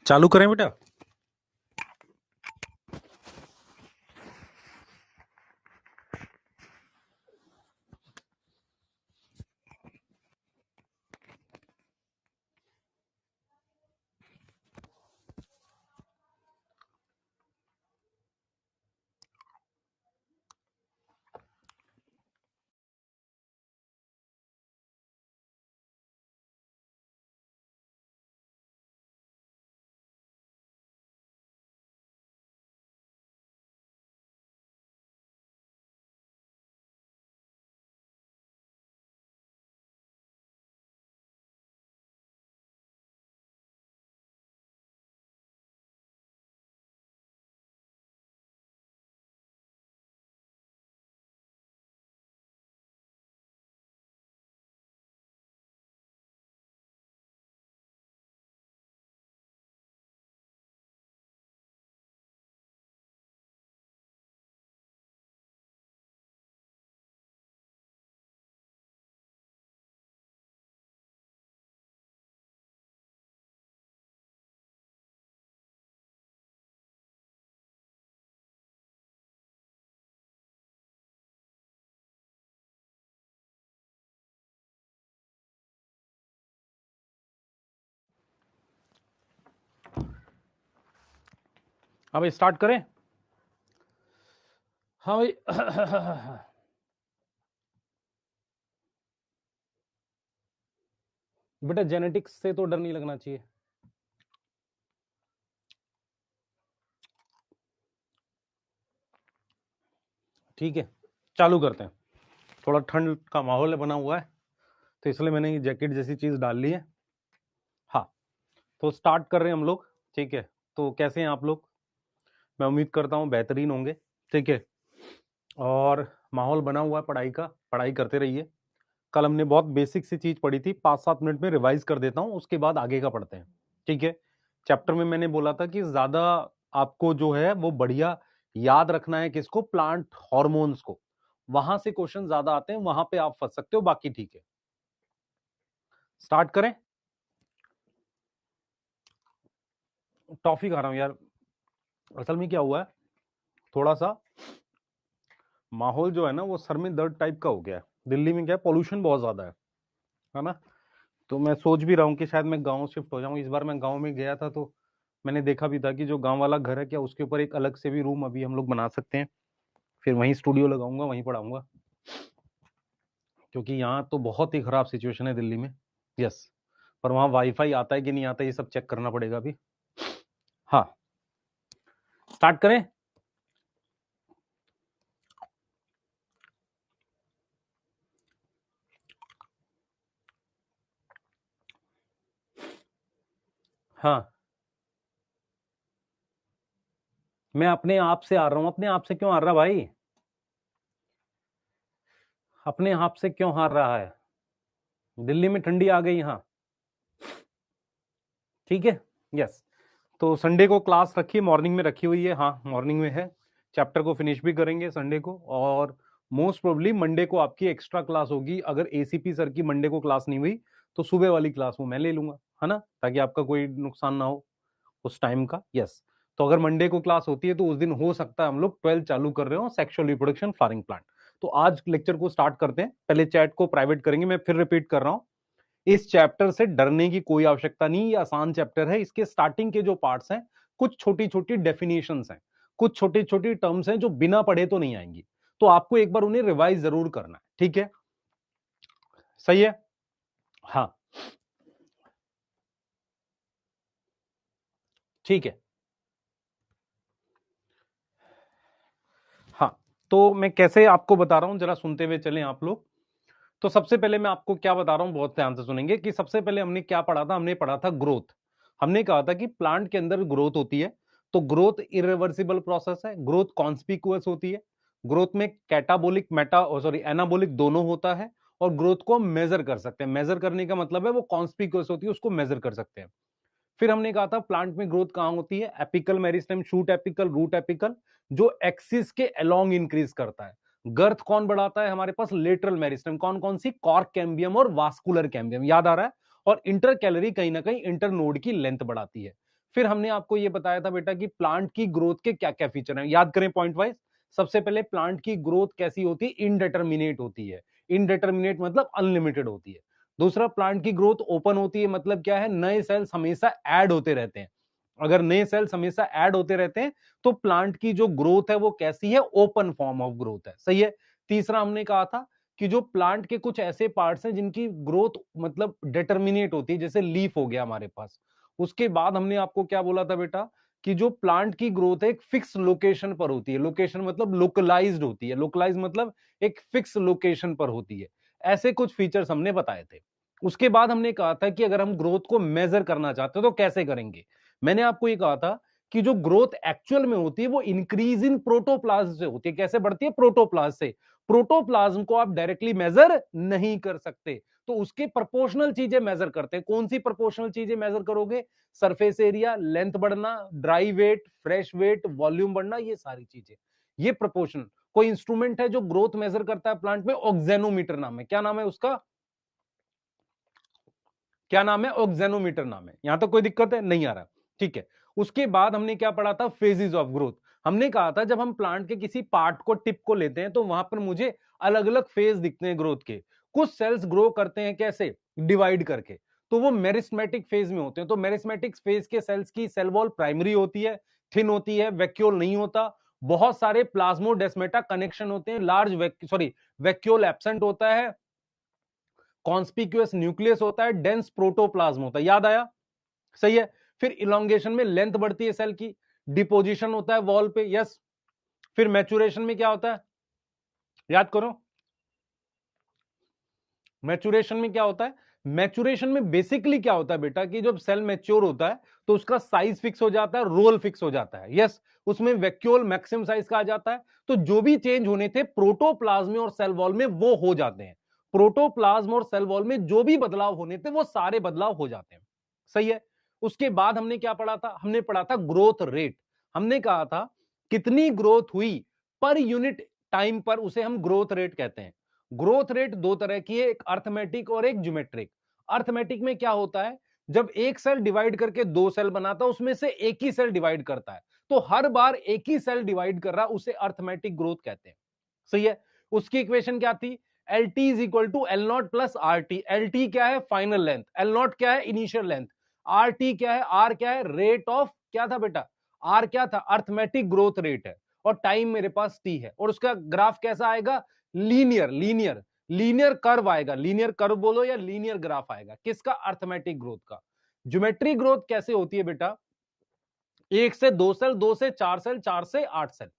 चालू करें बेटा। हाँ भाई स्टार्ट करें। हाँ भाई बेटा जेनेटिक्स से तो डर नहीं लगना चाहिए। ठीक है चालू करते हैं। थोड़ा ठंड का माहौल बना हुआ है तो इसलिए मैंने ये जैकेट जैसी चीज डाल ली है। हाँ तो स्टार्ट कर रहे हैं हम लोग। ठीक है तो कैसे हैं आप लोग? मैं उम्मीद करता हूँ बेहतरीन होंगे। ठीक है और माहौल बना हुआ है पढ़ाई का, पढ़ाई करते रहिए। कल हमने बहुत बेसिक सी चीज पढ़ी थी, 5-7 मिनट में रिवाइज कर देता हूँ, उसके बाद आगे का पढ़ते हैं। ठीक है चैप्टर में मैंने बोला था कि ज्यादा आपको जो है वो बढ़िया याद रखना है किसको, प्लांट हॉर्मोन्स को। वहां से क्वेश्चन ज्यादा आते हैं, वहां पे आप फंस सकते हो, बाकी ठीक है। स्टार्ट करें। टॉफी खा रहा हूं यार। असल में क्या हुआ है, थोड़ा सा माहौल जो है ना वो सर में दर्द टाइप का हो गया है। दिल्ली में क्या है, पोल्यूशन बहुत ज्यादा है ना। तो मैं सोच भी रहा हूँ कि शायद मैं गांव शिफ्ट हो जाऊं। इस बार मैं गांव में गया था तो मैंने देखा भी था कि जो गांव वाला घर है, क्या उसके ऊपर एक अलग से भी रूम अभी हम लोग बना सकते हैं। फिर वहीं स्टूडियो लगाऊंगा, वहीं पढ़ाऊंगा, क्योंकि यहाँ तो बहुत ही खराब सिचुएशन है दिल्ली में। यस पर वहाँ वाईफाई आता है कि नहीं आता, ये सब चेक करना पड़ेगा अभी। हाँ स्टार्ट करें। हाँ मैं अपने आप से आ रहा हूँ। अपने आप से क्यों आ रहा भाई? अपने आप से क्यों हार रहा है? दिल्ली में ठंडी आ गई यहाँ। ठीक है यस। तो संडे को क्लास रखी, मॉर्निंग में रखी हुई है। हाँ मॉर्निंग में है। चैप्टर को फिनिश भी करेंगे संडे को, और मोस्ट प्रोबेबली मंडे को आपकी एक्स्ट्रा क्लास होगी। अगर एसीपी सर की मंडे को क्लास नहीं हुई तो सुबह वाली क्लास वो मैं ले लूंगा, है ना, ताकि आपका कोई नुकसान ना हो उस टाइम का। यस तो अगर मंडे को क्लास होती है तो उस दिन हो सकता है हम लोग 12 चालू कर रहे हो, सेक्सुअल रिप्रोडक्शन फ्लावरिंग प्लांट। तो आज लेक्चर को स्टार्ट करते हैं। पहले चैट को प्राइवेट करेंगे। मैं फिर रिपीट कर रहा हूं, इस चैप्टर से डरने की कोई आवश्यकता नहीं। ये आसान चैप्टर है। इसके स्टार्टिंग के जो पार्ट्स हैं, कुछ छोटी छोटी डेफिनेशंस हैं, कुछ छोटी छोटी टर्म्स हैं जो बिना पढ़े तो नहीं आएंगी, तो आपको एक बार उन्हें रिवाइज जरूर करना है। ठीक है सही है। हाँ ठीक है। हाँ तो मैं कैसे आपको बता रहा हूं, जरा सुनते हुए चलें आप लोग। तो सबसे पहले मैं आपको क्या बता रहा हूं, बहुत ध्यान से सुनेंगे, कि सबसे पहले हमने क्या पढ़ा था। हमने पढ़ा था ग्रोथ। हमने कहा था कि प्लांट के अंदर ग्रोथ होती है, तो ग्रोथ इरिवर्सिबल प्रोसेस है, ग्रोथ कॉन्स्पिकुअस होती है। ग्रोथ में कैटाबोलिक मेटा सॉरी एनाबोलिक दोनों होता है, और ग्रोथ को हम मेजर कर सकते हैं। मेजर करने का मतलब है वो कॉन्स्पिकुअस होती है, उसको मेजर कर सकते हैं। फिर हमने कहा था प्लांट में ग्रोथ कहां होती है, apical meristem, shoot apical, root apical, जो एक्सिस के अलोंग इंक्रीज करता है। गर्थ कौन बढ़ाता है हमारे पास, लेटरल मेरिस्टेम। कौन कौन सी, कॉर्क कैम्बियम और वास्कुलर कैम्बियम, याद आ रहा है। और इंटर कैलरी कहीं ना कहीं इंटर नोड की लेंथ बढ़ाती है। फिर हमने आपको ये बताया था बेटा कि प्लांट की ग्रोथ के क्या क्या फीचर हैं, याद करें पॉइंट वाइज। सबसे पहले प्लांट की ग्रोथ कैसी होती है, इनडिटर्मिनेट होती है। इनडिटर्मिनेट मतलब अनलिमिटेड होती है। दूसरा, प्लांट की ग्रोथ ओपन होती है, मतलब क्या है, नए सेल्स हमेशा ऐड होते रहते हैं। अगर नए सेल्स हमेशा ऐड होते रहते हैं तो प्लांट की जो ग्रोथ है वो कैसी है, ओपन फॉर्म ऑफ ग्रोथ है, सही है। तीसरा हमने कहा था कि जो प्लांट के कुछ ऐसे पार्ट्स हैं जिनकी ग्रोथ मतलब डिटर्मिनेट होती है, जैसे लीफ हो गया हमारे पास। उसके बाद हमने आपको क्या बोला था बेटा कि जो प्लांट की ग्रोथ है एक फिक्स लोकेशन पर होती है। लोकेशन मतलब लोकलाइज्ड होती है। लोकलाइज मतलब एक फिक्स लोकेशन पर होती है। ऐसे कुछ फीचर्स हमने बताए थे। उसके बाद हमने कहा था कि अगर हम ग्रोथ को मेजर करना चाहते हो तो कैसे करेंगे। मैंने आपको ये कहा था कि जो ग्रोथ एक्चुअल में होती है वो इंक्रीज इन प्रोटोप्लाज्म से होती है। कैसे बढ़ती है, प्रोटोप्लाज्म से। प्रोटोप्लाज्म को आप डायरेक्टली मेजर नहीं कर सकते, तो उसके प्रोपोर्शनल चीजें मेजर करते हैं। कौन सी प्रोपोर्शनल चीजें मेजर करोगे, सरफेस एरिया, लेंथ बढ़ना, dry weight, fresh weight, volume बढ़ना, ये सारी चीजें, ये प्रोपोर्शन। कोई इंस्ट्रूमेंट है जो ग्रोथ मेजर करता है प्लांट में, ऑक्जेनोमीटर नाम है। क्या नाम है उसका, क्या नाम है, ऑक्जेनोमीटर नाम है। यहां तक कोई दिक्कत है, नहीं आ रहा, ठीक है। उसके बाद हमने क्या पढ़ा था, फेजेस ऑफ ग्रोथ। हमने कहा था जब हम प्लांट के किसी पार्ट को, टिप को लेते हैं तो वहां पर मुझे अलग अलग फेज दिखते हैं ग्रोथ के। कुछ सेल्स ग्रो करते हैं कैसे, डिवाइड करके, तो वो मेरिस्मेटिक फेज में होते हैं। तो मेरिस्मेटिक फेज के सेल्स की सेल वॉल प्राइमरी होती है, थिन होती है, वैक्यूल नहीं होता। बहुत सारे प्लाज्मोडेस्मेटा कनेक्शन होते हैं, लार्ज वैक्यूल एब्सेंट होता है, कॉन्स्पिक्यूअस न्यूक्लियस होता है, डेंस प्रोटोप्लाज्म होता है। याद आया, सही है। फिर इलोंगेशन में लेंथ बढ़ती है सेल की, डिपोजिशन होता है वॉल पे, यस। फिर मैचुरेशन में क्या होता है, याद करो, मैचुरेशन में क्या होता है। मैचुरेशन में बेसिकली क्या होता है बेटा कि जब सेल मैच्योर होता है तो उसका साइज फिक्स हो जाता है, रोल फिक्स हो जाता है, यस। उसमें वैक्यूल मैक्सिमम साइज का आ जाता है। तो जो भी चेंज होने थे प्रोटोप्लाज्म में और सेल वॉल में वो हो जाते हैं। प्रोटोप्लाज्म और सेल वॉल में जो भी बदलाव होने थे वो सारे बदलाव हो जाते हैं, सही है। उसके बाद हमने क्या पढ़ा था, हमने पढ़ा था ग्रोथ रेट। हमने कहा था कितनी ग्रोथ हुई पर यूनिट टाइम पर, उसे हम ग्रोथ रेट कहते हैं। ग्रोथ रेट दो तरह की है, एक अर्थमेटिक और एक ज्योमेट्रिक। अर्थमेटिक में क्या होता है, जब एक सेल डिवाइड करके दो सेल बनाता है उसमें से एक ही सेल डिवाइड करता है, तो हर बार एक ही सेल डिवाइड कर रहा, उसे अर्थमेटिक ग्रोथ कहते हैं, सही है। उसकी इक्वेशन क्या थी, L t is equal to L naught plus r t. L t क्या है, फाइनल लेंथ, एल नॉट क्या है, इनिशियल लेंथ, आर टी क्या है, आर क्या है, रेट ऑफ, क्या था बेटा, आर क्या था, अर्थमेटिक ग्रोथ रेट है, और टाइम मेरे पास टी है। और उसका ग्राफ कैसा आएगा, लीनियर, लीनियर कर्व आएगा। लीनियर कर्व बोलो या लीनियर ग्राफ आएगा, किसका, अर्थमेटिक ग्रोथ का। ज्योमेट्रिक ग्रोथ कैसे होती है बेटा, एक से दो सेल, दो से चार सेल, चार से आठ सेल।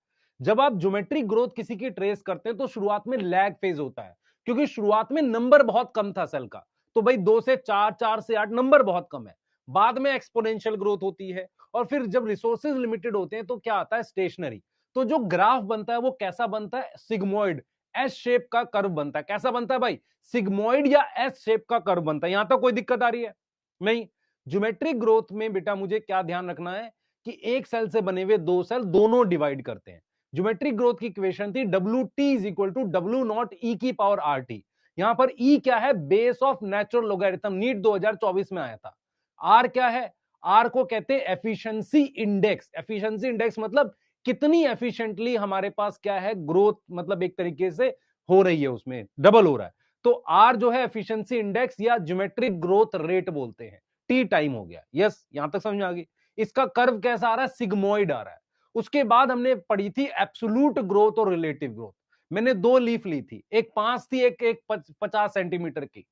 जब आप ज्योमेट्रिक ग्रोथ किसी की ट्रेस करते हैं तो शुरुआत में लैग फेज होता है, क्योंकि शुरुआत में नंबर बहुत कम था सेल का। तो भाई दो से चार, चार से आठ, नंबर बहुत कम है। बाद में एक्सपोनेंशियल ग्रोथ होती है, और फिर जब रिसोर्सेज लिमिटेड होते हैं तो क्या आता है, स्टेशनरी। तो जो ग्राफ बनता है वो कैसा बनता है, सिग्मोइड, एस शेप का कर्व बनता है। कैसा बनता है भाई, सिग्मोइड या एस शेप का कर्व बनता है। यहां तक कोई दिक्कत आ रही है, नहीं। ज्योमेट्रिक ग्रोथ में बेटा मुझे क्या ध्यान रखना है कि एक सेल से बने हुए दो सेल दोनों डिवाइड करते हैं। ज्योमेट्रिक ग्रोथ की इक्वेशन थी W T is equal to W naught e की पावर आर टी। यहां पर ई क्या है, base of natural logarithm, NEET 2024 में आया था। आर क्या है, आर को कहते हैं एफिशिएंसी इंडेक्स। एफिशिएंसी इंडेक्स मतलब कितनी एफिशिएंटली हमारे पास क्या है, ग्रोथ मतलब एक तरीके से हो रही है, उसमें डबल हो रहा है। तो आर जो है एफिशिएंसी इंडेक्स या ज्योमेट्रिक ग्रोथ रेट बोलते हैं। टी टाइम हो गया, यस, यहां तक समझ आ गई। इसका कर्व कैसा आ रहा है, सिग्मोइड आ रहा है। उसके बाद हमने पढ़ी थी एब्सोल्यूट ग्रोथ और रिलेटिव ग्रोथ। मैंने दो लीफ ली थी, एक 5 थी, एक 50 सेंटीमीटर की।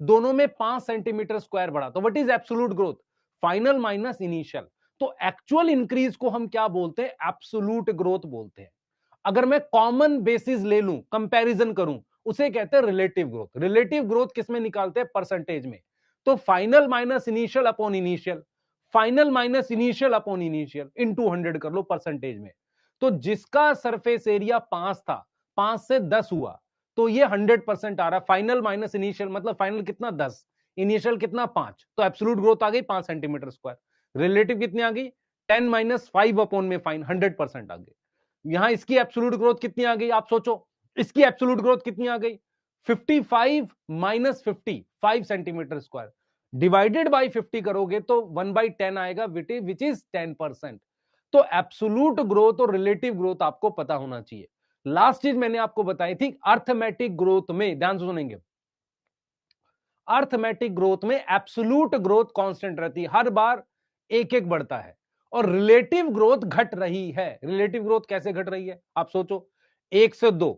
दोनों में 5 सेंटीमीटर स्क्वायर बढ़ा। तो what is absolute growth, final minus initial. तो एक्चुअल इंक्रीज को हम क्या बोलते हैं, एब्सोल्यूट ग्रोथ बोलते हैं। अगर मैं कॉमन बेसिस ले लूं, कंपैरिजन करूं, उसे कहते हैं रिलेटिव ग्रोथ। रिलेटिव ग्रोथ किसमें निकालते हैं, परसेंटेज में। तो final minus initial upon initial, final minus initial upon initial into 100 कर लो परसेंटेज में। तो जिसका सरफेस एरिया 5 था, 5 से 10 हुआ, तो ये 100% आ रहा है। फाइनल माइनस इनिशियल मतलब फाइनल कितना 10, इनिशियल कितना 5, तो एब्सोल्यूट ग्रोथ आ गई 5 सेंटीमीटर स्क्वायर। रिलेटिव कितनी आ गई, 10 माइनस 5 अपॉन में फाइन 100% आ गई। यहां इसकी एब्सोल्यूट ग्रोथ कितनी आ गई, आप सोचो, इसकी एब्सोल्यूट ग्रोथ कितनी आ गई, 55 minus 50, 5 centimetre square. Divided by 50 करोगे तो 1/10 आएगा, विच इज 10%। तो एब्सोल्यूट ग्रोथ और रिलेटिव ग्रोथ आपको पता होना चाहिए। लास्ट चीज मैंने आपको बताई थी, अर्थमेटिक ग्रोथ में ध्यान से सुनेंगे, अर्थमेटिक ग्रोथ में एब्सोल्यूट ग्रोथ कांस्टेंट रहती है, हर बार एक एक बढ़ता है, और रिलेटिव ग्रोथ घट रही है। रिलेटिव ग्रोथ कैसे घट रही है आप सोचो, 1 से 2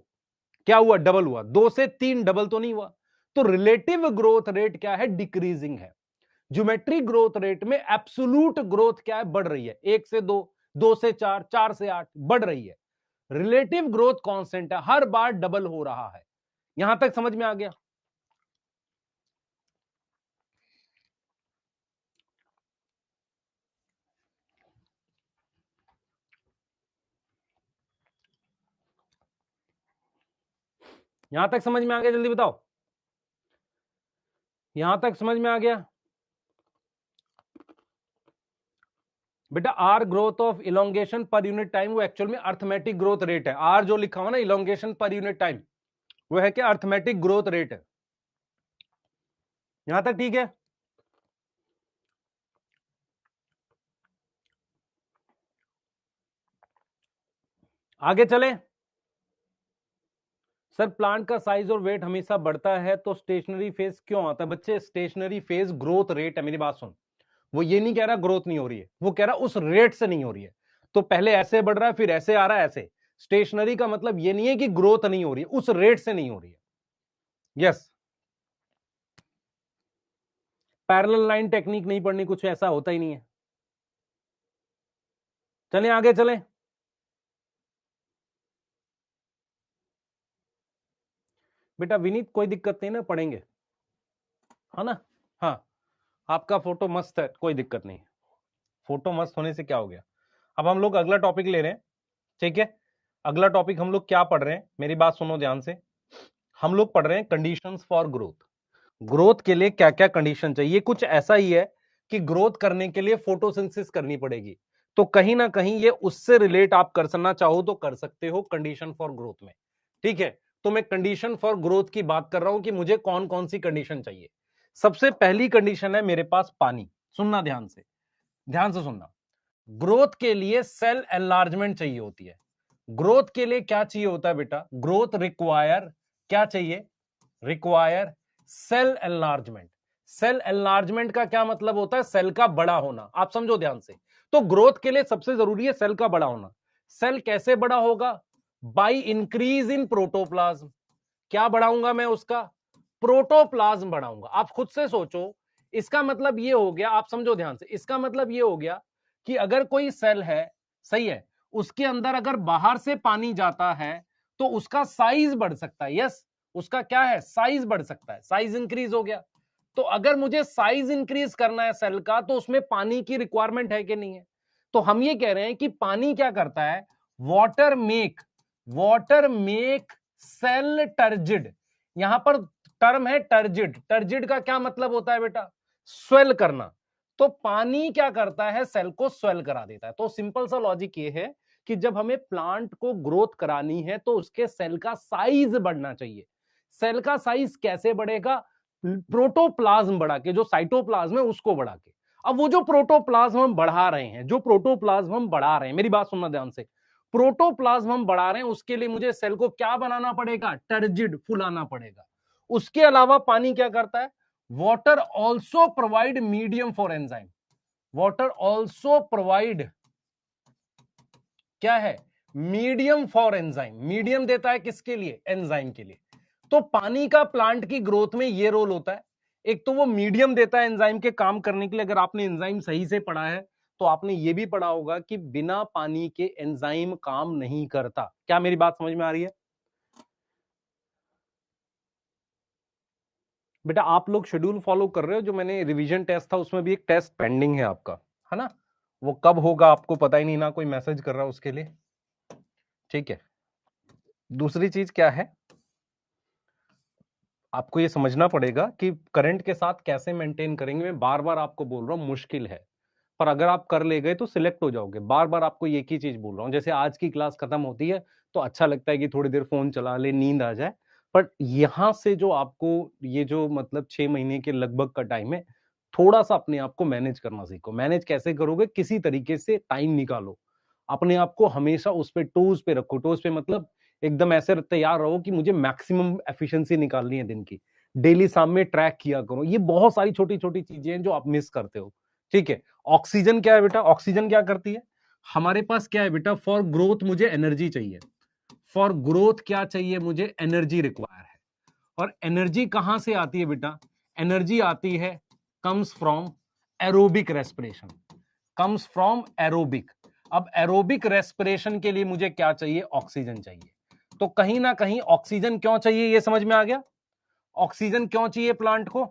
क्या हुआ, डबल हुआ, 2 से 3 डबल तो नहीं हुआ। तो रिलेटिव ग्रोथ रेट क्या है, डिक्रीजिंग है। ज्योमेट्रिक ग्रोथ रेट में एब्सोल्यूट ग्रोथ क्या है, बढ़ रही है, 1 से 2, 2 से 4, 4 से 8 बढ़ रही है। रिलेटिव ग्रोथ कांस्टेंट है, हर बार डबल हो रहा है। यहां तक समझ में आ गया? यहां तक समझ में आ गया, जल्दी बताओ, यहां तक समझ में आ गया? बेटा r growth of elongation per unit time वो एक्चुअल में अर्थमेटिक ग्रोथ रेट है। आर जो लिखा हुआ ना इलोंगेशन पर यूनिट टाइम, वो है क्या, अर्थमेटिक ग्रोथ रेट है। यहां तक ठीक है? आगे चले। सर प्लांट का साइज और वेट हमेशा बढ़ता है तो स्टेशनरी फेज क्यों आता है? बच्चे स्टेशनरी फेज ग्रोथ रेट है, मेरी बात सुन, वो ये नहीं कह रहा ग्रोथ नहीं हो रही है, वो कह रहा उस रेट से नहीं हो रही है। तो पहले ऐसे बढ़ रहा है, फिर ऐसे आ रहा है, ऐसे। स्टेशनरी का मतलब ये नहीं है कि ग्रोथ नहीं हो रही है, उस रेट से नहीं हो रही है। यस, पैरेलल लाइन टेक्निक नहीं पढ़नी, कुछ ऐसा होता ही नहीं है। चलें आगे चलें। बेटा विनीत कोई दिक्कत नहीं ना, पढ़ेंगे, है ना? हाँ, आपका फोटो मस्त है, कोई दिक्कत नहीं, फोटो मस्त होने से क्या हो गया। अब हम लोग अगला टॉपिक ले रहे हैं, ठीक है? अगला टॉपिक हम लोग क्या पढ़ रहे हैं, मेरी बात सुनो ध्यान से। हम लोग पढ़ रहे हैं कंडीशंस फॉर ग्रोथ। ग्रोथ के लिए क्या क्या कंडीशन चाहिए, कुछ ऐसा ही है कि ग्रोथ करने के लिए फोटोसिंथेसिस करनी पड़ेगी। तो कहीं ना कहीं ये उससे रिलेट आप कर सकना चाहो तो कर सकते हो कंडीशन फॉर ग्रोथ में, ठीक है? तो मैं कंडीशन फॉर ग्रोथ की बात कर रहा हूं कि मुझे कौन कौन सी कंडीशन चाहिए। सबसे पहली कंडीशन है मेरे पास पानी। सुनना ध्यान से, ध्यान से सुनना। ग्रोथ के लिए सेल एनलार्जमेंट चाहिए होती है। ग्रोथ के लिए क्या चाहिए होता है बेटा, ग्रोथ रिक्वायर क्या चाहिए, require cell enlargement. Cell enlargement का क्या मतलब होता है, सेल का बड़ा होना। आप समझो ध्यान से, तो ग्रोथ के लिए सबसे जरूरी है सेल का बड़ा होना। सेल कैसे बड़ा होगा, बाय इंक्रीज इन प्रोटोप्लाज्म। क्या बढ़ाऊंगा मैं उसका, प्रोटोप्लाज्म बढ़ाऊंगा। आप खुद से सोचो, इसका मतलब ये हो गया, आप समझो ध्यान से, इसका मतलब ये हो गया कि अगर कोई सेल है, सही है, उसके अंदर अगर बाहर से पानी जाता है तो उसका साइज बढ़ सकता है। यस, उसका क्या है, साइज बढ़ सकता है, साइज इंक्रीज हो गया। तो अगर मुझे साइज इंक्रीज करना है सेल का, तो उसमें पानी की रिक्वायरमेंट है कि नहीं है? तो हम ये कह रहे हैं कि पानी क्या करता है, वाटर मेक सेल टर्जिड। यहां पर टर्म है टर्जिड। टर्जिड का क्या मतलब होता है बेटा, स्वेल करना। तो पानी क्या करता है, सेल को स्वेल करा देता है। तो सिंपल सा लॉजिक ये है कि जब हमें प्लांट को ग्रोथ करानी है तो उसके सेल का साइज बढ़ना चाहिए। सेल का साइज कैसे बढ़ेगा, प्रोटोप्लाज्म बढ़ा के, जो साइटोप्लाज्म है उसको बढ़ा के। अब वो जो प्रोटोप्लाज्म हम बढ़ा रहे हैं, जो प्रोटोप्लाज्म हम बढ़ा रहे हैं, मेरी बात सुनना ध्यान से, प्रोटोप्लाज्म हम बढ़ा रहे हैं, उसके लिए मुझे सेल को क्या बनाना पड़ेगा, टर्जिड, फुलाना पड़ेगा। उसके अलावा पानी क्या करता है, water also provide medium for enzyme. Water also provide क्या है, मीडियम फॉर एंजाइम। मीडियम देता है किसके लिए, एंजाइम के लिए। तो पानी का प्लांट की ग्रोथ में ये रोल होता है, एक तो वो मीडियम देता है एंजाइम के काम करने के लिए। अगर आपने एंजाइम सही से पढ़ा है तो आपने ये भी पढ़ा होगा कि बिना पानी के एंजाइम काम नहीं करता। क्या मेरी बात समझ में आ रही है? बेटा आप लोग शेड्यूल फॉलो कर रहे हो, जो मैंने रिवीजन टेस्ट था उसमें भी एक टेस्ट पेंडिंग है आपका, है ना? वो कब होगा आपको पता ही नहीं, ना कोई मैसेज कर रहा है उसके लिए, ठीक है? दूसरी चीज क्या है, आपको ये समझना पड़ेगा कि करंट के साथ कैसे मेंटेन करेंगे। मैं बार बार आपको बोल रहा हूं मुश्किल है, पर अगर आप कर ले गए तो सिलेक्ट हो जाओगे। बार बार आपको एक ही चीज बोल रहा हूं, जैसे आज की क्लास खत्म होती है तो अच्छा लगता है कि थोड़ी देर फोन चला ले, नींद आ जाए, बट यहां से जो आपको ये जो मतलब 6 महीने के लगभग का टाइम है, थोड़ा सा अपने आप को मैनेज करना सीखो। मैनेज कैसे करोगे? किसी तरीके से टाइम निकालो, अपने आप को हमेशा उस पे टोज पे रखो। टोज पे मतलब एकदम ऐसे तैयार रहो कि मुझे मैक्सिमम एफिशिएंसी निकालनी है दिन की। डेली शाम में ट्रैक किया करो। ये बहुत सारी छोटी छोटी चीजें हैं जो आप मिस करते हो। ठीक है। ऑक्सीजन क्या है बेटा? ऑक्सीजन क्या करती है? हमारे पास क्या है बेटा? फॉर ग्रोथ मुझे एनर्जी चाहिए। फॉर ग्रोथ क्या चाहिए? मुझे एनर्जी रिक्वायर है। और एनर्जी कहां से आती है बेटा? एनर्जी आती है, comes from aerobic respiration. Comes from aerobic. अब एरोबिक रेस्पिरेशन के लिए मुझे क्या चाहिए? ऑक्सीजन चाहिए। तो कहीं ना कहीं ऑक्सीजन क्यों चाहिए, ये समझ में आ गया। ऑक्सीजन क्यों चाहिए प्लांट को?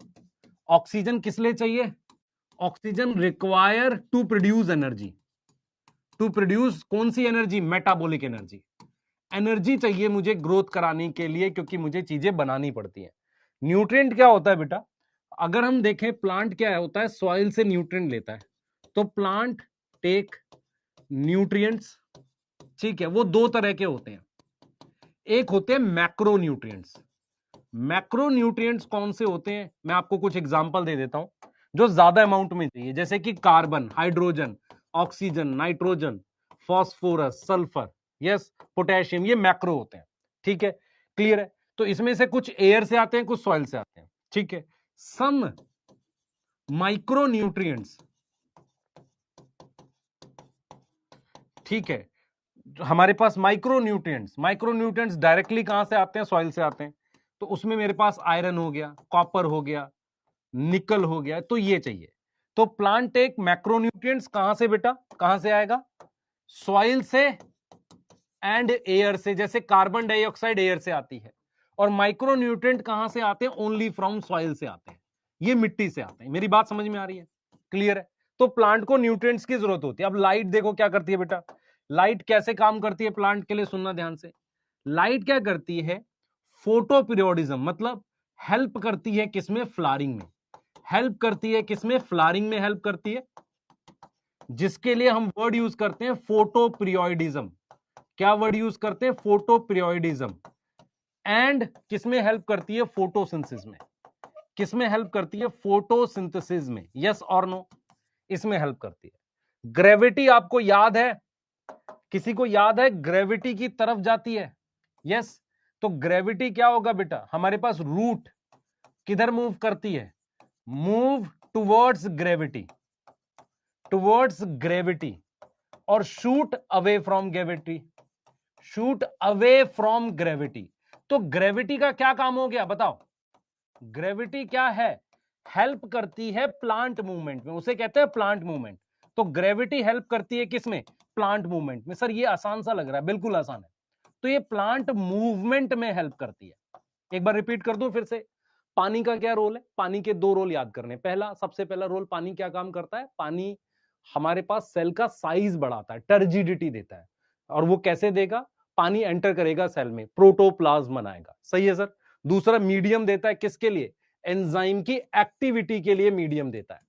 ऑक्सीजन किस लिए चाहिए? Oxygen require to produce energy. To produce कौन सी एनर्जी? Metabolic energy. एनर्जी चाहिए मुझे ग्रोथ कराने के लिए, क्योंकि मुझे चीजें बनानी पड़ती हैं। न्यूट्रिएंट क्या होता है बेटा? अगर हम देखें प्लांट क्या होता है, सॉइल से न्यूट्रिएंट लेता है। तो प्लांट टेक न्यूट्रिएंट्स। ठीक है, वो दो तरह के होते हैं। एक होते हैं मैक्रो न्यूट्रिएंट्स। मैक्रो न्यूट्रिएंट्स कौन से होते हैं? मैं आपको कुछ एग्जांपल दे देता हूं जो ज्यादा अमाउंट में चाहिए, जैसे कि carbon, hydrogen, oxygen, nitrogen, phosphorus, sulphur, yes, potassium, ये मैक्रो होते हैं। ठीक है, क्लियर है। तो इसमें से कुछ एयर से आते हैं, कुछ सॉइल से आते हैं। ठीक है। सम माइक्रो न्यूट्रिएंट्स, ठीक है, हमारे पास माइक्रो न्यूट्रिएंट्स डायरेक्टली कहां से आते हैं? सॉइल से आते हैं। तो उसमें मेरे पास आयरन हो गया, कॉपर हो गया, निकल हो गया, तो ये चाहिए। तो प्लांट एक मैक्रोन्यूट्रिएंट्स कहां से बेटा? कहां से आएगा? सॉइल से एंड एयर से। जैसे कार्बन डाइऑक्साइड एयर से आती है। और माइक्रोन्यूट्रिएंट कहां से आते हैं? ओनली फ्रॉम सॉइल से आते हैं, ये मिट्टी से आते हैं। मेरी बात समझ में आ रही है? क्लियर है। तो प्लांट को न्यूट्रिएंट्स की जरूरत होती है। अब लाइट देखो क्या करती है बेटा। लाइट कैसे काम करती है प्लांट के लिए? सुनना ध्यान से। लाइट क्या करती है? फोटो पीरियोडिज्म, मतलब हेल्प करती है किसमें? फ्लावरिंग में। हेल्प करती है किसमें? फ्लावरिंग में हेल्प करती है, जिसके लिए हम वर्ड यूज करते हैं फोटो पीरियोडिज्म। क्या वर्ड यूज करते हैं? Photo periodism. एंड किसमें हेल्प करती है? फोटोसिंथेसिस में। किसमें हेल्प करती है? फोटोसिंथेसिस में। यस और नो? इसमें हेल्प करती है। ग्रेविटी आपको याद है? किसी को याद है ग्रेविटी की तरफ जाती है? यस। तो ग्रेविटी क्या होगा बेटा? हमारे पास रूट किधर मूव करती है? Move towards gravity, towards gravity. और shoot away from gravity, shoot away from gravity. तो ग्रेविटी का क्या काम हो गया बताओ? ग्रेविटी क्या है? हेल्प करती है प्लांट मूवमेंट में, उसे कहते हैं प्लांट मूवमेंट। तो ग्रेविटी हेल्प करती है किसमें? प्लांट मूवमेंट में। सर ये आसान सा लग रहा है, बिल्कुल आसान है। तो ये प्लांट मूवमेंट में हेल्प करती है। एक बार रिपीट कर दूं फिर से। पानी का क्या रोल है? पानी के दो रोल याद करने। पहला, सबसे पहला रोल, पानी क्या काम करता है? पानी हमारे पास सेल का साइज बढ़ाता है, टर्जिडिटी देता है। और वो कैसे देगा? पानी एंटर करेगा सेल में, प्रोटोप्लाज्म बनाएगा। सही है सर। दूसरा, मीडियम देता है किसके लिए? एंजाइम की एक्टिविटी के लिए मीडियम देता है।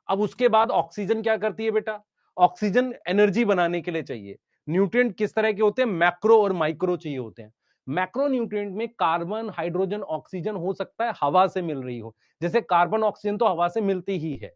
अब उसके बाद ऑक्सीजन क्या करती है बेटा? ऑक्सीजन एनर्जी बनाने के लिए चाहिए। न्यूट्रिएंट किस तरह के होते हैं? मैक्रो और माइक्रो चाहिए होते हैं। मैक्रो न्यूट्रिएंट में कार्बन, हाइड्रोजन, ऑक्सीजन हो सकता है हवा से मिल रही हो, जैसे कार्बन ऑक्सीजन तो हवा से मिलती ही है।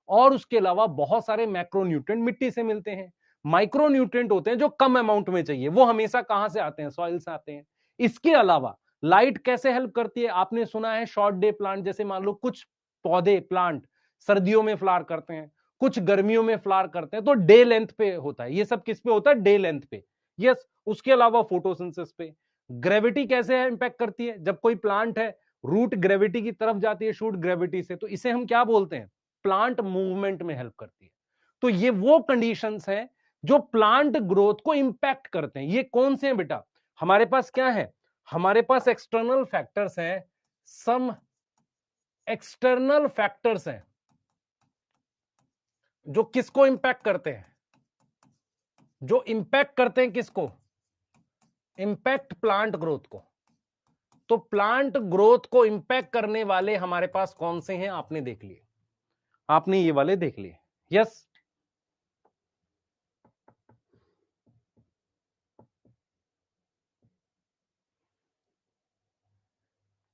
और उसके अलावा बहुत सारे मैक्रो न्यूट्रिएंट मिट्टी से मिलते हैं। माइक्रो न्यूट्रिएंट होते हैं जो कम अमाउंट में चाहिए, वो हमेशा कहां से आते हैं? सॉइल से आते हैं। इसके अलावा लाइट कैसे हेल्प करती है? आपने सुना है शॉर्ट डे प्लांट, जैसे मान लो कुछ पौधे, प्लांट सर्दियों में फ्लावर करते हैं, कुछ गर्मियों में फ्लावर करते हैं, तो डे लेंथ पे होता है। ये सब किस पे होता है? डे लेंथ पे। यस। उसके अलावा फोटोसिंथेसिस पे। ग्रेविटी कैसे इंपैक्ट करती है? जब कोई प्लांट है, रूट ग्रेविटी की तरफ जाती है, शूट ग्रेविटी से, तो इसे हम क्या बोलते हैं? प्लांट मूवमेंट में हेल्प करती है। तो ये वो कंडीशंस हैं जो प्लांट ग्रोथ को इंपैक्ट करते हैं। ये कौन से हैं बेटा? हमारे पास क्या है? हमारे पास एक्सटर्नल फैक्टर्स हैं, सम एक्सटर्नल फैक्टर्स हैं जो किसको इंपैक्ट करते हैं? जो इंपैक्ट करते हैं किसको? इंपैक्ट प्लांट ग्रोथ को। तो प्लांट ग्रोथ को इंपैक्ट करने वाले हमारे पास कौन से हैं? आपने देख लिए, आपने ये वाले देख लिए। यस।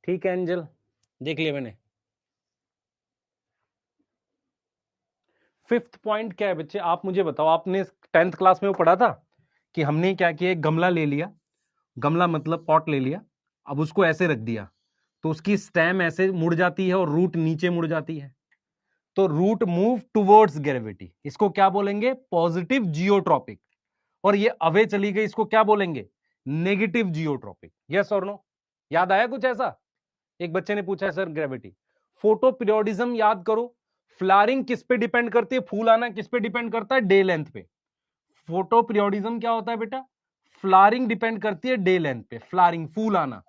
ठीक है एंजल, देख लिया मैंने। फिफ्थ पॉइंट क्या है बच्चे, आप मुझे बताओ, आपने 10th क्लास में वो पढ़ा था कि हमने क्या किया, एक गमला ले लिया, गमला मतलब पॉट ले लिया, अब उसको ऐसे रख दिया तो उसकी स्टेम ऐसे मुड़ जाती है और रूट नीचे मुड़ जाती है, तो रूट मूव टुवर्ड्स ग्रेविटी, इसको क्या बोलेंगे, पॉजिटिव जियोट्रॉपिक। और ये अवे चली गई, इसको क्या बोलेंगे, नेगेटिव जियोट्रॉपिक। यस और नो, याद आया कुछ ऐसा? एक बच्चे ने पूछा है सर ग्रेविटी। फोटो पीरियोडिज्म याद करो, फ्लावरिंग किस पे डिपेंड करती है, फूल आना किस पे डिपेंड करता है, डे लेंथ पे। फोटो पीरियोडिज्म क्या होता है बेटा, फ्लावरिंग डिपेंड करती है डे लेंथ पे, फ्लावरिंग फूल आना,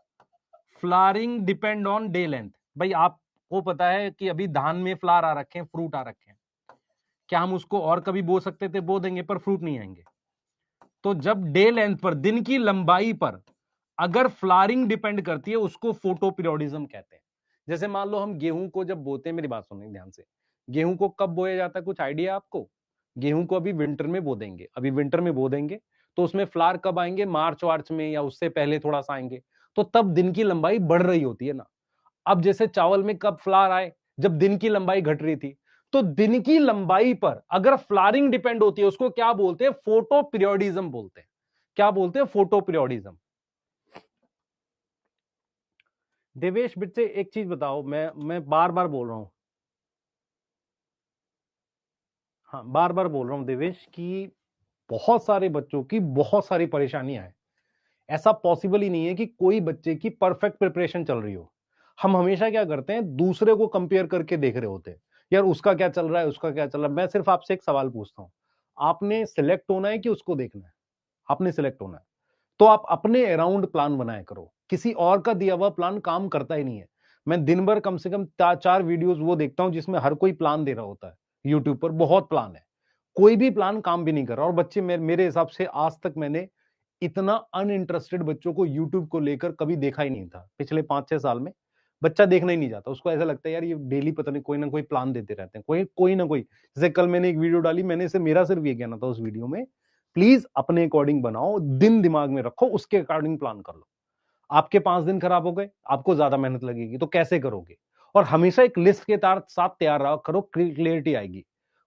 flowering depend on day length. भाई आपको पता है कि अभी धान में फ्लावर आ रखे हैं, फ्रूट आ रखे हैं, क्या हम उसको और कभी बो सकते थे, बो देंगे पर फ्रूट नहीं आएंगे। तो जब डे लेंथ पर, दिन की लंबाई पर अगर फ्लावरिंग डिपेंड करती है, उसको फोटो पीरियोडिज्म कहते हैं। जैसे मान लो हम गेहूं को जब बोते हैं, मेरी बात सुनिए ध्यान से, गेहूं को कब बोया जाता है, कुछ आइडिया है आपको? गेहूं को अभी विंटर में बो देंगे, अभी विंटर में बो देंगे, तो उसमें फ्लावर कब आएंगे, मार्च वार्च में, या उससे पहले थोड़ा सा आएंगे, तो तब दिन की लंबाई बढ़ रही होती है ना। अब जैसे चावल में कब फ्लावर आए, जब दिन की लंबाई घट रही थी। तो दिन की लंबाई पर अगर फ्लावरिंग डिपेंड होती है, उसको क्या बोलते हैं, फोटो पीरियोडिज्म बोलते हैं। क्या बोलते हैं, फोटो पीरियोडिज्म। देवेश बच्चे एक चीज बताओ, मैं बार बार बोल रहा हूं, हाँ बार बार बोल रहा हूं देवेश, कि बहुत सारे बच्चों की बहुत सारी परेशानियां हैं। ऐसा पॉसिबल ही नहीं है कि कोई बच्चे की परफेक्ट प्रिपरेशन चल रही हो। हम हमेशा क्या करते हैं, दूसरे को कंपेयर करके देख रहे होते हैं, यार उसका क्या चल रहा है, उसका क्या चल रहा है। मैं सिर्फ आपसे एक सवाल पूछता हूं, आपने सिलेक्ट होना है कि उसको देखना है? आपने सिलेक्ट होना है, तो आप अपने अराउंड प्लान बनाया करो, किसी और का दिया हुआ प्लान काम करता ही नहीं है। मैं दिन भर कम से कम 4 वीडियोस वो देखता हूं जिसमें हर कोई प्लान दे रहा होता है, यूट्यूब पर बहुत प्लान है, कोई भी प्लान काम भी नहीं कर रहा। और बच्चे मेरे हिसाब से आज तक मैंने इतना अनइंटरेस्टेड बच्चों को यूट्यूब को लेकर कभी देखा ही नहीं था पिछले 5-6 साल में। बच्चा देखना ही नहीं चाहता, उसको ऐसा लगता है यार ये डेली पता नहीं कोई ना कोई प्लान देते रहते हैं, कोई कोई ना कोई। जैसे कल मैंने एक वीडियो डाली, मैंने से मेरा सिर्फ ये कहना था उस वीडियो में, प्लीज अपने अकॉर्डिंग बनाओ, दिन दिमाग में रखो, उसके अकॉर्डिंग प्लान कर लो। आपके 5 दिन खराब हो गए, आपको ज्यादा मेहनत लगेगी, तो कैसे करोगे? और हमेशा एक लिस्ट के साथ तैयार रहा करो, क्लियरिटी आएगी।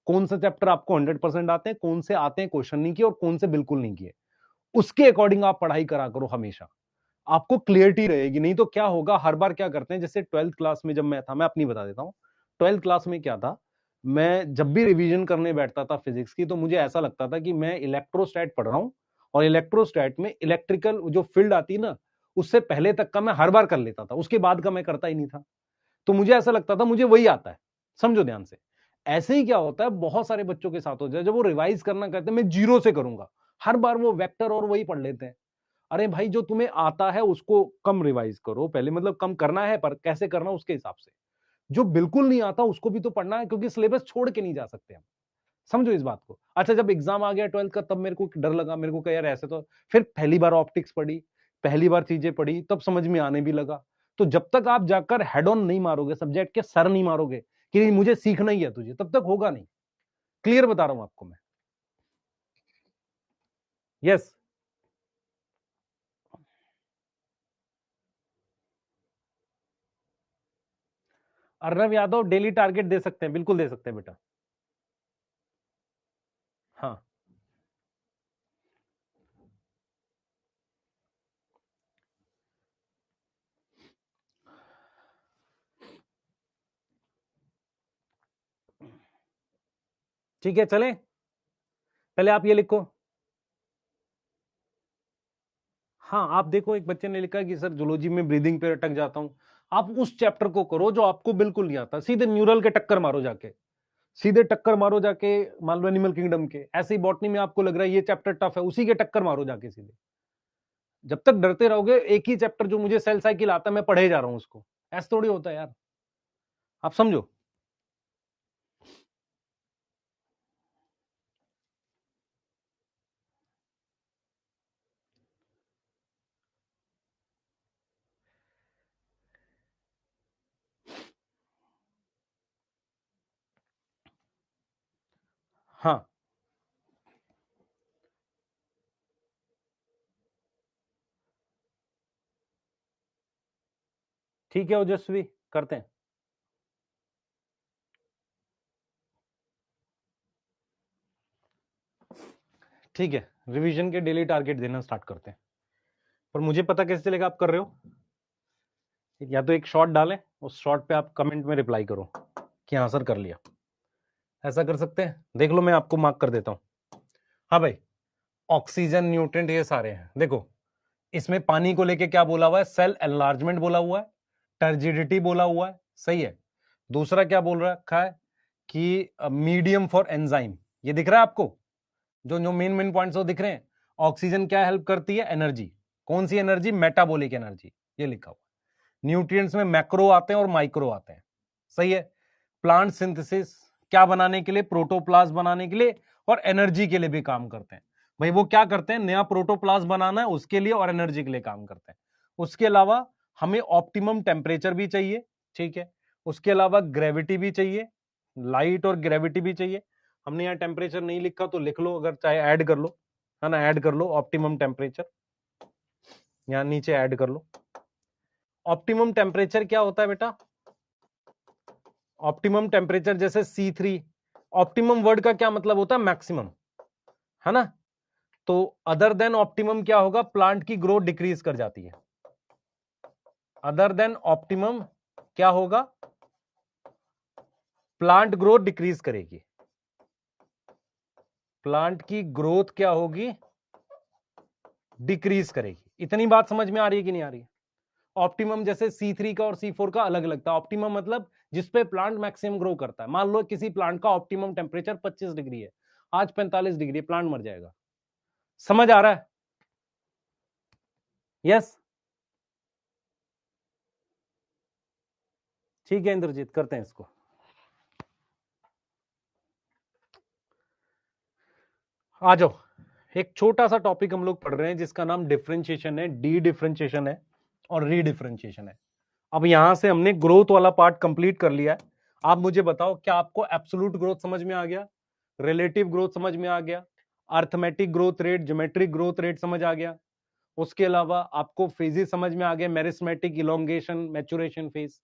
कौन सा चैप्टर आपको 100% आते हैं, कौन से आते हैं क्वेश्चन नहीं किए, और कौन से बिल्कुल नहीं किए, उसके अकॉर्डिंग आप पढ़ाई करा करो हमेशा, आपको क्लियरिटी रहेगी। नहीं तो क्या होगा, हर बार क्या करते हैं, जैसे 12th क्लास में जब मैं था, मैं अपनी बता देता हूँ, 12th क्लास में क्या था, मैं जब भी रिवीजन करने बैठता था फिजिक्स की, तो मुझे ऐसा लगता था कि मैं इलेक्ट्रोस्टैट पढ़ रहा हूँ, और इलेक्ट्रोस्टैट में इलेक्ट्रिकल जो फील्ड आती है ना, उससे पहले तक का मैं हर बार कर लेता था, उसके बाद का मैं करता ही नहीं था। तो मुझे ऐसा लगता था मुझे वही आता है। समझो ध्यान से, ऐसे ही क्या होता है बहुत सारे बच्चों के साथ होता है, जब वो रिवाइज करना कहते हैं मैं जीरो से करूंगा, हर बार वो वेक्टर और वही पढ़ लेते हैं। अरे भाई जो तुम्हें आता है उसको कम रिवाइज करो पहले, मतलब कम करना है पर कैसे करना उसके हिसाब से। जो बिल्कुल नहीं आता उसको भी तो पढ़ना है, क्योंकि सिलेबस छोड़ के नहीं जा सकते हम। समझो इस बात को। अच्छा जब एग्जाम आ गया 12th का, तब मेरे को डर लगा, मेरे को कहा यार ऐसे तो, फिर पहली बार ऑप्टिक्स पढ़ी, पहली बार चीजें पढ़ी, तब समझ में आने भी लगा। तो जब तक आप जाकर हेड ऑन नहीं मारोगे, सब्जेक्ट के सर नहीं मारोगे कि नहीं मुझे सीखना ही है तुझे, तब तक होगा नहीं। क्लियर बता रहा हूं आपको मैं। Yes. Arnav Yadav daily target दे सकते हैं, बिल्कुल दे सकते हैं बेटा। हाँ ठीक है, चलें। पहले आप ये लिखो। हाँ आप देखो, एक बच्चे ने लिखा कि सर जूलॉजी में ब्रीदिंग पे अटक जाता हूं। आप उस चैप्टर को करो जो आपको बिल्कुल नहीं आता, सीधे न्यूरल के टक्कर मारो जाके, सीधे टक्कर मारो जाके। मान लो एनिमल किंगडम के, ऐसे ही बॉटनी में आपको लग रहा है ये चैप्टर टफ है, उसी के टक्कर मारो जाके सीधे। जब तक डरते रहोगे, एक ही चैप्टर जो मुझे सेल साइकिल आता है मैं पढ़े जा रहा हूं उसको, ऐसा थोड़ी होता है यार, आप समझो। हाँ ठीक है ओजस्वी, करते हैं। ठीक है, रिवीजन के डेली टारगेट देना स्टार्ट करते हैं। पर मुझे पता कैसे चलेगा आप कर रहे हो? या तो एक शॉट डालें, उस शॉट पे आप कमेंट में रिप्लाई करो कि हाँ सर कर लिया। ऐसा कर सकते हैं? देख लो, मैं आपको मार्क कर देता हूं। हाँ भाई, ऑक्सीजन, न्यूट्रिएंट, ये सारे हैं। देखो, इसमें पानी को लेके क्या बोला हुआ है? सेल एनलार्जमेंट बोला हुआ है, टर्जिडिटी बोला हुआ है, सही है। दूसरा क्या बोल रखा है कि मीडियम फॉर एंजाइम, ये दिख रहा है आपको? जो जो मेन मेन पॉइंट्स वो दिख रहे हैं। ऑक्सीजन क्या हेल्प करती है? एनर्जी। कौन सी एनर्जी? मेटाबॉलिक एनर्जी, ये लिखा हुआ। न्यूट्रिएंट्स में मैक्रो आते हैं और माइक्रो आते हैं, सही है। प्लांट सिंथेसिस क्या बनाने के लिए? प्रोटोप्लाज्म बनाने के लिए और एनर्जी के लिए भी काम करते हैं। भाई वो क्या करते हैं? नया प्रोटोप्लाज्म बनाना है उसके लिए और एनर्जी के लिए काम करते हैं। उसके अलावा हमें ऑप्टिमम टेम्परेचर भी चाहिए, ठीक है। उसके अलावा ग्रेविटी भी चाहिए, लाइट और ग्रेविटी भी चाहिए। हमने यहाँ टेम्परेचर नहीं लिखा तो लिख लो, अगर चाहे ऐड कर लो, है ना, ऐड कर लो ऑप्टिमम टेम्परेचर, यहाँ नीचे ऐड कर लो। ऑप्टिमम टेम्परेचर क्या होता है बेटा? ऑप्टिमम टेम्परेचर जैसे C3, ऑप्टिमम वर्ड का क्या मतलब होता है? मैक्सिमम, है ना। तो अदर देन ऑप्टिमम क्या होगा? प्लांट की ग्रोथ डिक्रीज कर जाती है। अदर देन ऑप्टिमम क्या होगा? प्लांट ग्रोथ डिक्रीज करेगी। प्लांट की ग्रोथ क्या होगी? डिक्रीज करेगी। इतनी बात समझ में आ रही है कि नहीं आ रही है? ऑप्टिमम जैसे C3 का और C4 का अलग अलग था। ऑप्टिमम मतलब जिसपे प्लांट मैक्सिमम ग्रो करता है। मान लो किसी प्लांट का ऑप्टिमम टेम्परेचर 25 डिग्री है, आज 45 डिग्री, प्लांट मर जाएगा। समझ आ रहा है? यस, ठीक है इंद्रजीत, करते हैं इसको। आ जाओ, एक छोटा सा टॉपिक हम लोग पढ़ रहे हैं जिसका नाम डिफरेंशिएशन है, डी डिफरेंशिएशन है और रीडिफरेंशिएशन है। अब यहां से हमने ग्रोथ वाला पार्ट कंप्लीट कर लिया है। आप मुझे बताओ, क्या आपको एब्सोल्यूट ग्रोथ समझ में आ गया? रिलेटिव ग्रोथ समझ में आ गया? Arithmetic growth rate, geometric growth rate समझ आ गया? उसके अलावा आपको फेजेस समझ में आ गया, मेरिस्मेटिक, इलोंगेशन, मैच्योरेशन फेज।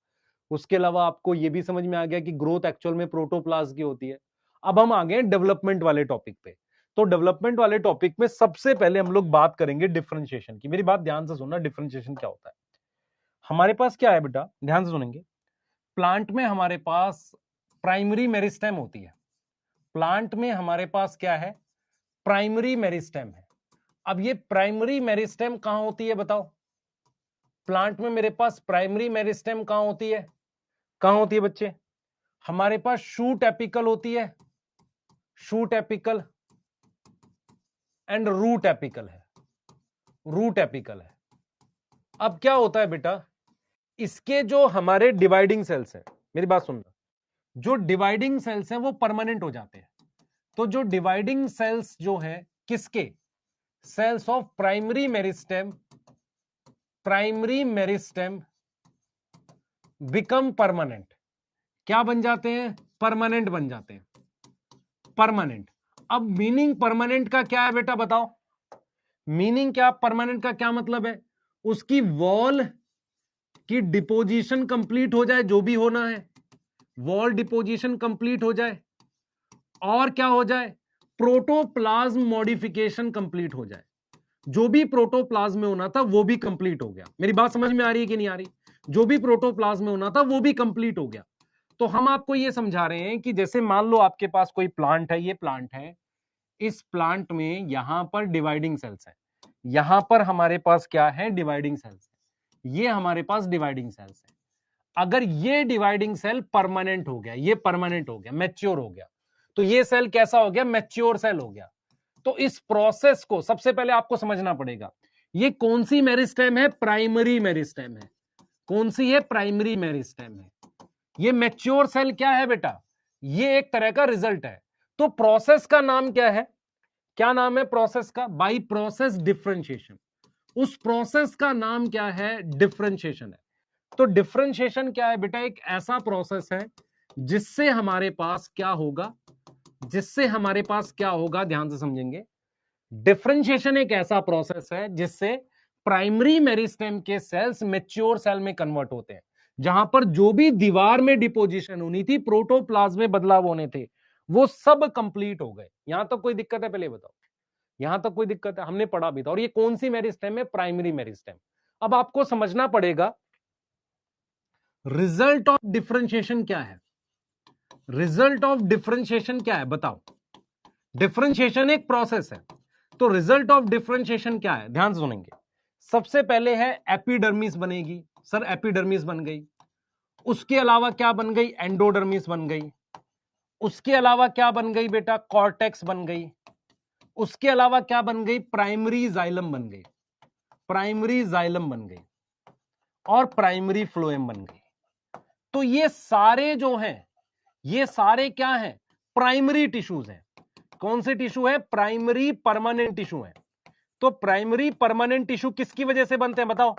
उसके अलावा आपको यह भी समझ में आ गया कि ग्रोथ एक्चुअल में प्रोटोप्लाज्म की होती है। अब हम आ गए डेवलपमेंट वाले टॉपिक पे। तो डेवलपमेंट वाले टॉपिक में सबसे पहले हम लोग बात करेंगे डिफरेंशिएशन की। मेरी बात ध्यान से सुनना, डिफरेंशिएशन क्या होता है। हमारे पास क्या है बेटा, ध्यान से सुनेंगे। प्लांट में हमारे पास प्राइमरी मेरिस्टेम होती है। प्लांट में हमारे पास क्या है? प्राइमरी मेरिस्टेम है। अब ये प्राइमरी मेरिस्टेम कहां होती है बताओ? प्लांट में मेरे पास प्राइमरी मेरिस्टेम कहां होती है? कहां होती है बच्चे? हमारे पास शूट एपिकल होती है, shoot apical and root apical है, रूट एपिकल है। अब क्या होता है बेटा, इसके जो हमारे डिवाइडिंग सेल्स है, मेरी बात सुनना, जो डिवाइडिंग सेल्स हैं वो परमानेंट हो जाते हैं। तो जो डिवाइडिंग सेल्स जो है किसके? Cells of primary meristem, primary meristem become permanent. क्या बन जाते हैं? परमानेंट बन जाते हैं, परमानेंट। अब मीनिंग परमानेंट का क्या है बेटा बताओ? मीनिंग क्या, परमानेंट का क्या मतलब है? उसकी वॉल की डिपोजिशन कंप्लीट हो जाए, जो भी होना है, वॉल डिपोजिशन कंप्लीट हो जाए, और क्या हो जाए? प्रोटोप्लाज्म मॉडिफिकेशन कंप्लीट हो जाए। जो भी प्रोटोप्लाज्म में होना था वो भी कंप्लीट हो गया। मेरी बात समझ में आ रही है कि नहीं आ रही? जो भी प्रोटोप्लाज्म में होना था वो भी कंप्लीट हो गया। तो हम आपको ये समझा रहे हैं कि जैसे मान लो आपके पास कोई प्लांट है, ये प्लांट है, इस प्लांट में यहां पर डिवाइडिंग सेल्स है, यहां पर हमारे पास क्या है? डिवाइडिंग सेल्स है, ये हमारे पास डिवाइडिंग सेल्स है। अगर ये डिवाइडिंग सेल परमानेंट हो गया, ये परमानेंट हो गया, मैच्योर हो गया, तो ये सेल कैसा हो गया? मैच्योर सेल हो गया। तो इस प्रोसेस को सबसे पहले आपको समझना पड़ेगा। ये कौन सी मेरिस्टेम है? प्राइमरी मेरिस्टेम है। कौन सी है? प्राइमरी मेरिस्टेम है। ये मैच्योर सेल क्या है बेटा? ये एक तरह का रिजल्ट है। तो प्रोसेस का नाम क्या है? क्या नाम है प्रोसेस का? By process differentiation. उस प्रोसेस का नाम क्या है? डिफरेंशिएशन है। तो डिफरेंशिएशन क्या है बेटा? एक ऐसा प्रोसेस है जिससे हमारे पास क्या होगा, जिससे हमारे पास क्या होगा, ध्यान से समझेंगे। डिफरेंशिएशन एक ऐसा प्रोसेस है जिससे प्राइमरी मेरिस्टेम के सेल्स मैच्योर सेल में कन्वर्ट होते हैं, जहां पर जो भी दीवार में डिपोजिशन होनी थी, प्रोटोप्लाज्म में बदलाव होने थे, वो सब कंप्लीट हो गए। यहां तक कोई दिक्कत है? पहले बताओ। यहां तक कोई दिक्कत है? हमने पढ़ा भी था। और ये कौन सी मेरिस्टेम है? Primary meristem. अब आपको समझना पड़ेगा रिजल्ट ऑफ डिफरेंशिएशन क्या है। रिजल्ट ऑफ डिफरेंशिएशन क्या है बताओ। डिफरेंशिएशन एक प्रोसेस है, तो रिजल्ट ऑफ डिफरेंशिएशन क्या है? ध्यान से सुनेंगे। सबसे पहले है एपिडर्मिस बनेगी। सर एपिडर्मिस बन गई। उसके अलावा क्या बन गई? एंडोडर्मिस बन गई। उसके अलावा क्या बन गई बेटा? कॉर्टेक्स बन गई। उसके अलावा क्या बन गई? प्राइमरी जाइलम बन गई। प्राइमरी जाइलम बन गई और प्राइमरी फ्लोएम बन गई। तो ये सारे जो हैं, ये सारे क्या हैं? प्राइमरी टिश्यूज हैं। कौन से टिश्यू है? प्राइमरी परमानेंट टिश्यू है। तो प्राइमरी परमानेंट टिश्यू किसकी वजह से बनते हैं बताओ?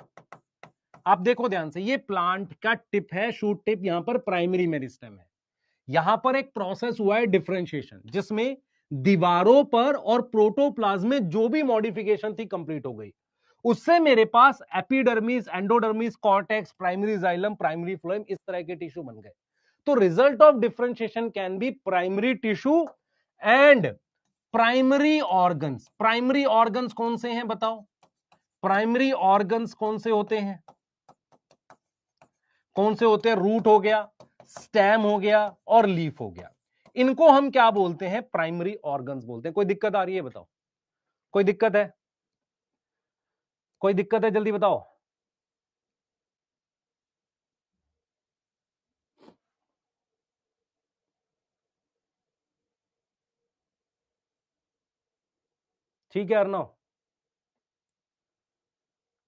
आप देखो ध्यान से, ये प्लांट का टिप है, शूट टिप, यहां पर प्राइमरी मेरिस्टेम है। यहां पर एक प्रोसेस हुआ है डिफरेंशिएशन, जिसमें दीवारों पर और प्रोटोप्लाज्म में जो भी मॉडिफिकेशन थी कंप्लीट हो गई। उससे मेरे पास epidermis, endodermis, cortex, primary xylem, primary phloem, इस तरह के टिश्यू बन गए। तो result of differentiation can be primary tissue and primary organs. Primary organs कौन से हैं बताओ? प्राइमरी ऑर्गन्स कौन से होते हैं? कौन से होते हैं? रूट हो गया, स्टेम हो गया और लीफ हो गया। इनको हम क्या बोलते हैं? प्राइमरी ऑर्गन्स बोलते हैं। कोई दिक्कत आ रही है बताओ? कोई दिक्कत है? कोई दिक्कत है? जल्दी बताओ। ठीक है अर्नव,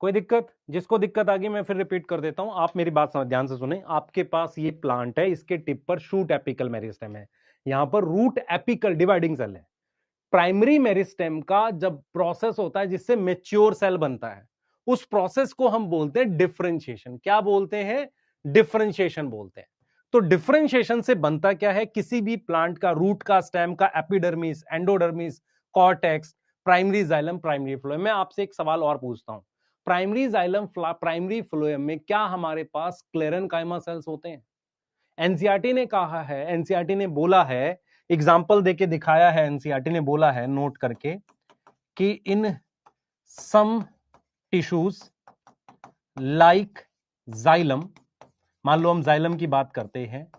कोई दिक्कत? जिसको दिक्कत आ गई मैं फिर रिपीट कर देता हूं, आप मेरी बात ध्यान से सुने। आपके पास ये प्लांट है, इसके टिप पर शूट एपिकल मेरिस्टेम है, यहां पर रूट एपिकल डिवाइडिंग सेल है। प्राइमरी मेरिस्टेम का जब प्रोसेस होता है जिससे मेच्योर सेल बनता है, उस प्रोसेस को हम बोलते हैं डिफरेंशिएशन। क्या बोलते हैं? डिफरेंशिएशन बोलते हैं। तो डिफरेंशिएशन से बनता क्या है? किसी भी प्लांट का रूट का, स्टेम का, epidermis, endodermis, cortex, primary xylem, primary phloem. मैं आपसे एक सवाल और पूछता हूं, प्राइमरी जाइलम, प्राइमरी फ्लोएम में क्या हमारे पास क्लेरेनकाइमा सेल्स होते हैं? एनसीईआरटी ने कहा है, एनसीईआरटी ने बोला है, एग्जाम्पल देके दिखाया है, एनसीईआरटी ने बोला है नोट करके कि इन सम टिश्यूज लाइक जाइलम, मान लो हम जाइलम की बात करते हैं,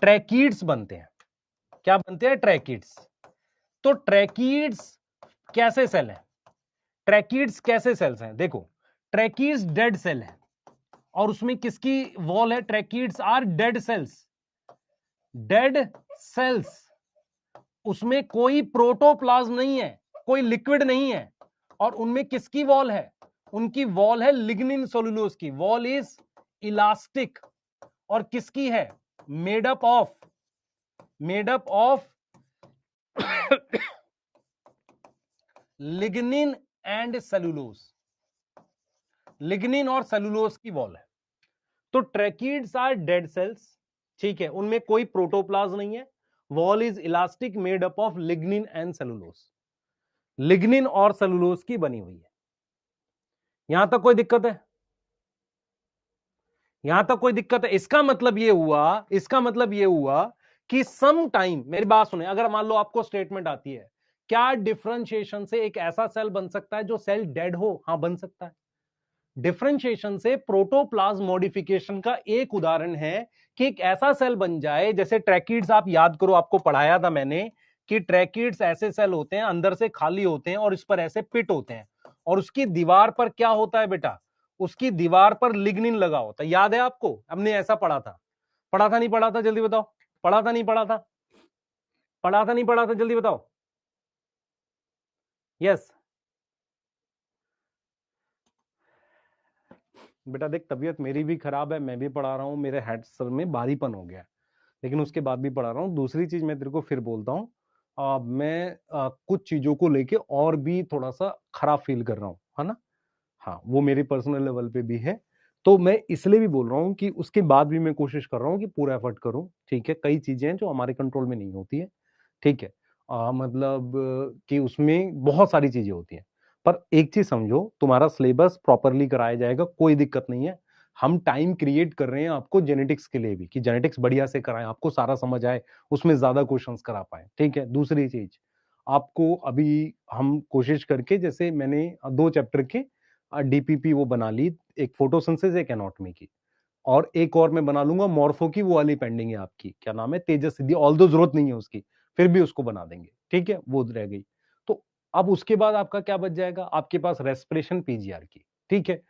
ट्रैकीड्स बनते हैं। क्या बनते हैं? ट्रैकीड्स। तो ट्रैकीड्स कैसे सेल है? ट्रैकीड्स कैसे सेल्स हैं? देखो, ट्रैकीड्स डेड सेल है और उसमें किसकी वॉल है? Tracheids are dead cells. Dead cells, उसमें कोई प्रोटोप्लाज्म नहीं है, कोई लिक्विड नहीं है, और उनमें किसकी वॉल है? उनकी वॉल है लिग्निन सेलुलोज की। वॉल इज इलास्टिक और किसकी है? Made up of lignin and cellulose. Lignin और सेलुलोज की वॉल है। तो ट्रैकीड्स आर डेड सेल्स, ठीक है, उनमें कोई प्रोटोप्लाज्म नहीं है। Wall is elastic, made up of lignin and cellulose. Lignin और सेलुलोज की बनी हुई है। यहां तक कोई दिक्कत है? यहां तक कोई दिक्कत है? इसका मतलब यह हुआ, इसका मतलब यह हुआ कि सम टाइम, मेरी बात सुने, अगर मान लो आपको स्टेटमेंट आती है, क्या डिफरेंशिएशन से एक ऐसा सेल बन सकता है जो सेल डेड हो? हां, बन सकता है। डिफरेंशिएशन से प्रोटोप्लाज्म मॉडिफिकेशन का एक उदाहरण है कि एक ऐसा सेल बन जाए, जैसे ट्रैकीड्स, आप याद करो, आपको पढ़ाया था मैंने कि ट्रैकीड्स ऐसे सेल होते हैं, अंदर से खाली होते हैं और इस पर ऐसे पिट होते हैं, और उसकी दीवार पर क्या होता है बेटा? उसकी दीवार पर लिग्निन लगा होता है। याद है आपको? हमने ऐसा पढ़ा था। पढ़ा था नहीं पढ़ा था? जल्दी बताओ। पढ़ा था नहीं पढ़ा था? पढ़ा था नहीं पढ़ा था? जल्दी बताओ। यस बेटा, देख, तबीयत मेरी भी खराब है, मैं भी पढ़ा रहा हूँ, मेरे हेड सर में भारीपन हो गया है, लेकिन उसके बाद भी पढ़ा रहा हूँ। दूसरी चीज मैं तेरे को फिर बोलता हूँ, मैं कुछ चीजों को लेके और भी थोड़ा सा खराब फील कर रहा हूँ, है ना? हाँ, वो मेरे पर्सनल लेवल पे भी है, तो मैं इसलिए भी बोल रहा हूँ कि उसके बाद भी मैं कोशिश कर रहा हूँ कि पूरा एफर्ट करूँ। ठीक है, कई चीजें हैं जो हमारे कंट्रोल में नहीं होती है, ठीक है, मतलब कि उसमें बहुत सारी चीजें होती हैं, पर एक चीज समझो, तुम्हारा सिलेबस प्रॉपरली कराया जाएगा, कोई दिक्कत नहीं है। हम टाइम क्रिएट कर रहे हैं आपको जेनेटिक्स के लिए भी, कि जेनेटिक्स बढ़िया से कराएं, आपको सारा समझ आए, उसमें ज्यादा क्वेश्चंस करा पाए। ठीक है, दूसरी चीज, आपको अभी हम कोशिश करके, जैसे मैंने 2 चैप्टर के डीपीपी वो बना ली, एक फोटोसिंथेसिस एक एनाटॉमी की, और एक और मैं बना लूंगा मॉर्फो की, वो वाली पेंडिंग है आपकी, क्या नाम है, तेजस सिद्धि, ऑल दो जरूरत नहीं है उसकी, फिर भी उसको बना देंगे, ठीक है, वो रह गई। तो अब उसके बाद आपका क्या बच जाएगा, आपके पास रेस्पिरेशन पीजीआर की, ठीक है।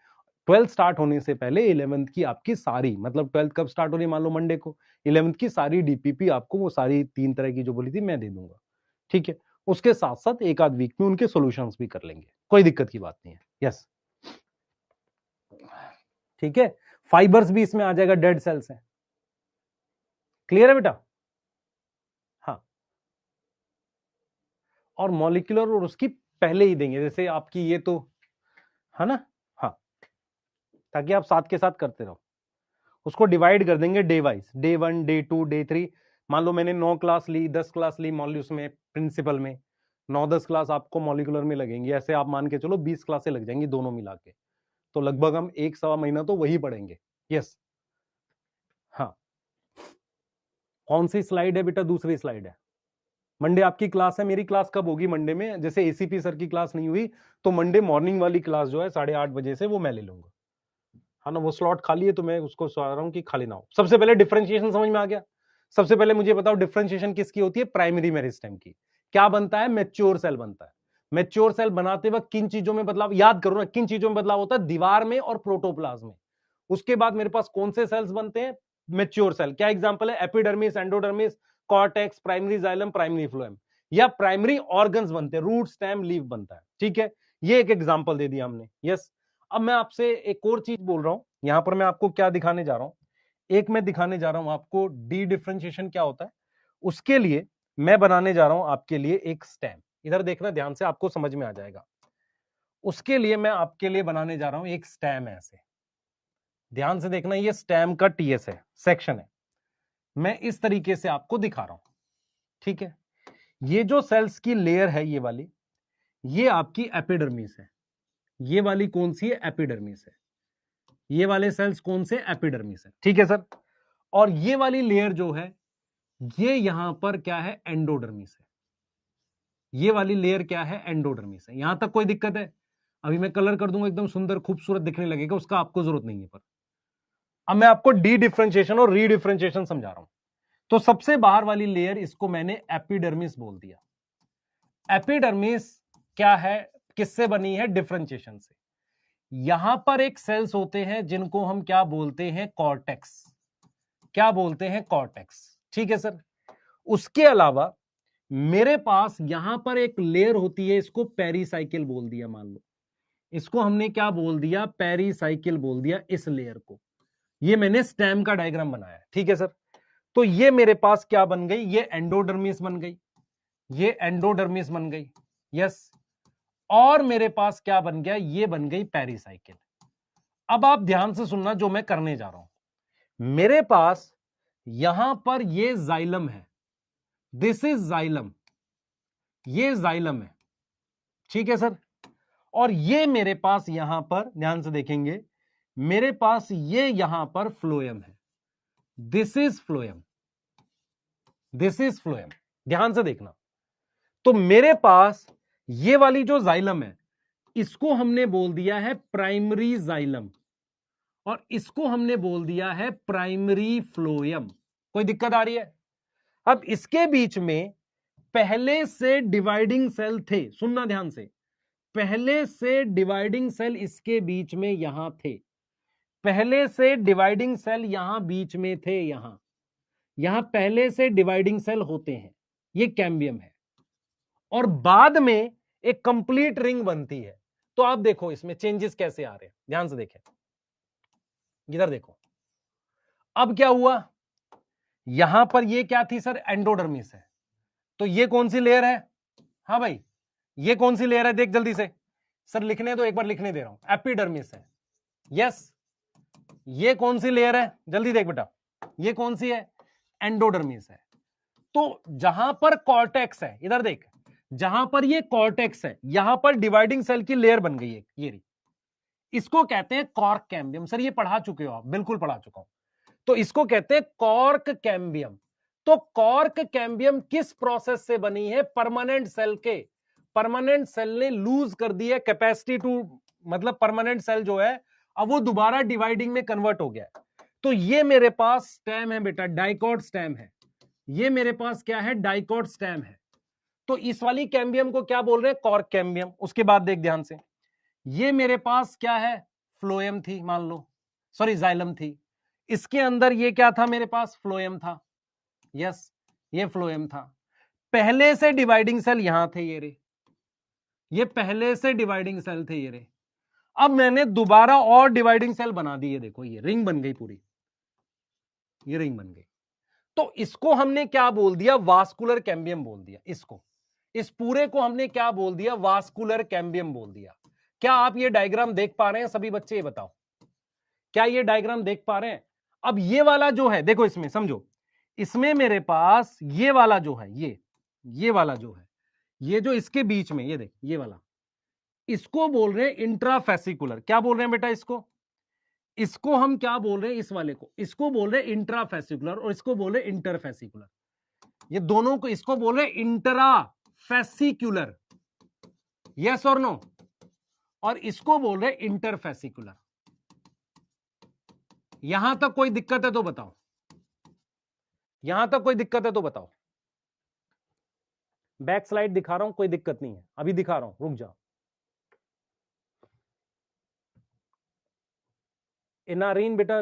12th स्टार्ट होने से पहले 11th की आपकी सारी, मतलब 12th कब स्टार्ट हो रही है, मान लो मंडे को, 11th की सारी डीपीपी आपको, वो सारी 3 तरह की जो बोली थी मैं दे दूंगा, ठीक है। उसके साथ साथ एक आध वीक में उनके सॉल्यूशंस भी कर लेंगे, कोई दिक्कत की बात नहीं है। यस, ठीक है। फाइबर्स भी इसमें आ जाएगा, डेड सेल्स है, क्लियर है बेटा। हाँ, और मॉलिक्यूलर और उसकी पहले ही देंगे, जैसे आपकी ये तो है ना, हाँ, ताकि आप साथ के साथ करते रहो। उसको डिवाइड कर देंगे day wise, day 1 day 2 day 3। मान लो मैंने 9 क्लास ली, 10 क्लास ली मॉल्यूस में, प्रिंसिपल में 9-10 क्लास आपको मॉलिकुलर में लगेंगी, ऐसे आप मान के चलो 20 क्लासें लग जाएंगी दोनों मिला के, तो लगभग हम 1-1.25 महीना तो वही पढ़ेंगे। यस, हाँ। कौन सी स्लाइड है बेटा, दूसरी स्लाइड है। मंडे आपकी क्लास है, मेरी क्लास कब होगी मंडे में, जैसे एसीपी सर की क्लास नहीं हुई तो मंडे मॉर्निंग वाली क्लास जो है 8:30 बजे से, वो मैं ले लूंगा, है ना, वो स्लॉट खाली है, तो मैं उसको सोच रहा हूँ कि खाली ना हो। सबसे पहले डिफरेंशिएशन समझ में आ गया। सबसे पहले मुझे बताओ डिफरेंशिएशन किसकी होती है, प्राइमरी मेरिस्टेम की। क्या बनता है, मैच्योर सेल बनता है। मैच्योर सेल बनाते वक्त किन चीजों में बदलाव, याद करो ना, किन चीजों में बदलाव होता है, दीवार में और प्रोटोप्लाज्म में। उसके बाद मेरे पास कौन से सेल्स बनते हैं, मैच्योर सेल। क्या एग्जांपल है, epidermis, endodermis, cortex, primary xylem, primary phloem, या प्राइमरी ऑर्गन्स बनते हैं, रूट, स्टेम, लीफ बनता है, ठीक है। ये एक एग्जांपल दे दिया हमने। यस, अब मैं आपसे एक और चीज बोल रहा हूं, यहां पर मैं आपको क्या दिखाने जा रहा हूं, एक मैं दिखाने जा रहा हूं आपको डी डिफरेंशिएशन क्या होता है। उसके लिए मैं बनाने जा रहा हूं आपके लिए एक स्टेम, इधर देखना ध्यान से, आपको समझ में आ जाएगा। उसके लिए मैं आपके लिए बनाने जा रहा हूं एक स्टेम, ऐसे ध्यान से देखना, ये स्टेम का टीएस है, सेक्शन है, मैं इस तरीके से आपको दिखा रहा हूं, ठीक है। ये जो सेल्स की लेयर है ये वाली, ये आपकी एपिडर्मिस है। ये वाली कौन सी है, एपिडर्मिस है। ये वाले सेल्स कौन से, एपिडर्मिस है, ठीक है सर। और ये वाली लेयर जो है, ये यहां पर क्या है, एंडोडर्मिस है। ये वाली लेयर क्या है, एंडोडर्मिस है। यहां तक कोई दिक्कत है, अभी मैं कलर कर दूंगा, एकदम सुंदर खूबसूरत दिखने लगेगा, उसका आपको जरूरत नहीं है। पर अब मैं आपको डी डिफरेंशिएशन और री डिफरेंशिएशन समझा रहा हूं। तो सबसे बाहर वाली लेयर, इसको मैंने एपिडर्मिस बोल दिया। एपिडर्मिस क्या है, किससे बनी है, डिफरेंशिएशन से। यहां पर एक सेल्स होते हैं जिनको हम क्या बोलते हैं, कॉर्टेक्स। क्या बोलते हैं, कॉर्टेक्स, ठीक है सर। उसके अलावा मेरे पास यहां पर एक लेयर होती है, इसको पेरीसाइकिल बोल दिया, मान लो इसको हमने क्या बोल दिया, पेरीसाइकिल बोल दिया इस लेयर को। ये मैंने स्टेम का डायग्राम बनाया, ठीक है सर। तो ये मेरे पास क्या बन गई, ये एंडोडर्मिस बन गई, ये एंडोडर्मिस बन गई। यस, और मेरे पास क्या बन गया, ये बन गई पेरीसाइकिल। अब आप ध्यान से सुनना जो मैं करने जा रहा हूं। मेरे पास यहां पर ये जाइलम है, दिस इज जाइलम, ये जाइलम है, ठीक है सर। और ये मेरे पास यहां पर ध्यान से देखेंगे, मेरे पास ये यहां पर फ्लोएम है, this is phloem, this is phloem, ध्यान से देखना। तो मेरे पास ये वाली जो जाइलम है, इसको हमने बोल दिया है प्राइमरी जाइलम, और इसको हमने बोल दिया है प्राइमरी फ्लोएम। कोई दिक्कत आ रही है? अब इसके बीच में पहले से डिवाइडिंग सेल थे, सुनना ध्यान से, पहले से डिवाइडिंग सेल इसके बीच में यहां थे, पहले से डिवाइडिंग सेल यहां बीच में थे, यहां पहले से डिवाइडिंग सेल होते हैं, ये कैम्बियम है। और बाद में एक कंप्लीट रिंग बनती है। तो आप देखो इसमें चेंजेस कैसे आ रहे हैं, ध्यान से देखें, इधर देखो। अब क्या हुआ, यहां पर ये क्या थी सर, एंडोडर्मिस है। तो ये कौन सी लेयर है, हाँ भाई, ये कौन सी लेयर है, देख जल्दी से सर, लिखने दो, एक बार लिखने दे रहा हूं, एपिडर्मिस है। यस, ये कौन सी लेयर है, जल्दी देख बेटा, ये कौन सी है, एंडोडर्मिस है। तो जहां पर कॉर्टेक्स है, इधर देख, जहां पर ये कॉर्टेक्स है, यहां पर डिवाइडिंग सेल की लेयर बन गई है, ये रही, इसको कहते हैं कॉर्क कैम्बियम। सर ये पढ़ा चुके हो आप, बिल्कुल पढ़ा चुका हूं। तो इसको कहते हैं कॉर्क कैम्बियम। तो कॉर्क कैम्बियम किस प्रोसेस से बनी है? परमानेंट सेल के, परमानेंट सेल ने लूज कर दी है कैपेसिटी टू, मतलब परमानेंट सेल जो है अब वो दोबारा डिवाइडिंग में कन्वर्ट हो गया है। तो ये मेरे पास स्टेम है बेटा, डाइकॉट स्टेम है, ये मेरे पास क्या है? डाइकॉट स्टेम है। तो इस वाली कैम्बियम को क्या बोल रहे हैं? Cork cambium. उसके बाद देख ध्यान से, ये मेरे पास क्या है? फ्लोएम थी मान लो, सॉरी जाइलम थी। इसके अंदर ये क्या था मेरे पास? फ्लोएम था। यस, ये फ्लोएम था। पहले से डिवाइडिंग सेल यहां थे ये रे, ये पहले से डिवाइडिंग सेल थे ये रे। अब मैंने दोबारा और डिवाइडिंग सेल बना दी है, देखो ये रिंग बन गई पूरी, ये रिंग बन गई। तो इसको हमने क्या बोल दिया? वास्कुलर कैम्बियम बोल दिया इसको। इस पूरे को हमने क्या बोल दिया? वास्कुलर कैम्बियम बोल दिया। क्या आप ये डायग्राम देख पा रहे हैं सभी बच्चे? ये बताओ, क्या ये डायग्राम देख पा रहे हैं? अब ये वाला जो है, देखो इसमें समझो, इसमें मेरे पास ये वाला जो है, ये वाला जो है, ये जो इसके बीच में, ये देख ये वाला, इसको बोल रहे हैं इंट्राफेसिकुलर। क्या बोल रहे हैं बेटा इसको? इसको हम क्या बोल रहे हैं? इस वाले को, इसको बोल रहे हैं इंट्राफेसिकुलर और इसको बोल रहे हैं इंटरफेसिकुलर। ये दोनों को, इसको बोल रहे हैं इंट्राफेसिकुलर, यस और नो, और इसको बोल रहे हैं इंटरफेसिकुलर। यहां तक कोई दिक्कत है तो बताओ, यहां तक कोई दिक्कत है तो बताओ। बैक स्लाइड दिखा रहा हूं, कोई दिक्कत नहीं है, अभी दिखा रहा हूं, रुक जाओ। एनआरइन बेटा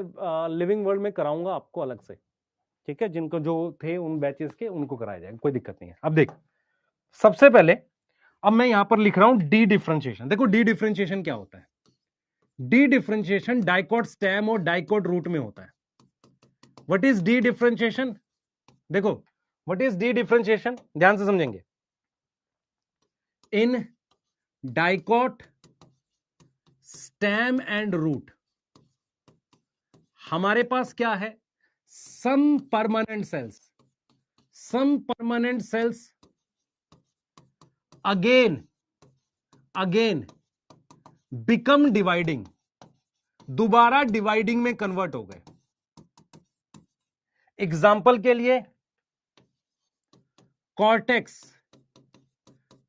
लिविंग वर्ल्ड में कराऊंगा आपको अलग से, ठीक है? जिनको जो थे उन बैचेस के, उनको कराया जाएगा, कोई दिक्कत नहीं है। अब देख, सबसे पहले अब मैं यहां पर लिख रहा हूं डी डिफरेंशिएशन। देखो डी डिफरेंशिएशन क्या होता है? डी डिफरेंशिएशन डाइकॉट स्टेम और डाइकॉट रूट में होता है। What is dedifferentiation? देखो, व्हाट इज डी डिफरेंशिएशन, ध्यान से समझेंगे। In dicot stem and root हमारे पास क्या है? Some permanent cells, some permanent cells again become dividing, दोबारा डिवाइडिंग में कन्वर्ट हो गए। एग्जाम्पल के लिए कॉर्टेक्स,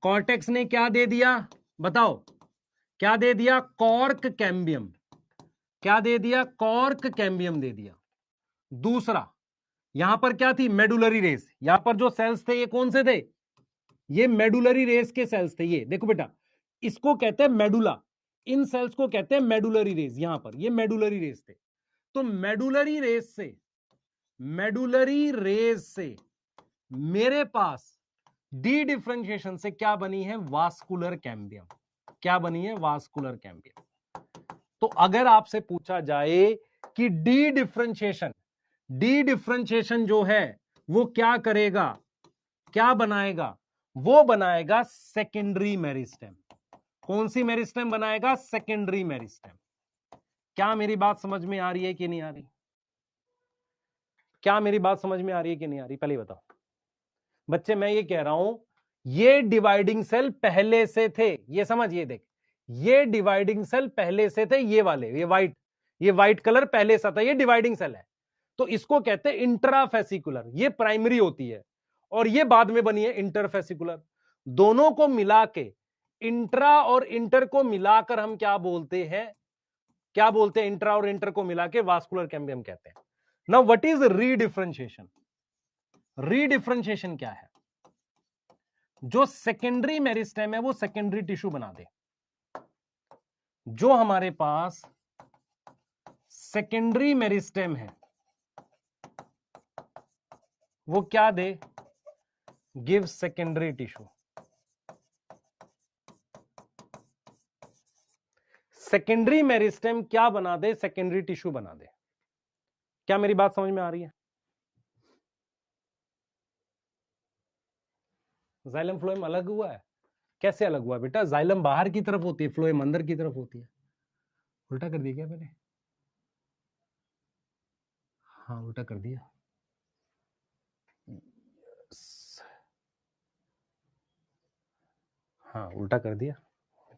कॉर्टेक्स ने क्या दे दिया? बताओ क्या दे दिया? Cork cambium. क्या दे दिया? कॉर्क कैम्बियम दे दिया। दूसरा, यहां पर क्या थी? Medullary race. यहां पर जो सेल्स थे ये कौन से थे? ये मेडुलरी रेस के सेल्स थे। ये देखो बेटा, इसको कहते हैं मेडुला, इन सेल्स को कहते हैं मेडुलरी रेस। यहां पर ये मेडुलरी रेस थे। तो मेडुलरी रेस से, मेडुलरी रेस से मेरे पास डी डिफरेंशिएशन से क्या बनी है? Vascular cambium. क्या बनी है? Vascular cambium. तो अगर आपसे पूछा जाए कि डी डिफरेंशिएशन जो है वो क्या करेगा, क्या बनाएगा? वो बनाएगा सेकेंडरी मेरिस्टेम। कौन सी मेरिस्टेम बनाएगा? Secondary meristem. क्या मेरी बात समझ में आ रही है कि नहीं आ रही? क्या मेरी बात समझ में आ रही है कि नहीं आ रही? पहले बताओ बच्चे। मैं ये कह रहा हूं, ये डिवाइडिंग सेल पहले से थे, ये समझ, ये देख, ये डिवाइडिंग सेल पहले से थे, ये वाले, ये व्हाइट कलर पहले से था, ये डिवाइडिंग सेल है। तो इसको कहते हैं इंट्राफेसिकुलर, ये प्राइमरी होती है, और ये बाद में बनी है इंटरफेसिकुलर। दोनों को मिला के, इंट्रा और इंटर को मिलाकर हम क्या बोलते हैं? क्या बोलते हैं? इंट्रा और इंटर को मिला के वास्कुलर कैम्बियम कहते हैं। Now what is रीडिफरेंशिएशन? रीडिफरेंशिएशन क्या है? जो सेकेंडरी मेरिस्टेम है वो सेकेंडरी टिश्यू बना दे। जो हमारे पास सेकेंडरी मेरिस्टेम है वो क्या दे? Give secondary tissue. Secondary meristem क्या बना दे? सेकेंडरी टिश्यू बना दे। क्या मेरी बात समझ में आ रही है? जाइलम फ्लोएम अलग हुआ है? कैसे अलग हुआ बेटा? जाइलम बाहर की तरफ होती है, फ्लोएम अंदर की तरफ होती है। उल्टा कर दिया क्या मैंने? हाँ उल्टा कर दिया। हाँ उल्टा कर दिया,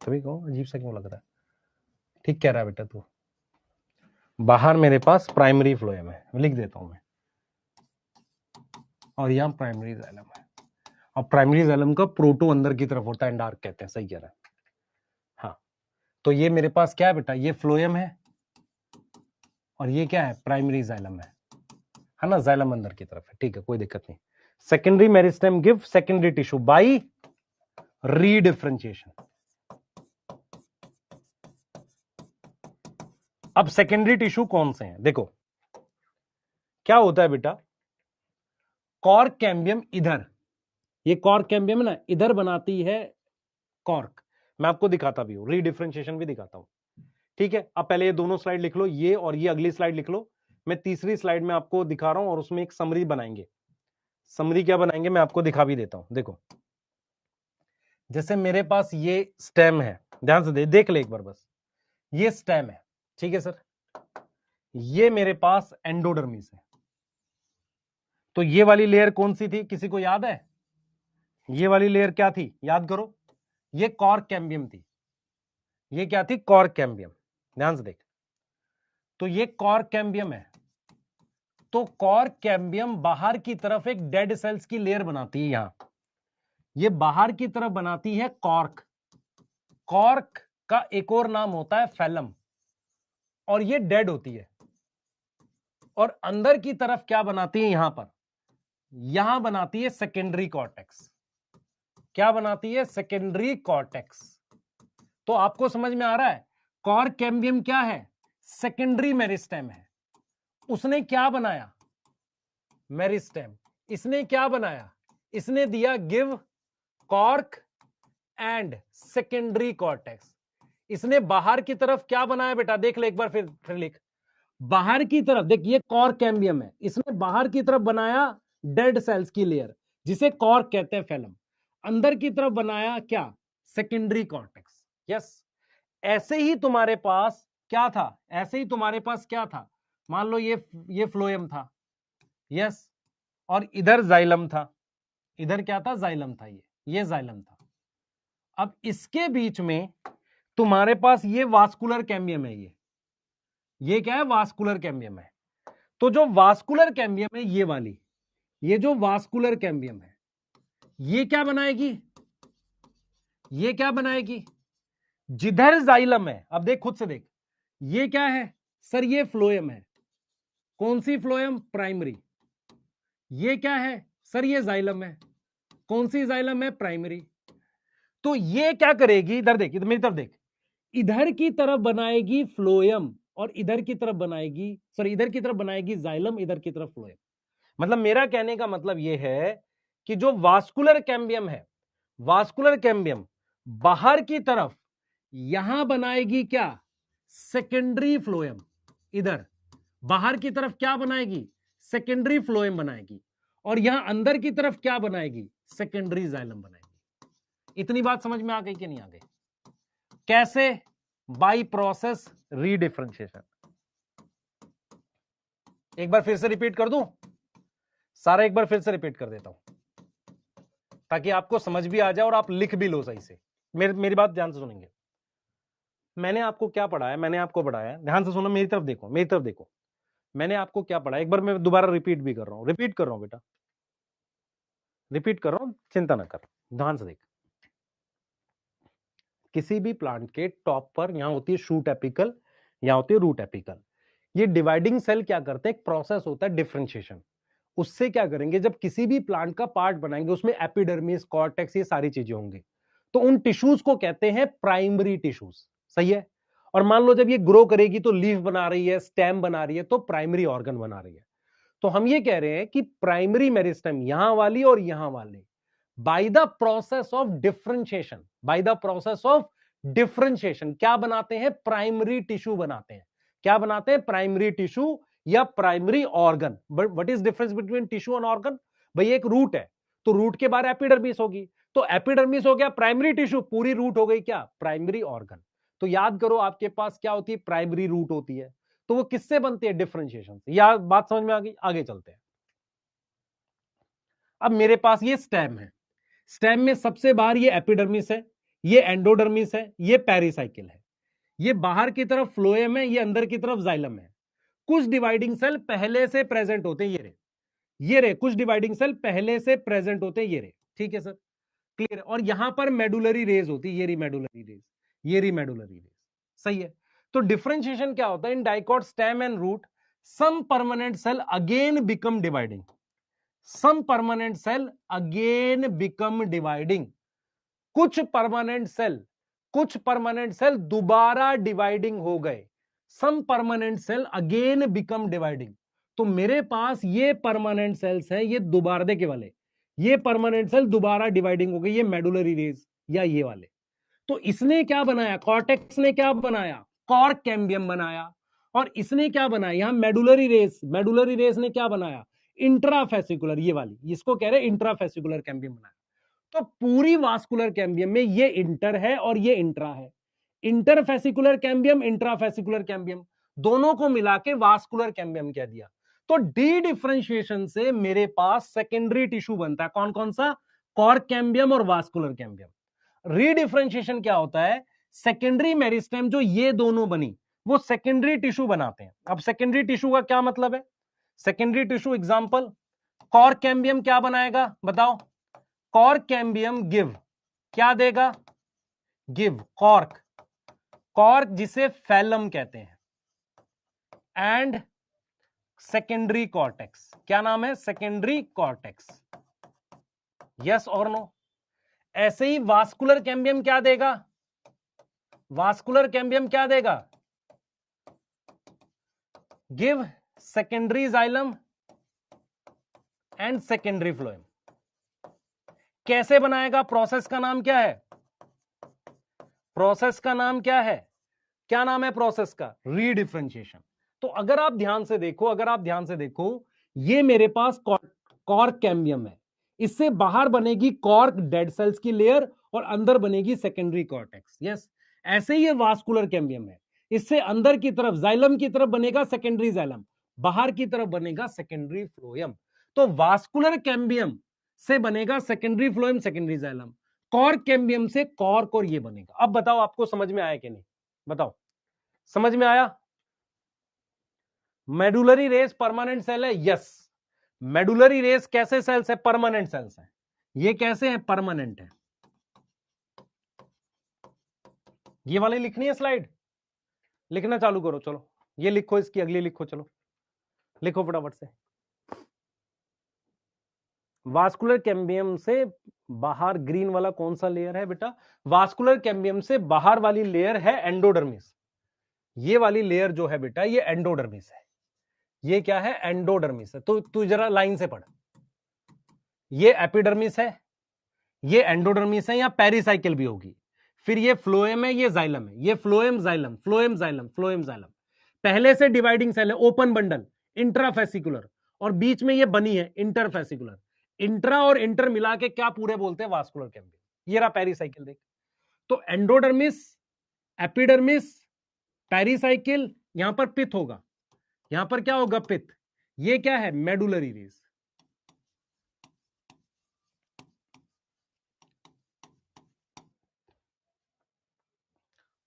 तभी कहूँ अजीब सा क्यों लग रहा है। ठीक कह रहा है बेटा तू। बाहर मेरे पास प्राइमरी फ्लोएम है, लिख देता हूं मैं। और यहाँ प्राइमरी जाइलम है। और प्राइमरी जाइलम का प्रोटो अंदर की तरफ होता है, एंडार्क कहते हैं, सही कह रहा है। हाँ, तो ये मेरे पास क्या है बेटा, ये फ्लोएम है और ये क्या है, प्राइमरी जाइलम है ना, जाइलम अंदर की तरफ है, ठीक है, कोई दिक्कत नहीं। Secondary meristem give secondary tissue by रीडिफरेंशिएशन। अब सेकेंडरी टिश्यू कौन से हैं, देखो क्या होता है बेटा, कॉर्क कैम्बियम इधर, ये कॉर्क कैम्बियम ना इधर बनाती है कॉर्क, मैं आपको दिखाता भी हूं, रीडिफरेंशिएशन भी दिखाता हूं, ठीक है। अब पहले ये दोनों स्लाइड लिख लो, ये और ये अगली स्लाइड लिख लो, मैं तीसरी स्लाइड में आपको दिखा रहा हूं और उसमें एक समरी बनाएंगे। समरी क्या बनाएंगे मैं आपको दिखा भी देता हूं। देखो जैसे मेरे पास ये स्टेम है, ध्यान से देख ले एक बार बस, ये स्टेम है, ठीक है सर, ये मेरे पास एंडोडर्मिस है। तो ये वाली लेयर कौन सी थी, किसी को याद है, ये वाली लेयर क्या थी, याद करो, ये कॉर्क कैम्बियम थी, ये क्या थी, कॉर्क कैम्बियम, ध्यान से देख, तो ये कॉर्क कैम्बियम है। तो कॉर्क कैम्बियम बाहर की तरफ एक डेड सेल्स की लेयर बनाती है, यहां ये बाहर की तरफ बनाती है कॉर्क, कॉर्क का एक और नाम होता है फैलम, और ये डेड होती है। और अंदर की तरफ क्या बनाती है, यहां पर, यहां बनाती है सेकेंडरी कॉर्टेक्स, क्या बनाती है, सेकेंडरी कॉर्टेक्स। तो आपको समझ में आ रहा है, कॉर्क कैम्बियम क्या है, सेकेंडरी मेरिस्टेम है, उसने क्या बनाया, मेरिस्टेम, इसने क्या बनाया, इसने दिया give cork and secondary cortex. इसने बाहर की तरफ क्या बनाया बेटा, देख ले एक बार, फिर लिख, बाहर की तरफ देख, ये कॉर्क कैम्बियम है, इसने बाहर की तरफ बनाया डेड सेल्स की लेयर जिसे कॉर्क कहते हैं फैलम, अंदर की तरफ बनाया क्या, सेकेंडरी कॉर्टेक्स। यस, ऐसे ही तुम्हारे पास क्या था, ऐसे ही तुम्हारे पास क्या था, मान लो ये फ्लोएम था, यस, और इधर जाइलम था, इधर क्या था, जाइलम था, ये जाइलम था। अब इसके बीच में तुम्हारे पास ये वास्कुलर कैम्बियम है, ये क्या है, वास्कुलर कैम्बियम है। तो जो वास्कुलर कैम्बियम है ये वाली, ये जो वास्कुलर कैम्बियम है, ये क्या बनाएगी, ये क्या बनाएगी, जिधर जाइलम है, अब देख खुद से देख, ये क्या है सर, ये फ्लोएम है, कौन सी फ्लोएम, प्राइमरी। ये क्या है सर, ये जाइलम है, कौन सी जाइलम है, प्राइमरी। तो ये क्या करेगी, इधर देख, इधर मेरी तरफ देख, इधर की तरफ बनाएगी फ्लोएम और इधर की तरफ बनाएगी, सॉरी इधर की तरफ बनाएगी जाइलम, इधर की तरफ फ्लोएम। मतलब मेरा कहने का मतलब यह है कि जो वास्कुलर कैम्बियम है, वास्कुलर कैम्बियम बाहर की तरफ यहां बनाएगी क्या, सेकेंडरी फ्लोएम, इधर बाहर की तरफ क्या बनाएगी, सेकेंडरी फ्लोएम बनाएगी, और यहां अंदर की तरफ क्या बनाएगी, सेकेंडरी जाइलम बनाएगी। इतनी बात समझ में आ गई कि नहीं आ गई, कैसे, बाय प्रोसेस रीडिफरेंशिएशन। एक बार फिर से रिपीट कर दूं, सारा एक बार फिर से रिपीट कर देता हूं ताकि आपको समझ भी आ जाए और आप लिख भी लो सही से। मेरी बात ध्यान से सुनेंगे। मैंने आपको क्या पढ़ाया, मैंने आपको पढ़ाया, ध्यान से सुनो, मेरी तरफ देखो, मेरी तरफ देखो, मैंने आपको क्या पढ़ा, एक बार मैं दोबारा रिपीट भी कर रहा हूं, रिपीट कर रहा हूं बेटा, रिपीट कर रहा हूं, चिंता ना कर, ध्यान से देख। किसी भी प्लांट के टॉप पर यहां होती है शूट एपिकल, यहां होती है रूट एपिकल। ये डिवाइडिंग सेल क्या करते हैं, एक प्रोसेस होता है डिफरेंशिएशन, उससे क्या करेंगे, जब किसी भी प्लांट का पार्ट बनाएंगे उसमें एपिडर्मिस, कॉर्टेक्स, ये सारी चीजें होंगी, तो उन टिश्यूज को कहते हैं प्राइमरी टिश्यूज, सही है। और मान लो जब ये ग्रो करेगी तो लीफ बना रही है, स्टेम बना रही है, तो प्राइमरी ऑर्गन बना रही है। तो हम ये कह रहे हैं कि प्राइमरी मेरिस्टेम यहां वाली और यहां वाली, by the process of differentiation, by the process of differentiation क्या बनाते हैं, प्राइमरी टिश्यू बनाते हैं। क्या बनाते हैं, प्राइमरी टिश्यू या primary organ. But what is difference between tissue and organ, भाई एक रूट है तो रूट के बाहर एपिडर्मिस होगी, तो एपिडर्मिस हो गया प्राइमरी टिश्यू, पूरी रूट हो गई क्या, प्राइमरी ऑर्गन। तो याद करो आपके पास क्या होती है, प्राइमरी रूट होती है, तो वो किससे बनती है, डिफरेंशिएशन से। या बात समझ में आ गई, आगे चलते हैं। अब मेरे पास ये स्टेम है, स्टेम में सबसे बाहर ये एपिडर्मिस है, ये एंडोडर्मिस है, ये पेरिसाइकिल है, ये बाहर की तरफ फ्लोएम है, ये अंदर की तरफ जाइलम है। कुछ डिवाइडिंग सेल पहले से प्रेजेंट होते हैं, ये ये रे कुछ डिवाइडिंग सेल पहले से प्रेजेंट होते हैं, ये रे, ठीक है सर, क्लियर। और यहां पर मेडुलरी रेज होती है, ये री मेडुलरी रेज, ये री मेडुलरी रेज, सही है। तो डिफरेंशिएशन क्या होता है in dicot stem and root, some permanent cell again become dividing, some permanent cell again become dividing, कुछ परमानेंट सेल दोबारा डिवाइडिंग हो गए, some permanent cell again become dividing. तो मेरे पास ये परमानेंट सेल्स हैं, ये दोबारा देखे वाले, ये परमानेंट सेल दोबारा डिवाइडिंग हो गई, ये मेडुलरी रेज या ये वाले। तो इसने क्या बनाया, कॉर्टेक्स ने क्या बनाया, कॉर्क कैम्बियम बनाया। और इसने क्या बनाया, यहां मेडुलरी रेस ने क्या बनाया, इंट्राफेसिकुलर, ये वाली, इसको कह रहे हैं इंट्राफेसिकुलर कैम्बियम बनाया। तो पूरी वास्कुलर कैम्बियम में ये इंटर है और ये इंट्रा है, इंटरफेसिकुलर कैम्बियम, इंट्राफेसिकुलर कैम्बियम, दोनों को मिला के वास्कुलर कैम्बियम कह दिया। तो डी डिफरेंशिएशन से मेरे पास सेकेंडरी टिश्यू बनता है, कौन कौन सा, कॉर्क कैम्बियम और वास्कुलर कैम्बियम। रीडिफरेंशिएशन क्या होता है, सेकेंडरी मेरिस्टेम जो ये दोनों बनी, वो सेकेंडरी टिश्यू बनाते हैं। अब सेकेंडरी टिश्यू का क्या मतलब है, secondary tissue example, cork cambium क्या बनाएगा बताओ, कॉर्क कैम्बियम गिव, क्या देगा, गिव कॉर्क, कॉर्क जिसे फैलम कहते हैं, एंड सेकेंडरी कॉर्टेक्स, क्या नाम है, सेकेंडरी कॉर्टेक्स, यस और नो। ऐसे ही वास्कुलर कैम्बियम क्या देगा, वास्कुलर कैम्बियम क्या देगा, give secondary xylem and secondary phloem. कैसे बनाएगा, प्रोसेस का नाम क्या है, प्रोसेस का नाम क्या है, क्या नाम है प्रोसेस का, रीडिफरेंशिएशन। तो अगर आप ध्यान से देखो, ये मेरे पास कॉर्क कैम्बियम है, इससे बाहर बनेगी कॉर्क डेड सेल्स की लेयर और अंदर बनेगी सेकेंडरी कॉर्टेक्स, यस। ऐसे ही ये वास्कुलर कैम्बियम है, इससे अंदर की तरफ जाइलम की तरफ बनेगा सेकेंडरी जाइलम, बाहर की तरफ बनेगा सेकेंडरी फ्लोएम। तो वास्कुलर कैम्बियम से बनेगा secondary phloem, secondary xylem, cork cambium से कॉर्क और ये बनेगा। अब बताओ आपको समझ में आया कि नहीं, बताओ समझ में आया। मेडुलरी रेस परमानेंट सेल है, यस। मेडुलरी रेस कैसे सेल्स है, परमानेंट सेल्स है। ये कैसे है, परमानेंट है। ये वाली लिखनी है स्लाइड, लिखना चालू करो, चलो ये लिखो, इसकी अगली लिखो, चलो लिखो फटाफट से। वास्कुलर कैम्बियम से बाहर ग्रीन वाला कौन सा लेयर है बेटा, वास्कुलर कैम्बियम से बाहर वाली लेयर है एंडोडर्मिस, ये वाली लेयर जो है बेटा ये एंडोडर्मिस है, ये क्या है, एंडोडर्मिस है। तो तू जरा लाइन से पढ़, ये एपिडर्मिस है, ये एंडोडर्मिस है, या पेरिसाइकिल भी होगी, फिर ये फ्लोएम है, ये जाइलम है, ये phloem xylem, phloem xylem, phloem xylem. पहले से डिवाइडिंग सेल है, ओपन बंडल, इंट्राफेसिकुलर, और बीच में ये बनी है इंटरफेसिकुलर। इंट्रा और इंटर मिला के क्या पूरे बोलते हैं, वास्कुलर कैम्बियम। ये रहा पेरिसाइकिल, देख। तो एंडोडर्मिस, एपिडर्मिस, पेरिसाइकिल, यहां पर पिथ होगा, यहां पर क्या होगा, पिथ। ये क्या है, मेडुलरी रेस।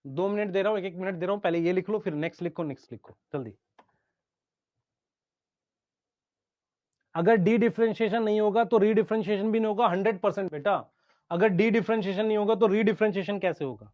2 मिनट दे रहा हूं, 1-1 मिनट दे रहा हूं, पहले ये लिख लो, फिर नेक्स्ट लिखो, नेक्स्ट लिखो जल्दी। अगर डी डिफरेंशिएशन नहीं होगा तो री डिफरेंशिएशन भी नहीं होगा, 100% बेटा। अगर डी डिफरेंशिएशन नहीं होगा तो री डिफरेंशिएशन कैसे होगा।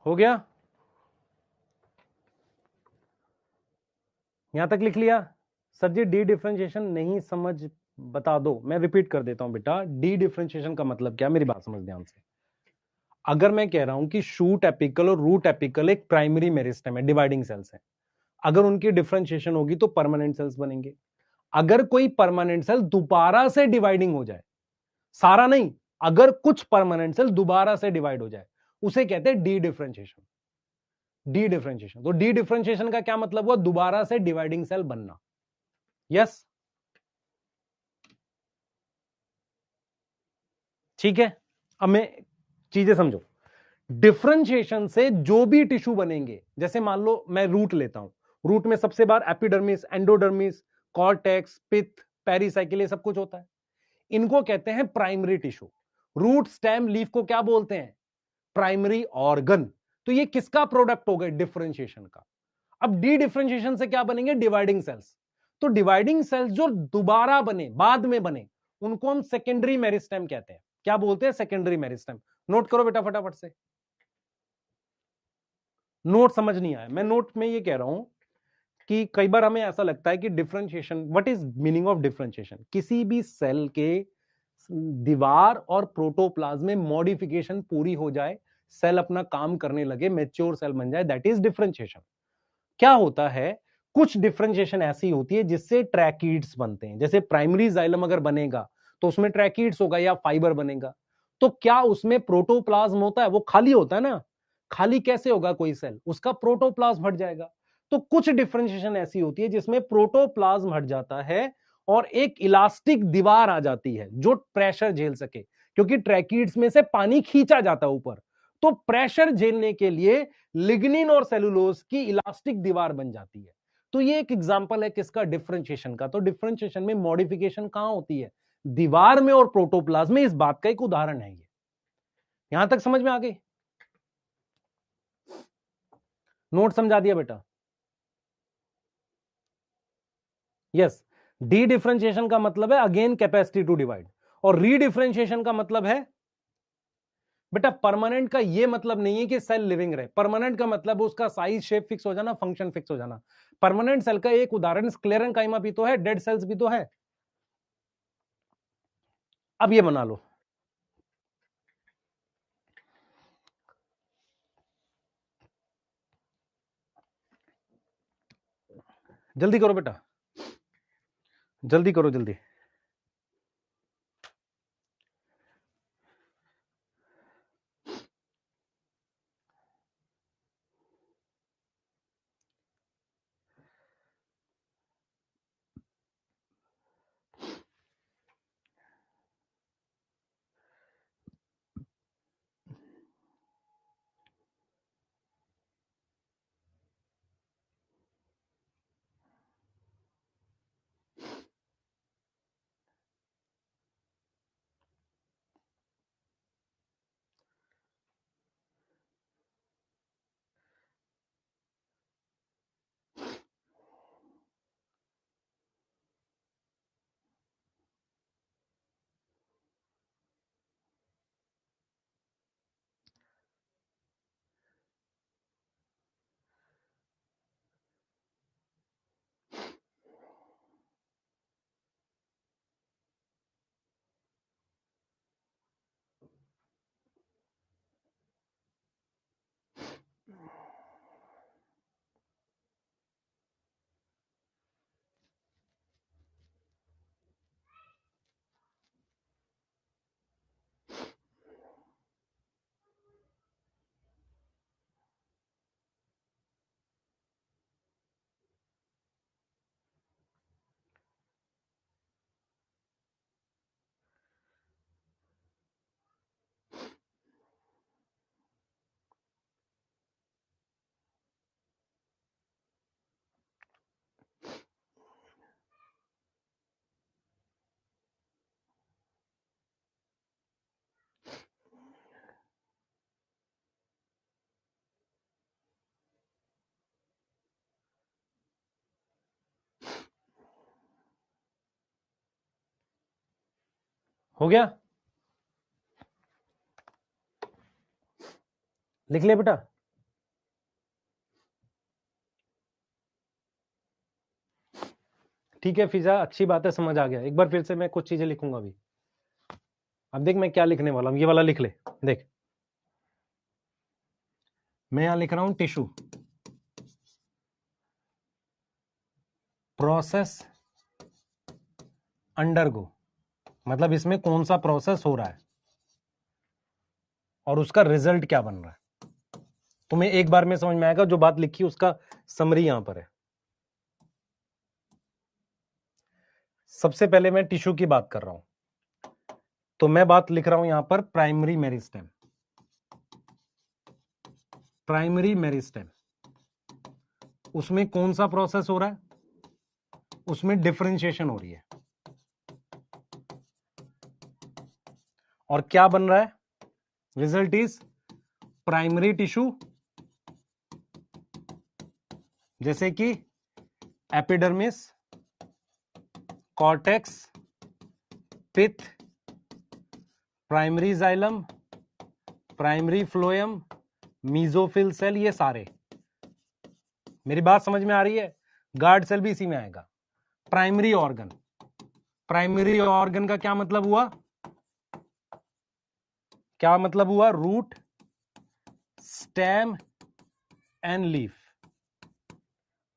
हो गया, यहां तक लिख लिया। सर जी डी डिफरेंशिएशन नहीं समझ, बता दो, मैं रिपीट कर देता हूं बेटा। डी डिफरेंशिएशन का मतलब क्या, मेरी बात समझ ध्यान से। अगर मैं कह रहा हूं कि शूट एपिकल और रूट एपिकल एक प्राइमरी मेरिस्टेम है, डिवाइडिंग सेल्स है, अगर उनकी डिफरेंशिएशन होगी तो परमानेंट सेल्स बनेंगे। अगर कोई परमानेंट सेल दोबारा से डिवाइडिंग हो जाए, सारा नहीं, अगर कुछ परमानेंट सेल दोबारा से डिवाइड हो जाए, उसे कहते हैं डी डिफरेंशिएशन। डी डिफरेंशिएशन, तो डी डिफरेंशिएशन का क्या मतलब हुआ, दोबारा से डिवाइडिंग सेल बनना, यस। ठीक है, अब मैं चीजें समझो। डिफरेंशिएशन से जो भी टिश्यू बनेंगे, जैसे मान लो मैं रूट लेता हूं, रूट में सबसे बार epidermis, endodermis, cortex, pith, pericycle, ये सब कुछ होता है। इनको कहते हैं primary tissue. Root, stem, leaf को क्या बोलते हैं? Primary organ. तो ये किसका प्रोडक्ट हो गए? डिफरेंशिएशन का। अब डी डिफरेंशिएशन से क्या बनेंगे? Dividing cells. तो डिवाइडिंग सेल्स जो दोबारा बने, बाद में बने, उनको हम सेकेंडरी मेरिस्टेम कहते हैं। क्या बोलते हैं? Secondary meristem. नोट करो बेटा फटाफट से। नोट समझ नहीं आया, मैं नोट में ये कह रहा हूं कि कई बार हमें ऐसा लगता है कि differentiation, what is meaning of differentiation? किसी भी सेल के दीवार और प्रोटोप्लाज्म में मॉडिफिकेशन पूरी हो जाए, सेल अपना काम करने लगे, मैच्योर सेल बन जाए, दैट इज डिफरेंशिएशन। क्या होता है, कुछ डिफरेंशिएशन ऐसी होती है जिससे ट्रैकीड्स बनते हैं। जैसे प्राइमरी जाइलम अगर बनेगा तो उसमें ट्रैकीड्स होगा या फाइबर बनेगा। तो क्या उसमें प्रोटोप्लाज्म होता है? वो खाली होता है ना। खाली कैसे होगा कोई सेल? उसका प्रोटोप्लाज्म हट जाएगा। तो कुछ डिफरेंशिएशन ऐसी होती है जिसमें प्रोटोप्लाज्म हट जाता है और एक इलास्टिक दीवार आ जाती है जो प्रेशर झेल सके, क्योंकि ट्रैकीड्स में से पानी खींचा जाता है ऊपर। तो प्रेशर झेलने के लिए लिग्निन और सेलुलोज की इलास्टिक दीवार बन जाती है। तो ये एक एग्जांपल है किसका? डिफरेंशिएशन का। तो डिफरेंशिएशन में मॉडिफिकेशन कहां होती है? दीवार में और प्रोटोप्लाज्म में। इस बात का एक उदाहरण है ये। यहां तक समझ में आ गई? नोट समझा दिया बेटा? यस। डी डिफरेंशिएशन का मतलब है अगेन कैपेसिटी टू डिवाइड, और रीडिफरेंशिएशन का मतलब है बेटा परमानेंट का ये मतलब नहीं है कि सेल लिविंग रहे। परमानेंट का मतलब उसका साइज, शेप फिक्स हो जाना, फंक्शन फिक्स हो जाना। परमानेंट सेल का एक उदाहरण स्क्लेरेंकाइमा भी तो है, डेड सेल्स भी तो है। अब ये बना लो, जल्दी करो बेटा, जल्दी करो जल्दी। हो गया? लिख ले बेटा। ठीक है फिजा, अच्छी बात है, समझ आ गया। एक बार फिर से मैं कुछ चीजें लिखूंगा अभी। अब देख मैं क्या लिखने वाला हूं, ये वाला लिख ले। देख मैं यहां लिख रहा हूं टिश्यू प्रोसेस अंडरगो, मतलब इसमें कौन सा प्रोसेस हो रहा है और उसका रिजल्ट क्या बन रहा है। तुम्हें एक बार में समझ में आएगा, जो बात लिखी उसका समरी यहां पर है। सबसे पहले मैं टिश्यू की बात कर रहा हूं, तो मैं बात लिख रहा हूं यहां पर प्राइमरी मेरिस्टेम। प्राइमरी मेरिस्टेम, उसमें कौन सा प्रोसेस हो रहा है? उसमें डिफरेंशिएशन हो रही है। और क्या बन रहा है? रिजल्ट इज प्राइमरी टिश्यू, जैसे कि epidermis, cortex, pith, primary xylem, primary phloem, mesophyll cell, ये सारे। मेरी बात समझ में आ रही है? गार्ड सेल भी इसी में आएगा। प्राइमरी ऑर्गन, प्राइमरी ऑर्गन का क्या मतलब हुआ? क्या मतलब हुआ? Root, stem and leaf.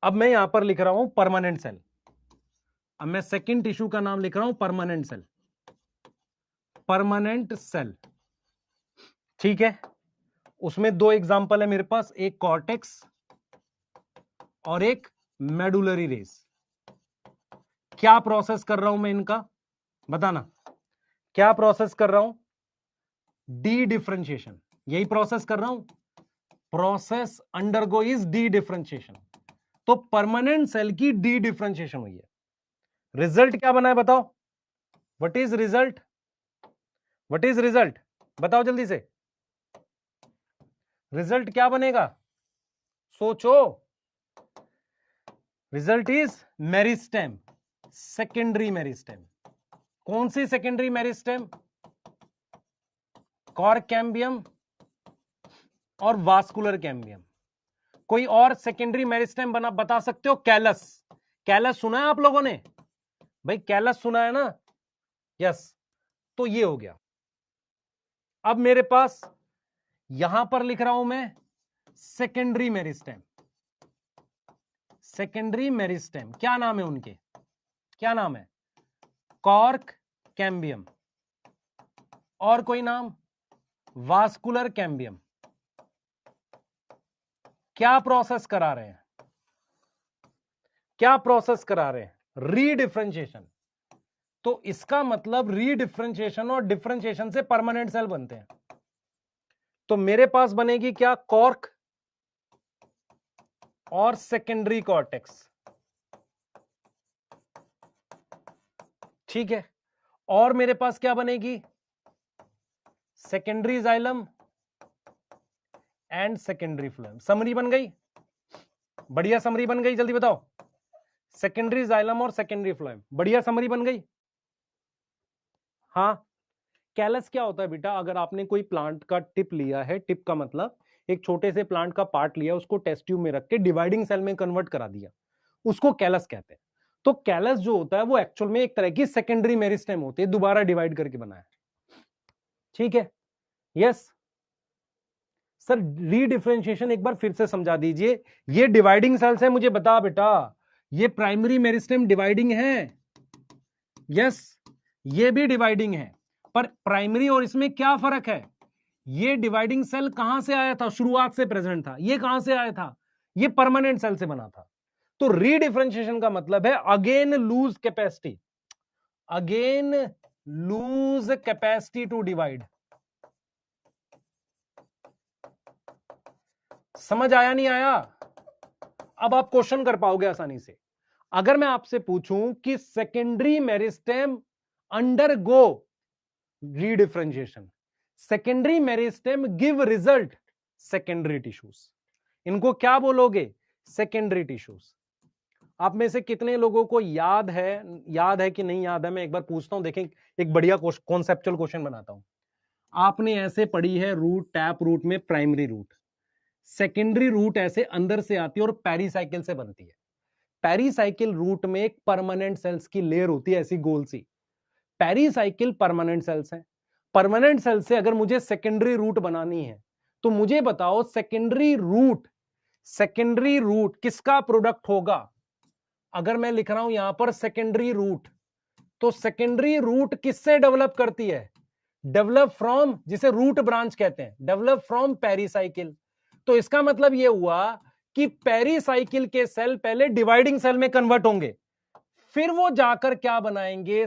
अब मैं यहां पर लिख रहा हूं परमानेंट सेल। अब मैं सेकंड टिश्यू का नाम लिख रहा हूं परमानेंट सेल, परमानेंट सेल। ठीक है, उसमें दो एग्जांपल है मेरे पास, एक कॉर्टेक्स और एक मेडुलरी रेस। क्या प्रोसेस कर रहा हूं मैं इनका? बताना, क्या प्रोसेस कर रहा हूं? डी डिफरेंशिएशन, यही प्रोसेस कर रहा हूं। Process undergo is D differentiation. तो परमानेंट सेल की डी डिफरेंशिएशन हुई है। रिजल्ट क्या बना है बताओ? What is result? What is result? बताओ जल्दी से, रिजल्ट क्या बनेगा? सोचो। Result is meristem, secondary meristem. कौन सी सेकेंडरी मेरिस्टेम? कॉर्क कैम्बियम और वास्कुलर कैम्बियम। कोई और सेकेंडरी मेरिस्टेम बता सकते हो? कैलस, कैलस सुना है आप लोगों ने? भाई कैलस सुना है ना? यस। तो ये हो गया। अब मेरे पास यहां पर लिख रहा हूं मैं सेकेंडरी मेरिस्टेम। सेकेंडरी मेरिस्टेम क्या नाम है उनके? क्या नाम है? कॉर्क कैम्बियम, और कोई नाम? Vascular cambium. क्या प्रोसेस करा रहे हैं? क्या प्रोसेस करा रहे हैं? रीडिफरेंशिएशन। तो इसका मतलब रीडिफरेंशिएशन और डिफरेंशिएशन से परमानेंट सेल बनते हैं। तो मेरे पास बनेगी क्या? कॉर्क और सेकेंडरी कॉर्टेक्स। ठीक है, और मेरे पास क्या बनेगी? Secondary xylem and secondary phloem. Summary बन गई? बढ़िया समरी बन गई, जल्दी बताओ। सेकेंडरी जाइलम और सेकेंडरी फ्लोएम, बढ़िया समरी बन गई। हाँ, कैलस क्या होता है बेटा? अगर आपने कोई प्लांट का टिप लिया है, टिप का मतलब एक छोटे से प्लांट का पार्ट लिया, उसको टेस्ट ट्यूब में रख के डिवाइडिंग सेल में कन्वर्ट करा दिया, उसको कैलस कहते हैं। तो कैलस जो होता है वो एक्चुअल में एक तरह की सेकेंडरी मेरिस्टेम होती है, दोबारा डिवाइड करके बना है। ठीक है, यस सर। रीडिफरेंशिएशन एक बार फिर से समझा दीजिए। ये डिवाइडिंग सेल्स है, मुझे बता बेटा, ये प्राइमरी मेरिस्टेम डिवाइडिंग है? यस, ये भी डिवाइडिंग है, पर प्राइमरी और इसमें क्या फर्क है? ये डिवाइडिंग सेल कहां से आया था? शुरुआत से प्रेजेंट था। ये कहां से आया था? ये परमानेंट सेल से बना था। तो रीडिफरेंशिएशन का मतलब है again lose capacity, again lose capacity to divide. समझ आया नहीं आया? अब आप क्वेश्चन कर पाओगे आसानी से। अगर मैं आपसे पूछूं कि secondary meristem undergo रीडिफरेंशिएशन, secondary meristem give result secondary tissues, इनको क्या बोलोगे? Secondary tissues. आप में से कितने लोगों को याद है कि नहीं याद है? मैं एक बार पूछता हूं, देखें, एक बढ़िया कॉन्सेप्चुअल क्वेश्चन बनाता हूं। आपने ऐसे पढ़ी है रूट, टैप रूट में प्राइमरी रूट, सेकेंडरी रूट ऐसे अंदर से आती है और पेरीसाइकिल से बनती है। पेरीसाइकिल रूट में एक परमानेंट सेल्स की लेयर होती है, ऐसी गोल सी। पेरीसाइकिल परमानेंट सेल्स हैं। परमानेंट सेल से अगर मुझे सेकेंडरी रूट बनानी है तो मुझे बताओ सेकेंडरी रूट किसका प्रोडक्ट होगा? अगर मैं लिख रहा हूं यहां पर सेकेंडरी रूट, तो सेकेंडरी रूट किससे डेवलप करती है? डेवलप फ्रॉम, जिसे रूट ब्रांच कहते हैं, डेवलप फ्रॉम पेरीसाइकिल। तो इसका मतलब यह हुआ कि पेरीसाइकिल के सेल पहले डिवाइडिंग सेल में कन्वर्ट होंगे, फिर वो जाकर क्या बनाएंगे?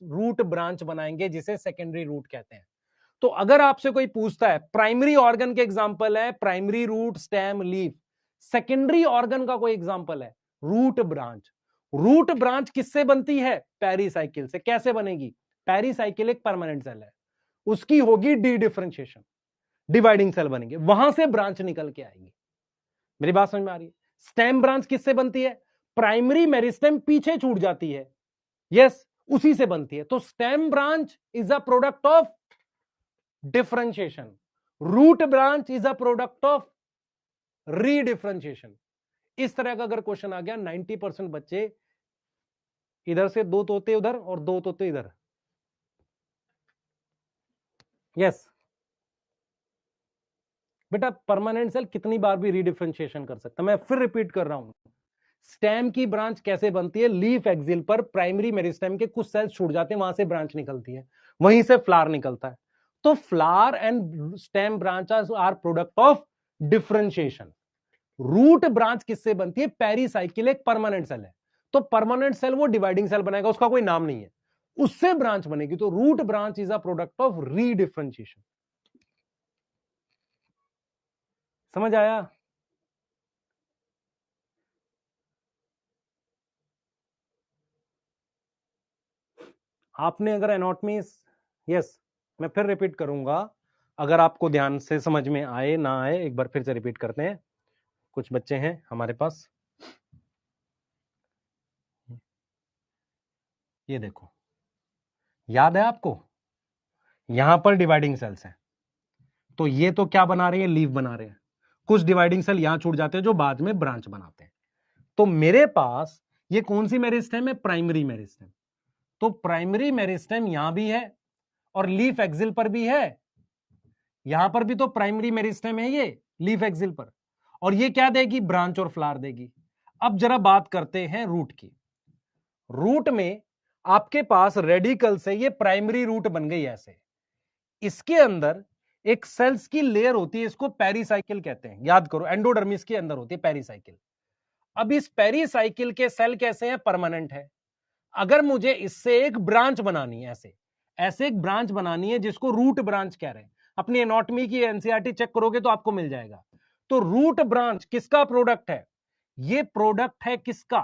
रूट ब्रांच बनाएंगे, जिसे सेकेंडरी रूट कहते हैं। तो अगर आपसे कोई पूछता है, प्राइमरी ऑर्गन के एग्जांपल है primary root, stem, leaf. Secondary organ का कोई एग्जांपल है रूट ब्रांच। रूट ब्रांच किससे बनती है? पेरिसाइकिल से। कैसे बनेगी? पेरिसाइकिल एक परमानेंट सेल है, उसकी होगी डी डिफरेंशिएशन, डिवाइडिंग सेल बनेंगे, वहां से ब्रांच निकल के आएगी। मेरी बात समझ में आ रही है? स्टेम ब्रांच किससे बनती है? प्राइमरी मेरिस्टेम पीछे छूट जाती है, यस, उसी से बनती है। तो stem branch is a product of differentiation, root branch is a product of redifferentiation. इस तरह का अगर क्वेश्चन आ गया, 90% बच्चे इधर से दो तोते उधर और दो तोते इधर, यस। बेटा परमानेंट सेल कितनी बार भी रीडिफरेंशिएशन कर सकता है। मैं फिर रिपीट कर रहा हूं, स्टेम की ब्रांच कैसे बनती है? लीफ एक्सिल पर प्राइमरी मेरिस्टेम के कुछ सेल्स छूट जाते हैं, वहां से ब्रांच निकलती है, वहीं से फ्लावर निकलता है। तो flower and stem branches are product of differentiation. Root branch किससे बनती है? पेरिसाइकिल एक परमानेंट सेल है, तो परमानेंट सेल वो डिवाइडिंग सेल बनाएगा, उसका कोई नाम नहीं है, उससे ब्रांच बनेगी। तो root branch is a product of redifferentiation. समझ आया? आपने अगर एनाटॉमी, यस, मैं फिर रिपीट करूंगा, अगर आपको ध्यान से समझ में आए ना आए, एक बार फिर से रिपीट करते हैं। कुछ बच्चे हैं हमारे पास, ये देखो, याद है आपको, यहां पर डिवाइडिंग सेल्स हैं, तो ये तो क्या बना रहे हैं? लीफ बना रहे हैं। कुछ डिवाइडिंग सेल यहां छूट जाते हैं जो बाद में ब्रांच बनाते हैं। तो मेरे पास ये कौन सी मेरिस्टेम है? Primary meristem. तो प्राइमरी मेरिस्टेम यहां भी है और लीफ एक्सिल पर भी है, यहां पर भी तो प्राइमरी मेरिस्टेम है ये लीफ एक्सिल पर, और ये क्या देगी? ब्रांच और फ्लावर देगी। अब जरा बात करते हैं रूट की। रूट में आपके पास रेडिकल से ये प्राइमरी रूट बन गई ऐसे, इसके अंदर एक सेल्स की लेयर होती है, इसको पेरिसाइकिल कहते हैं, याद करो, एंडोडर्मिस के अंदर होती है पेरिसाइकिल। अब इस पेरिसाइकिल के सेल कैसे हैं? परमानेंट है। अगर मुझे इससे एक ब्रांच बनानी है, ऐसे ऐसे एक ब्रांच बनानी है जिसको रूट ब्रांच कह रहे हैं, अपनी एनाटॉमी की एनसीईआरटी चेक करोगे तो आपको मिल जाएगा। तो रूट ब्रांच किसका प्रोडक्ट है? ये प्रोडक्ट है किसका?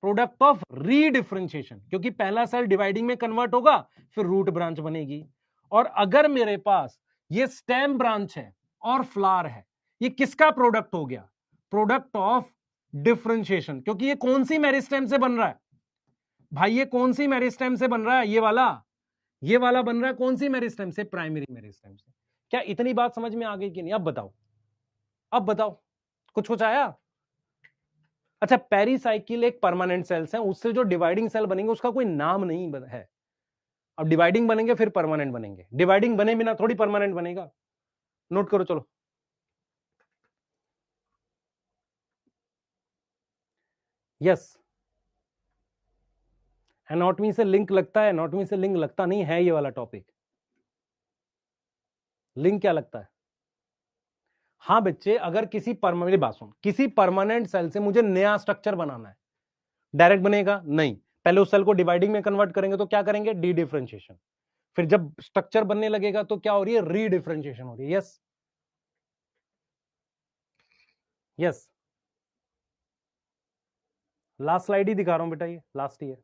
प्रोडक्ट ऑफ रीडिफरेंशिएशन, क्योंकि पहला सेल डिवाइडिंग में कन्वर्ट होगा, फिर रूट ब्रांच बनेगी। और अगर मेरे पास ये स्टेम ब्रांच है और फ्लावर है, ये किसका प्रोडक्ट हो गया? प्रोडक्ट ऑफ डिफरेंशिएशन, क्योंकि ये कौन सी मेरिस्टेम से बन रहा है भाई? ये कौन सी मेरिस्टेम से बन रहा है? ये वाला बन रहा है कौन सी मेरिस्टेम से? प्राइमरी मेरिस्टेम से। क्या इतनी बात समझ में आ गई कि नहीं? अब बताओ, अब बताओ, कुछ कुछ आया? अच्छा, पेरिसाइकिल एक परमानेंट सेल्स है, उससे जो डिवाइडिंग सेल बनेंगे उसका कोई नाम नहीं है। अब डिवाइडिंग बनेंगे फिर परमानेंट बनेंगे, डिवाइडिंग बने बिना थोड़ी परमानेंट बनेगा। नोट करो, चलो। यस, एनाटॉमी से लिंक लगता है, एनाटॉमी से लिंक लगता नहीं है, ये वाला टॉपिक लिंक क्या लगता है? हाँ बच्चे, अगर किसी परमानेंट, बात सुन, किसी परमानेंट सेल से मुझे नया स्ट्रक्चर बनाना है, डायरेक्ट बनेगा नहीं, पहले उस सेल को डिवाइडिंग में कन्वर्ट करेंगे, तो क्या करेंगे? D differentiation. फिर जब स्ट्रक्चर बनने लगेगा तो क्या हो रही है? री डिफरेंशिएशन हो रही है। यस, यस, लास्ट स्लाइड ही दिखा रहा हूं बेटा, ये लास्ट ही है।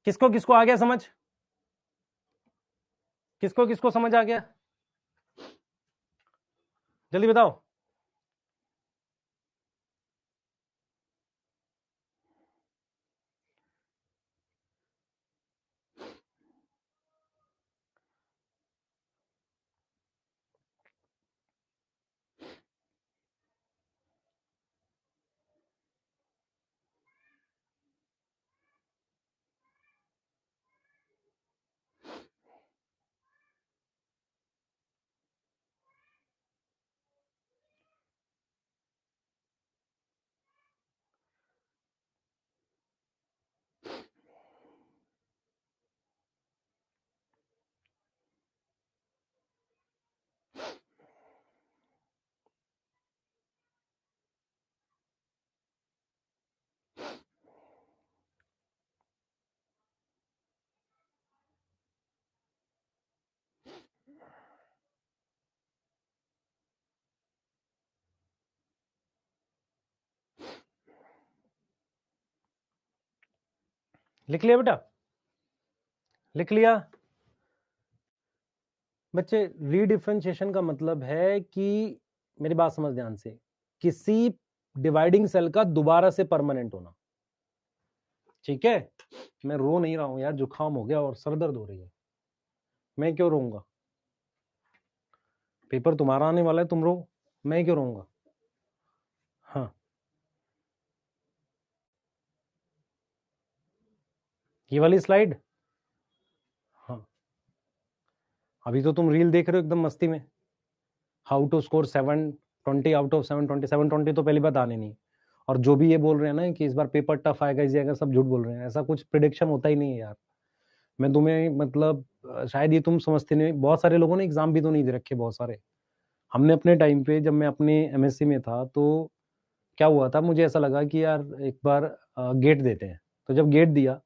किसको किसको आ गया समझ? किसको किसको समझ आ गया? जल्दी बताओ। लिख लिया बेटा, लिख लिया बच्चे। रीडिफरेंशिएशन का मतलब है कि, मेरी बात समझ ध्यान से, किसी डिवाइडिंग सेल का दोबारा से परमानेंट होना, ठीक है। मैं रो नहीं रहा हूं यार, जुकाम हो गया और सर दर्द हो रही है, मैं क्यों रोऊंगा? पेपर तुम्हारा आने वाला है, तुम रो, मैं क्यों रोऊंगा? हाँ, ये वाली स्लाइड, हाँ, अभी तो तुम रील देख रहे हो एकदम मस्ती में, how to score 720 out of 720, 720 तो पहली बात आने नहीं। और जो भी ये बोल रहे हैं ना कि इस बार पेपर टफ आएगा, इजी आएगा, सब झूठ बोल रहे हैं, ऐसा कुछ प्रिडिक्शन होता ही नहीं है यार। मैं तुम्हें मतलब शायद ये तुम समझते नहीं, बहुत सारे लोगों ने एग्जाम भी तो नहीं दे रखे, बहुत सारे। हमने अपने टाइम पे, जब मैं अपने एमएससी में था, तो क्या हुआ था, मुझे ऐसा लगा कि यार एक बार गेट देते हैं। तो जब गेट दिया,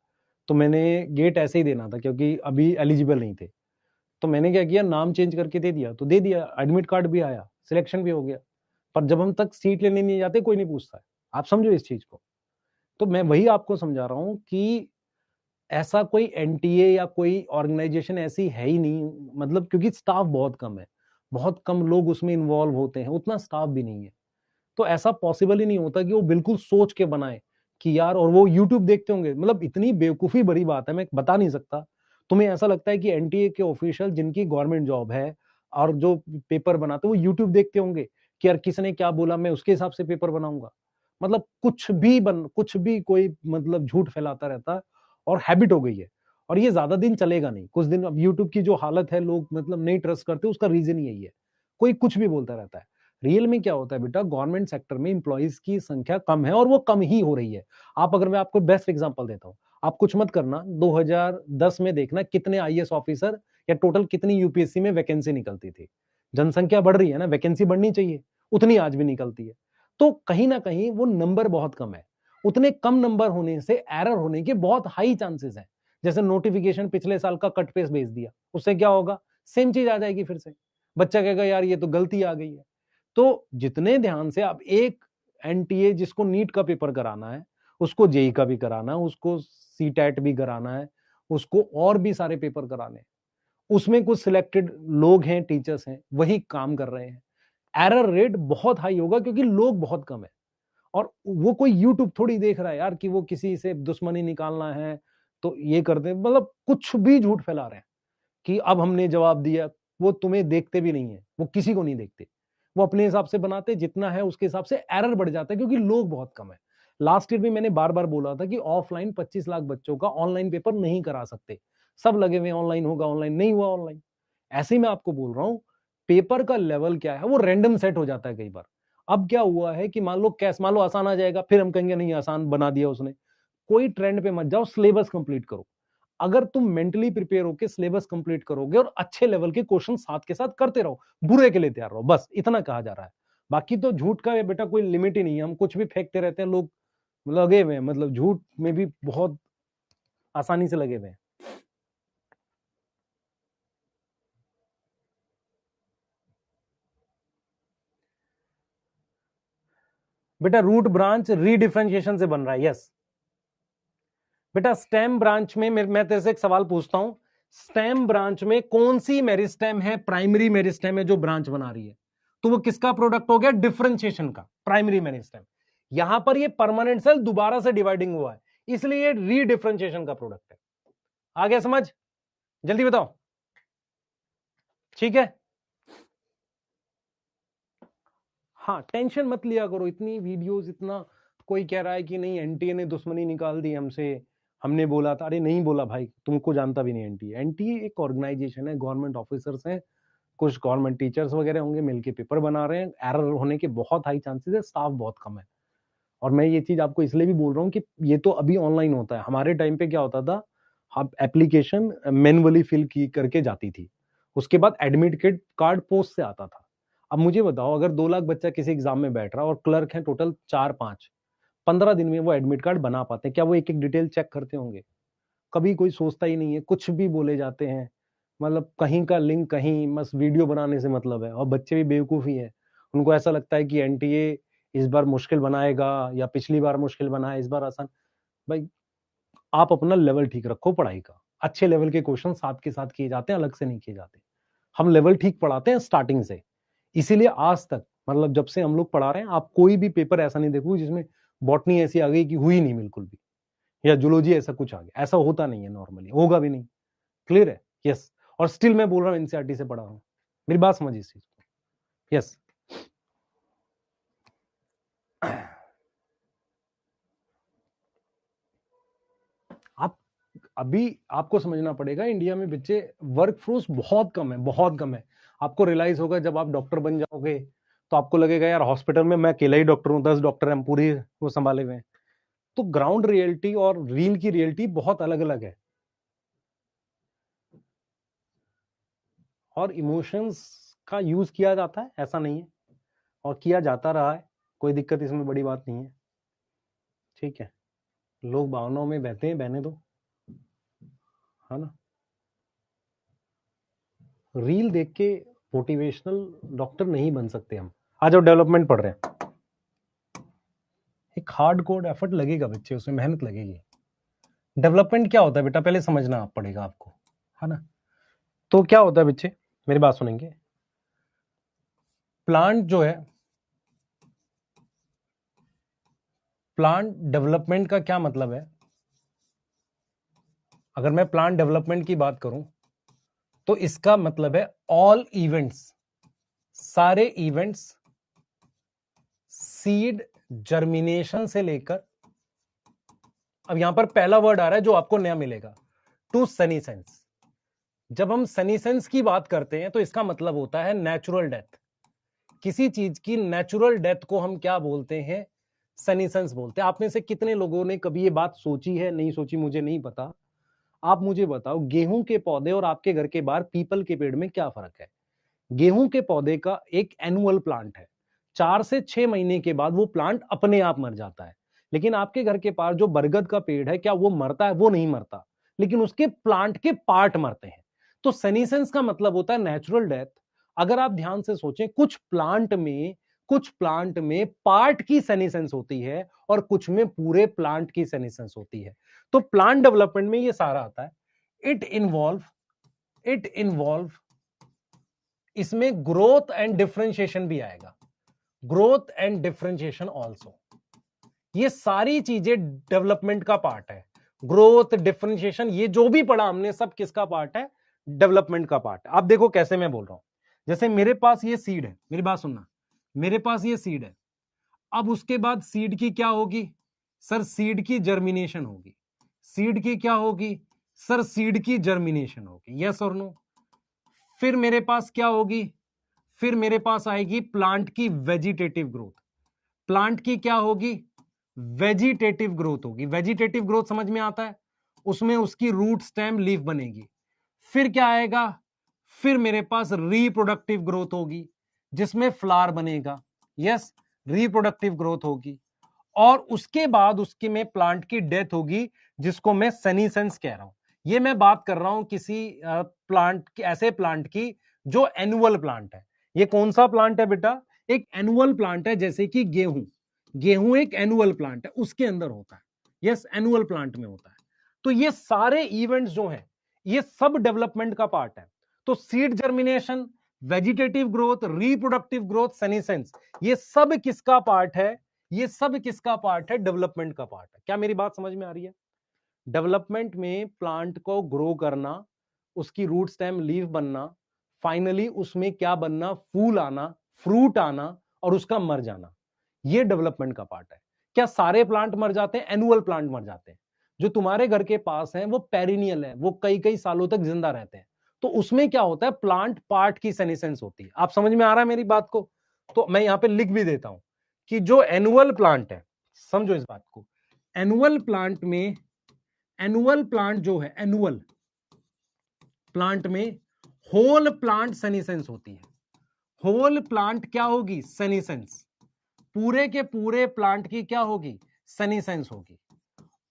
तो मैंने गेट ऐसे ही देना था क्योंकि अभी एलिजिबल नहीं थे। तो मैंने क्या किया, नाम चेंज करके दे दिया, तो दे दिया, एडमिट कार्ड भी आया, सिलेक्शन भी हो गया। पर जब हम तक सीट लेने नहीं जाते, कोई नहीं पूछता है। आप समझो इस चीज को। तो मैं वही आपको समझा रहा हूं कि ऐसा कोई एनटीए या कोई ऑर्गेनाइजेशन ऐसी है ही नहीं, मतलब क्योंकि स्टाफ बहुत कम है, बहुत कम लोग उसमें इन्वॉल्व होते हैं, उतना स्टाफ भी नहीं है। तो ऐसा पॉसिबल ही नहीं होता कि वो बिल्कुल सोच के बनाए कि यार, और वो यूट्यूब देखते होंगे, मतलब इतनी बेवकूफी भरी बात है, मैं बता नहीं सकता। तुम्हें ऐसा लगता है कि एनटीए के ऑफिशियल जिनकी गवर्नमेंट जॉब है और जो पेपर बनाते वो यूट्यूब देखते होंगे कि यार किसने क्या बोला, मैं उसके हिसाब से पेपर बनाऊंगा? मतलब कुछ भी कोई मतलब झूठ फैलाता रहता है, और हैबिट हो गई है। और ये ज्यादा दिन चलेगा नहीं, कुछ दिन। अब यूट्यूब की जो हालत है, लोग मतलब नहीं ट्रस्ट करते, उसका रीजन यही है, कोई कुछ भी बोलता रहता है। रियल में क्या होता है बेटा, गवर्नमेंट सेक्टर में इंप्लॉइज की संख्या कम है, और वो कम ही हो रही है। आप, अगर मैं आपको बेस्ट एग्जांपल देता हूं, आप कुछ मत करना, 2010 में देखना कितने आईएएस ऑफिसर या टोटल कितनी यूपीएससी में वैकेंसी निकलती थी। जनसंख्या बढ़ रही है ना, वैकेंसी बढ़नी चाहिए, उतनी आज भी निकलती है। तो कहीं ना कहीं वो नंबर बहुत कम है। उतने कम नंबर होने से एरर होने के बहुत हाई चांसेस हैं। जैसे नोटिफिकेशन पिछले साल का कट पेस्ट भेज दिया, उससे क्या होगा, सेम चीज आ जाएगी फिर से। बच्चा कहेगा यार ये तो गलती आ गई है। तो जितने ध्यान से आप एक एनटीए जिसको नीट का पेपर कराना है, उसको जेई का भी कराना है, उसको सीटैट भी कराना है, उसको और भी सारे पेपर कराने हैं, उसमें कुछ सिलेक्टेड लोग हैं, टीचर्स हैं, वही काम कर रहे हैं। एरर रेट बहुत हाई होगा क्योंकि लोग बहुत कम है। और वो कोई यूट्यूब थोड़ी देख रहा है यार कि वो किसी से दुश्मनी निकालना है तो ये करते, मतलब कुछ भी झूठ फैला रहे हैं कि अब हमने जवाब दिया। वो तुम्हें देखते भी नहीं है, वो किसी को नहीं देखते, वो अपने हिसाब से बनाते, जितना है उसके हिसाब से एरर बढ़ जाता है क्योंकि लोग बहुत कम है। लास्ट ईयर भी मैंने बार बार बोला था कि ऑफलाइन 25 लाख बच्चों का ऑनलाइन पेपर नहीं करा सकते। सब लगे हुए ऑनलाइन होगा, ऑनलाइन नहीं हुआ ऑनलाइन। ऐसे ही मैं आपको बोल रहा हूं, पेपर का लेवल क्या है, वो रैंडम सेट हो जाता है कई बार। अब क्या हुआ है कि मान लो आसान आ जाएगा, फिर हम कहेंगे नहीं आसान बना दिया उसने। कोई ट्रेंड पे मत जाओ, सिलेबस कंप्लीट करो। अगर तुम मेंटली प्रिपेयर होकर सिलेबस कंप्लीट करोगे और अच्छे लेवल के क्वेश्चन साथ के साथ करते रहो, बुरे के लिए तैयार रहो, बस इतना कहा जा रहा है। बाकी तो झूठ का बेटा कोई लिमिट ही नहीं है, हम कुछ भी फेंकते रहते हैं, लोग लगे हुए हैं, मतलब झूठ में भी बहुत आसानी से लगे हुए हैं। बेटा रूट ब्रांच रीडिफरेंशिएशन से बन रहा है, यस। बेटा स्टेम ब्रांच में मैं तेरे से एक सवाल पूछता हूं, स्टेम ब्रांच में कौन सी मेरिस्टेम है, प्राइमरी मेरिस्टेम है जो ब्रांच बना रही है? तो वो किसका प्रोडक्ट हो गया, डिफरेंशिएशन का, प्राइमरी मेरिस्टेम। यहां पर ये परमानेंट सेल दोबारा से डिवाइडिंग हुआ है, इसलिए ये रीडिफरेंशिएशन का प्रोडक्ट है। आ गया समझ? जल्दी बताओ, ठीक है। हाँ, टेंशन मत लिया करो, इतनी वीडियोस, इतना कोई कह रहा है कि नहीं एनटीए ने दुश्मनी निकाल दी हमसे, हमने बोला था, अरे नहीं बोला भाई, तुमको जानता भी नहीं। एनटीए एनटीए एक ऑर्गेनाइजेशन है, गवर्नमेंट ऑफिसर्स हैं, कुछ गवर्नमेंट टीचर्स वगैरह होंगे, मिलके पेपर बना रहे हैं, एरर होने के बहुत हाई चांसेस है, स्टाफ बहुत कम है। और मैं ये चीज आपको इसलिए भी बोल रहा हूँ कि ये तो अभी ऑनलाइन होता है, हमारे टाइम पे क्या होता था, आप एप्लीकेशन मैनुअली फिल की करके जाती थी, उसके बाद एडमिट कार्ड पोस्ट से आता था। अब मुझे बताओ, अगर 2 लाख बच्चा किसी एग्जाम में बैठ रहा है और क्लर्क है टोटल 4-5, 15 दिन में वो एडमिट कार्ड बना पाते हैं क्या? वो एक एक डिटेल चेक करते होंगे? कभी कोई सोचता ही नहीं है, कुछ भी बोले जाते हैं, मतलब कहीं का लिंक कहीं, बस वीडियो बनाने से मतलब है। और बच्चे भी बेवकूफ ही है, उनको ऐसा लगता है कि एनटीए इस बार मुश्किल बनाएगा, या पिछली बार मुश्किल बनाया, इस बार आसान। भाई आप अपना लेवल ठीक रखो पढ़ाई का। अच्छे लेवल के क्वेश्चन साथ के साथ किए जाते हैं, अलग से नहीं किए जाते। हम लेवल ठीक पढ़ाते हैं स्टार्टिंग से, इसीलिए आज तक मतलब जब से हम लोग पढ़ा रहे हैं, आप कोई भी पेपर ऐसा नहीं देखोगे जिसमें बॉटनी ऐसी आ गई कि हुई नहीं बिल्कुल भी, या जूलॉजी ऐसा कुछ आ गया, ऐसा होता नहीं है, नॉर्मली होगा भी नहीं। क्लियर है? यस। और स्टिल मैं बोल रहा हूँ एनसीईआरटी से पढ़ा रहा हूँ, मेरी बात समझिए इस चीज को। यस। आप अभी आपको समझना पड़ेगा, इंडिया में बच्चे वर्क फोर्स बहुत कम है, बहुत कम है। आपको रियलाइज होगा जब आप डॉक्टर बन जाओगे तो आपको लगेगा यार हॉस्पिटल में मैं अकेला ही डॉक्टर हूँ, 10 डॉक्टर हैं पूरी वो संभाले हुए हैं। तो ग्राउंड रियलिटी और रील की रियलिटी बहुत अलग अलग है। और इमोशंस का यूज किया जाता है, ऐसा नहीं है, और किया जाता रहा है, कोई दिक्कत इसमें बड़ी बात नहीं है। ठीक है, लोग भावनाओं में बहते हैं, बहने दो, है ना। रील देख के मोटिवेशनल डॉक्टर नहीं बन सकते हम। आज जब डेवलपमेंट पढ़ रहे हैं, एक हार्ड कोड एफर्ट लगेगा बच्चे, उसमें मेहनत लगेगी। डेवलपमेंट क्या होता है बेटा, पहले समझना पड़ेगा आपको, है ना। तो क्या होता है बच्चे, मेरी बात सुनेंगे। प्लांट जो है, प्लांट डेवलपमेंट का क्या मतलब है, अगर मैं प्लांट डेवलपमेंट की बात करूं तो इसका मतलब है ऑल इवेंट्स, सारे इवेंट्स सीड जर्मिनेशन से लेकर, अब यहां पर पहला वर्ड आ रहा है जो आपको नया मिलेगा, टू सेनिसेंस। जब हम सेनिसेंस की बात करते हैं तो इसका मतलब होता है नेचुरल डेथ। किसी चीज की नेचुरल डेथ को हम क्या बोलते हैं, सेनिसेंस बोलते हैं। आप में से कितने लोगों ने कभी ये बात सोची है, नहीं सोची मुझे नहीं पता। आप मुझे बताओ, गेहूं के पौधे और आपके घर के बाहर पीपल के पेड़ में क्या फर्क है। गेहूं के पौधे का एक एनुअल प्लांट है, 4 से 6 महीने के बाद वो प्लांट अपने आप मर जाता है। लेकिन आपके घर के पास जो बरगद का पेड़ है, क्या वो मरता है? वो नहीं मरता, लेकिन उसके प्लांट के पार्ट मरते हैं। तो सेनिसेंस का मतलब होता है नेचुरल डेथ। अगर आप ध्यान से सोचें, कुछ प्लांट में पार्ट की सेनिसेंस होती है और कुछ में पूरे प्लांट की सेनिसेंस होती है। तो प्लांट डेवलपमेंट में ये सारा आता है। इट इन्वॉल्व इसमें ग्रोथ एंड डिफरेंशिएशन भी आएगा, ग्रोथ एंड डिफरेंशिएशन ऑल्सो। ये सारी चीजें डेवलपमेंट का पार्ट है। ग्रोथ, डिफरेंशिएशन, ये जो भी पढ़ा हमने सब किसका पार्ट है, डेवलपमेंट का पार्ट है। आप देखो कैसे मैं बोल रहा हूं, जैसे मेरे पास ये सीड है, मेरी बात सुनना, मेरे पास ये सीड है। अब उसके बाद सीड की क्या होगी सर, सीड की जर्मिनेशन होगी। सीड की क्या होगी सर, सीड की जर्मिनेशन होगी, यस और नो। फिर मेरे पास क्या होगी, फिर मेरे पास आएगी प्लांट की वेजिटेटिव ग्रोथ। प्लांट की क्या होगी, वेजिटेटिव ग्रोथ होगी। वेजिटेटिव ग्रोथ समझ में आता है, उसमें उसकी रूट, स्टेम, लीफ बनेगी। फिर क्या आएगा, फिर मेरे पास रिप्रोडक्टिव ग्रोथ होगी जिसमें फ्लावर बनेगा, यस, रिप्रोडक्टिव ग्रोथ होगी। और उसके बाद उसके में प्लांट की डेथ होगी जिसको मैं सेनिसेंस कह रहा हूं। ये मैं बात कर रहा हूं किसी प्लांट की, ऐसे प्लांट की जो एनुअल प्लांट है। ये कौन सा प्लांट है बेटा, एक एनुअल प्लांट है, जैसे कि गेहूं। गेहूं एक एनुअल प्लांट है, उसके अंदर होता है, यस, एनुअल प्लांट में होता है। तो ये सारे इवेंट्स जो हैं, ये सब डेवलपमेंट का पार्ट है। तो seed germination, vegetative growth, reproductive growth, senescence, ये सब किसका पार्ट है, ये सब किसका पार्ट है, डेवलपमेंट का पार्ट है। क्या मेरी बात समझ में आ रही है? डेवलपमेंट में प्लांट को ग्रो करना, उसकी रूट, स्टेम, लीफ बनना, फाइनली उसमें क्या बनना, फूल आना, फ्रूट आना, और उसका मर जाना, ये डेवलपमेंट का पार्ट है। क्या सारे प्लांट मर जाते हैं? एनुअल प्लांट मर जाते हैं। जो तुम्हारे घर के पास है वो पेरिनियल है, वो कई कई सालों तक जिंदा रहते हैं। तो उसमें क्या होता है, प्लांट पार्ट की सेनिसेंस होती है। आप समझ में आ रहा है मेरी बात को? तो मैं यहां पे लिख भी देता हूं कि जो एनुअल प्लांट है, समझो इस बात को, एनुअल प्लांट में, एनुअल प्लांट जो है, एनुअल प्लांट में होल प्लांट सेनिसेंस होती है। होल प्लांट क्या होगी, सेनिसेंस। पूरे के पूरे प्लांट की क्या होगी, सेनिसेंस होगी।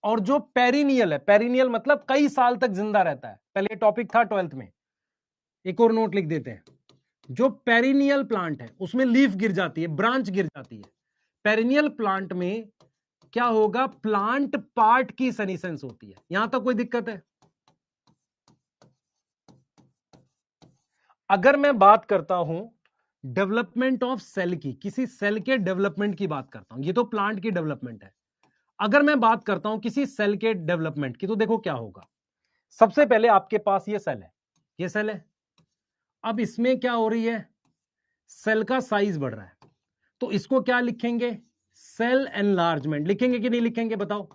और जो पेरिनियल है, पेरिनियल मतलब कई साल तक जिंदा रहता है, पहले टॉपिक था 12th में, एक और नोट लिख देते हैं। जो पेरिनियल प्लांट है उसमें लीफ गिर जाती है, ब्रांच गिर जाती है। पेरिनियल प्लांट में क्या होगा, प्लांट पार्ट की सनीसेंस होती है। यहां तक कोई दिक्कत है? अगर मैं बात करता हूं डेवलपमेंट ऑफ सेल की, किसी सेल के डेवलपमेंट की बात करता हूं, ये तो प्लांट की डेवलपमेंट है। अगर मैं बात करता हूं किसी सेल के डेवलपमेंट की, तो देखो क्या होगा। सबसे पहले आपके पास ये सेल है, ये सेल है। अब इसमें क्या हो रही है, सेल का साइज बढ़ रहा है, तो इसको क्या लिखेंगे, सेल एनलार्जमेंट। लिखेंगे कि नहीं लिखेंगे बताओ?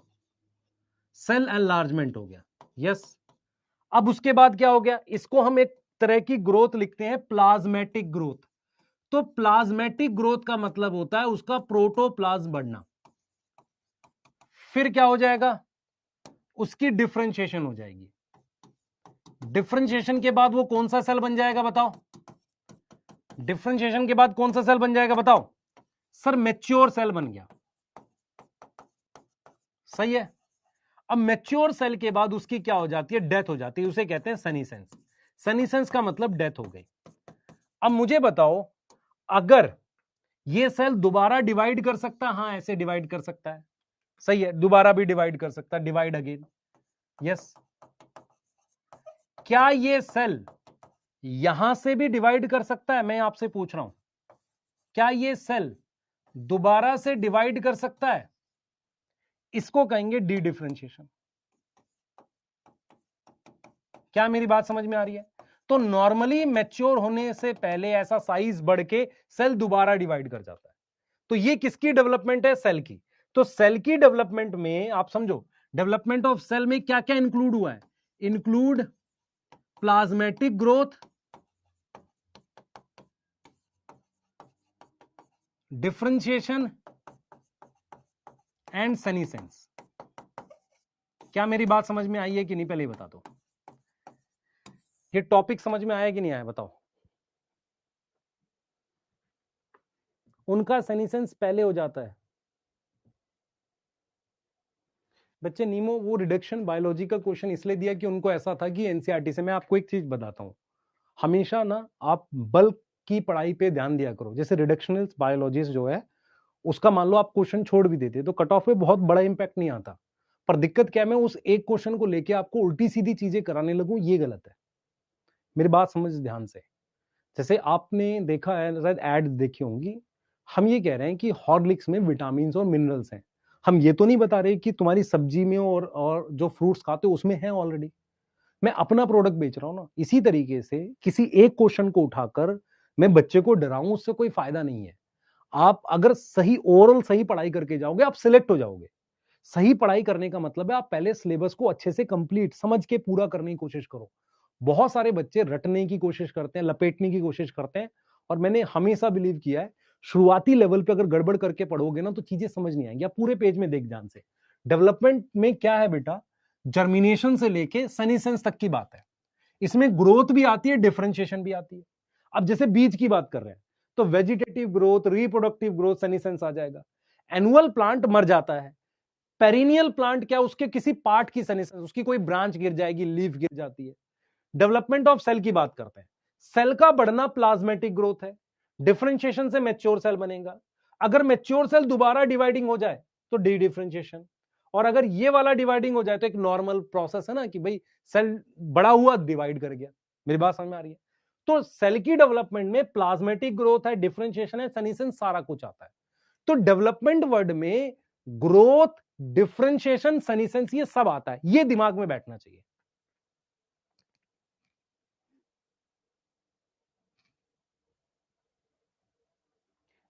सेल एनलार्जमेंट हो गया, यस। अब उसके बाद क्या हो गया, इसको हम एक तरह की ग्रोथ लिखते हैं, प्लाज्मेटिक ग्रोथ। तो प्लाज्मेटिक ग्रोथ का मतलब होता है उसका प्रोटोप्लाज्म बढ़ना। फिर क्या हो जाएगा, उसकी डिफरेंशिएशन हो जाएगी। डिफरेंशिएशन के बाद वो कौन सा सेल बन जाएगा बताओ? डिफरेंशिएशन के बाद कौन सा सेल बन जाएगा बताओ? सर मैच्योर सेल बन गया, सही है। अब मैच्योर सेल के बाद उसकी क्या हो जाती है, डेथ हो जाती है, उसे कहते हैं सनीसेंस। सनीसेंस का मतलब डेथ हो गई। अब मुझे बताओ, अगर ये सेल दोबारा डिवाइड कर सकता है? हाँ, ऐसे डिवाइड कर सकता है, सही है। दोबारा भी डिवाइड कर सकता है, डिवाइड अगेन, यस। क्या ये सेल यहां से भी डिवाइड कर सकता है? मैं आपसे पूछ रहा हूं, क्या ये सेल दोबारा से डिवाइड कर सकता है? इसको कहेंगे डी डिफरेंशिएशन। क्या मेरी बात समझ में आ रही है? तो नॉर्मली मैच्योर होने से पहले ऐसा साइज बढ़ के सेल दोबारा डिवाइड कर जाता है। तो ये किसकी डेवलपमेंट है, सेल की। तो सेल की डेवलपमेंट में आप समझो, डेवलपमेंट ऑफ सेल में क्या क्या इंक्लूड हुआ है, include plasmatic growth, differentiation and senescence. क्या मेरी बात समझ में आई है कि नहीं, पहले ही बता दो। ये टॉपिक समझ में आया कि नहीं आया बताओ? उनका सनीसेंस पहले हो जाता है बच्चे। नीमो वो रिडक्शन बायोलॉजी का क्वेश्चन इसलिए दिया कि उनको ऐसा था कि एनसीईआरटी से, मैं आपको एक चीज बताता हूं, हमेशा ना आप बल्क की पढ़ाई पे ध्यान दिया करो। जैसे रिडक्शनल बायोलॉजिस्ट जो है, उसका मान लो आप क्वेश्चन छोड़ भी देते तो कट ऑफ पे बहुत बड़ा इंपैक्ट नहीं आता। पर दिक्कत क्या है, मैं उस एक क्वेश्चन को लेके आपको उल्टी सीधी चीजें कराने लगूं, ये गलत है। मेरी बात समझ ध्यान से। जैसे आपने देखा है, शायद एड देखी होंगी, हम ये कह रहे हैं कि हॉर्लिक्स में विटामिन और मिनरल्स हैं। हम ये तो नहीं बता रहे कि तुम्हारी सब्जी में और जो फ्रूट्स खाते हो उसमें है ऑलरेडी। मैं अपना प्रोडक्ट बेच रहा हूं ना। इसी तरीके से किसी एक क्वेश्चन को उठाकर मैं बच्चे को डराऊं, उससे कोई फायदा नहीं है। आप अगर सही ओवरऑल सही पढ़ाई करके जाओगे, आप सिलेक्ट हो जाओगे। सही पढ़ाई करने का मतलब है आप पहले सिलेबस को अच्छे से कंप्लीट समझ के पूरा करने की कोशिश करो। बहुत सारे बच्चे रटने की कोशिश करते हैं, लपेटने की कोशिश करते हैं, और मैंने हमेशा बिलीव किया है शुरुआती लेवल पे अगर गड़बड़ करके पढ़ोगे ना तो चीजें समझ नहीं आएंगी। आप पूरे पेज में देख ध्यान से। डेवलपमेंट में क्या है बेटा, जर्मिनेशन से लेके सनीसेंस तक की बात है। इसमें ग्रोथ भी आती है, डिफरेंशिएशन भी आती है। अब जैसे बीज की बात कर रहे हैं तो वेजिटेटिव ग्रोथ, रिप्रोडक्टिव ग्रोथ, सनीसेंस आ जाएगा। एनुअल प्लांट मर जाता है। पेरिनियल प्लांट क्या, उसके किसी पार्ट की सनीसेंस, उसकी कोई ब्रांच गिर जाएगी, लीफ गिर जाती है। डेवलपमेंट ऑफ सेल की बात करते हैं, सेल का बढ़ना प्लाज्मेटिक ग्रोथ है। डिफरेंशिएशन से मैच्योर सेल बनेगा। अगर मैच्योर सेल दोबारा डिवाइडिंग हो जाए तो डी डिफरेंशिएशन। और अगर ये वाला डिवाइडिंग हो जाए तो एक नॉर्मल प्रोसेस है ना कि भाई सेल बड़ा हुआ डिवाइड कर गया। मेरी बात समझ में आ रही है? तो सेल की डेवलपमेंट में प्लाज्मेटिक ग्रोथ है, डिफरेंशिएशन है, सनीसेंस, सारा कुछ आता है। तो डेवलपमेंट वर्ड में ग्रोथ, डिफरेंशिएशन, सनीसेंस, ये सब आता है। ये दिमाग में बैठना चाहिए।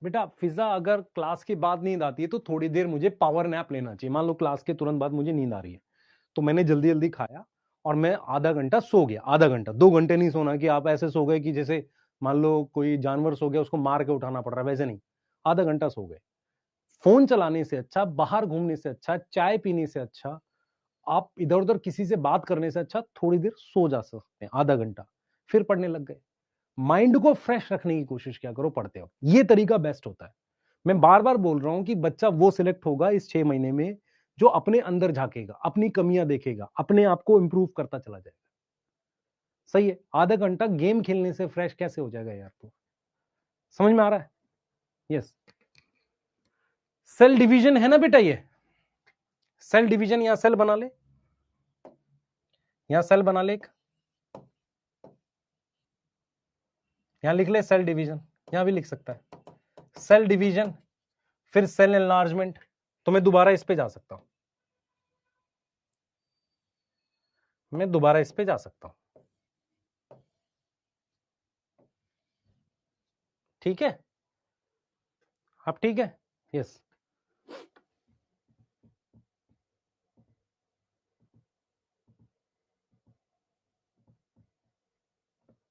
बेटा फिजा, अगर क्लास के बाद नींद आती है तो थोड़ी देर मुझे पावर नैप लेना चाहिए। मान लो क्लास के तुरंत बाद मुझे नींद आ रही है तो मैंने जल्दी जल्दी खाया और मैं आधा घंटा सो गया। आधा घंटा, 2 घंटे नहीं सोना कि आप ऐसे सो गए कि जैसे मान लो कोई जानवर सो गया उसको मार के उठाना पड़ रहा है, वैसे नहीं। आधा घंटा सो गए। फोन चलाने से अच्छा, बाहर घूमने से अच्छा, चाय पीने से अच्छा, आप इधर उधर किसी से बात करने से अच्छा थोड़ी देर सो जा सकते हैं, आधा घंटा। फिर पढ़ने लग गए। माइंड को फ्रेश रखने की कोशिश किया करो पढ़ते हो, ये तरीका बेस्ट होता है। मैं बार बार बोल रहा हूं कि बच्चा वो सिलेक्ट होगा इस 6 महीने में जो अपने अंदर झांकेगा, अपनी कमियां देखेगा, अपने आप को इंप्रूव करता चला जाएगा। सही है। आधा घंटा गेम खेलने से फ्रेश कैसे हो जाएगा यार? तो समझ में आ रहा है? यस। सेल डिवीजन है ना बेटा ये? सेल डिवीजन, यहां सेल बना ले, यहां सेल बना ले, यहां लिख ले सेल डिवीजन, यहां भी लिख सकता है सेल डिवीजन, फिर सेल एनलार्जमेंट। तो मैं दोबारा इस पे जा सकता हूं, मैं दोबारा इस पे जा सकता हूं, ठीक है? अब ठीक है, यस।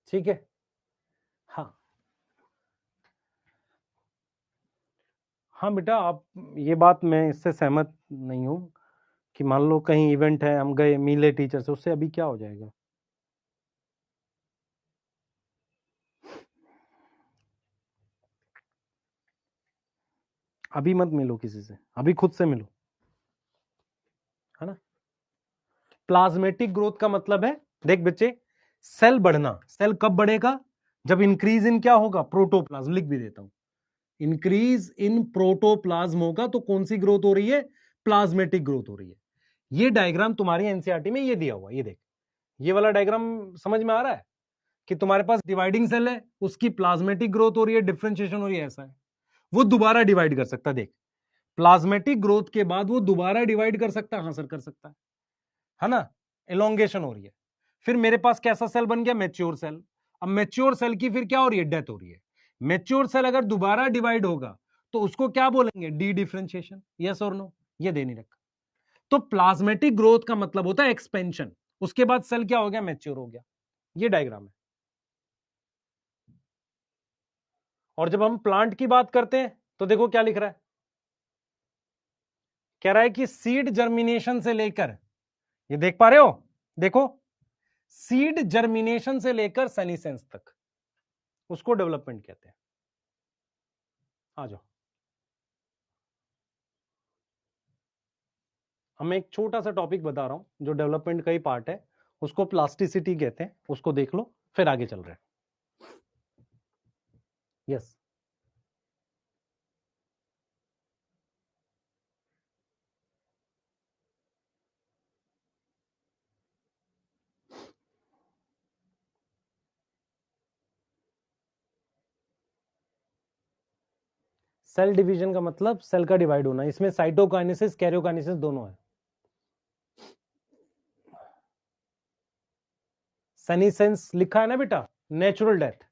ठीक है, हाँ हाँ बेटा, आप ये बात मैं इससे सहमत नहीं हूं कि मान लो कहीं इवेंट है, हम गए मिले टीचर से, उससे अभी क्या हो जाएगा? अभी मत मिलो किसी से, अभी खुद से मिलो, है ना? प्लाज्मेटिक ग्रोथ का मतलब है, देख बच्चे, सेल बढ़ना। सेल कब बढ़ेगा? जब इंक्रीज इन क्या होगा? प्रोटोप्लाज्म। लिख भी देता हूं, इंक्रीज इन प्रोटोप्लाज्म होगा तो कौन सी ग्रोथ हो रही है? प्लाज्मेटिक ग्रोथ हो रही है। ये डायग्राम तुम्हारी एनसीईआरटी में ये दिया हुआ, ये देख, ये वाला डायग्राम समझ में आ रहा है कि तुम्हारे पास डिवाइडिंग सेल है, उसकी प्लाज्मेटिक ग्रोथ हो रही है, डिफरेंशिएशन हो रही है, ऐसा है। वो दोबारा डिवाइड कर सकता है, देख, प्लाज्मेटिक ग्रोथ के बाद वो दोबारा डिवाइड कर सकता है, हाँ सर कर सकता है ना? एलोंगेशन हो रही है। फिर मेरे पास कैसा सेल बन गया? Mature cell. अब मैच्योर सेल की फिर क्या हो रही है? डेथ हो रही है। मैच्योर सेल अगर दोबारा डिवाइड होगा तो उसको क्या बोलेंगे? D differentiation. यस और नो? ये दे नहीं रखा। तो प्लाज्मेटिक ग्रोथ का मतलब होता है एक्सपेंशन। उसके बाद सेल क्या हो गया? मैच्योर हो गया। ये डायग्राम है। और जब हम प्लांट की बात करते हैं तो देखो क्या लिख रहा है, कह रहा है कि सीड जर्मिनेशन से लेकर, ये देख पा रहे हो? देखो, सीड जर्मिनेशन से लेकर सेनिसेंस तक, उसको डेवलपमेंट कहते हैं। आ जाओ, हम एक छोटा सा टॉपिक बता रहा हूं जो डेवलपमेंट का ही पार्ट है, उसको प्लास्टिसिटी कहते हैं, उसको देख लो, फिर आगे चल रहे हैं। यस, सेल डिवीजन का मतलब सेल का डिवाइड होना, इसमें साइटोकाइनेसिस कैरियोकाइनेसिस दोनों है। सेनिसेंस लिखा है ना बेटा, नेचुरल डेथ।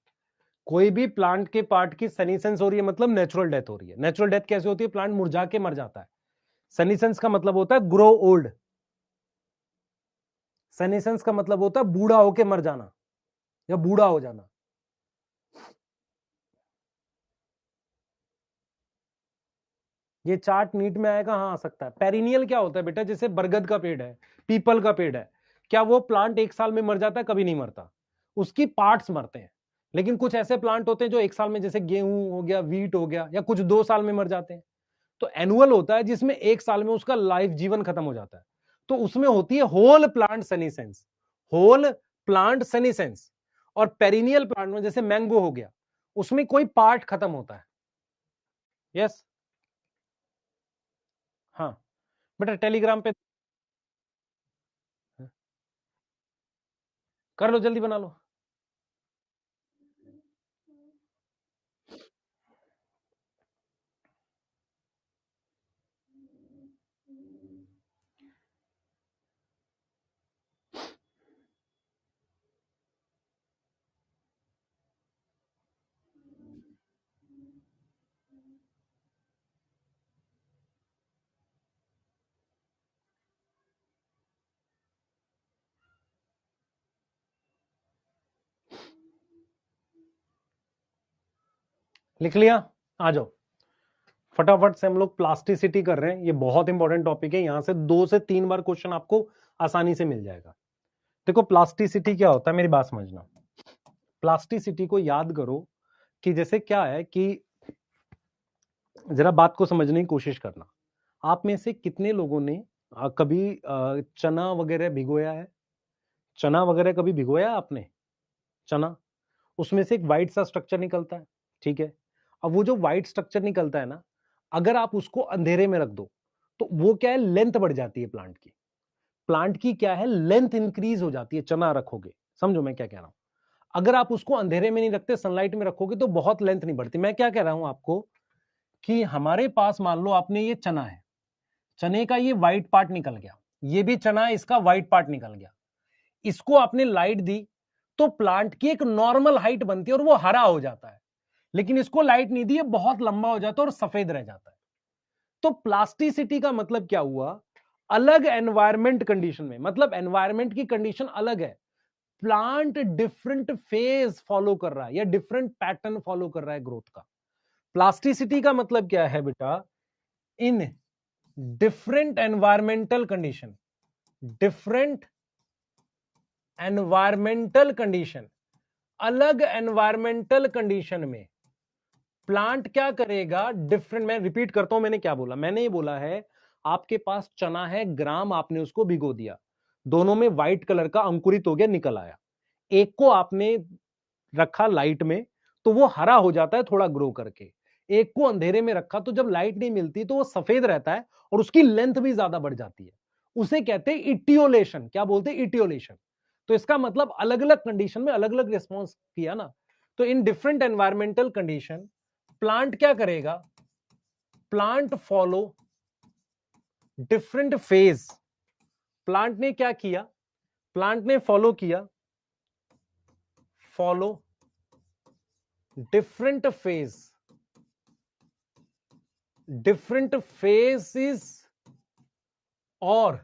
कोई भी प्लांट के पार्ट की सेनिसेंस हो रही है मतलब नेचुरल डेथ हो रही है। नेचुरल डेथ कैसे होती है? प्लांट मुरझा के मर जाता है। सेनिसेंस का मतलब होता है ग्रो ओल्ड। सेनिसेंस का मतलब होता है बूढ़ा होके मर जाना या बूढ़ा हो जाना। ये चार्ट नीट में आएगा, हाँ आ सकता है। पेरिनियल क्या होता है बेटा? जैसे बरगद का पेड़ है, पीपल का पेड़ है, क्या वो प्लांट एक साल में मर जाता है? कभी नहीं मरता, उसकी पार्ट्स मरते हैं। लेकिन कुछ ऐसे प्लांट होते हैं जो एक साल में, जैसे गेहूं हो गया, वीट हो गया, या कुछ 2 साल में मर जाते हैं। तो एनुअल होता है जिसमें एक साल में उसका लाइफ जीवन खत्म हो जाता है, तो उसमें होती है whole plant senescence. Whole plant senescence. और पेरिनियल प्लांट में जैसे मैंगो हो गया, उसमें कोई पार्ट खत्म होता है। यस, हाँ बेटा, टेलीग्राम पे कर लो, जल्दी बना लो। लिख लिया? आ जाओ, फटाफट से हम लोग प्लास्टिसिटी कर रहे हैं। ये बहुत इंपॉर्टेंट टॉपिक है, यहां से 2 से 3 बार क्वेश्चन आपको आसानी से मिल जाएगा। देखो प्लास्टिसिटी क्या होता है, मेरी बात समझना। प्लास्टिसिटी को याद करो कि जैसे क्या है कि, जरा बात को समझने की कोशिश करना। आप में से कितने लोगों ने कभी चना वगैरह भिगोया है? चना वगैरह कभी भिगोया आपने? चना, उसमें से एक व्हाइट सा स्ट्रक्चर निकलता है, ठीक है? अब वो जो व्हाइट स्ट्रक्चर निकलता है ना, अगर आप उसको अंधेरे में रख दो तो वो क्या है, लेंथ बढ़ जाती है प्लांट की। प्लांट की क्या है, लेंथ इंक्रीज हो जाती है। चना रखोगे, समझो मैं क्या कह रहा हूं, अगर आप उसको अंधेरे में नहीं रखते, सनलाइट में रखोगे तो बहुत लेंथ नहीं बढ़ती। मैं क्या कह रहा हूं आपको कि हमारे पास मान लो आपने ये चना है, चने का ये व्हाइट पार्ट निकल गया, ये भी चना है, इसका व्हाइट पार्ट निकल गया, इसको आपने लाइट दी तो प्लांट की एक नॉर्मल हाइट बनती है और वो हरा हो जाता है। लेकिन इसको लाइट नहीं दी, बहुत लंबा हो जाता है और सफेद रह जाता है। तो प्लास्टिसिटी का मतलब क्या हुआ, अलग एनवायरमेंट कंडीशन में, मतलब एनवायरमेंट की कंडीशन अलग है, प्लांट डिफरेंट फेज फॉलो कर रहा है या डिफरेंट पैटर्न फॉलो कर रहा है ग्रोथ का। प्लास्टिसिटी का मतलब क्या है बेटा, in different environmental condition, different environmental condition, अलग एनवायरमेंटल कंडीशन में प्लांट क्या करेगा, डिफरेंट। मैं रिपीट करता हूं, मैंने क्या बोला, मैंने ये बोला है आपके पास चना है, ग्राम आपने उसको भिगो दिया, दोनों में व्हाइट कलर का अंकुरित हो गया, निकल आया। एक को आपने रखा लाइट में तो वो हरा हो जाता है थोड़ा ग्रो करके, एक को अंधेरे में रखा तो जब लाइट नहीं मिलती तो वो सफेद रहता है और उसकी लेंथ भी ज्यादा बढ़ जाती है। उसे कहते हैं इटियोलेशन। क्या बोलते हैं, इटियोलेशन। तो इसका मतलब अलग अलग कंडीशन में अलग अलग रिस्पॉन्स किया ना। तो in different environmental condition plant क्या करेगा, plant follow different phase. Plant ने क्या किया, प्लांट ने फॉलो किया, follow different phase, different phases और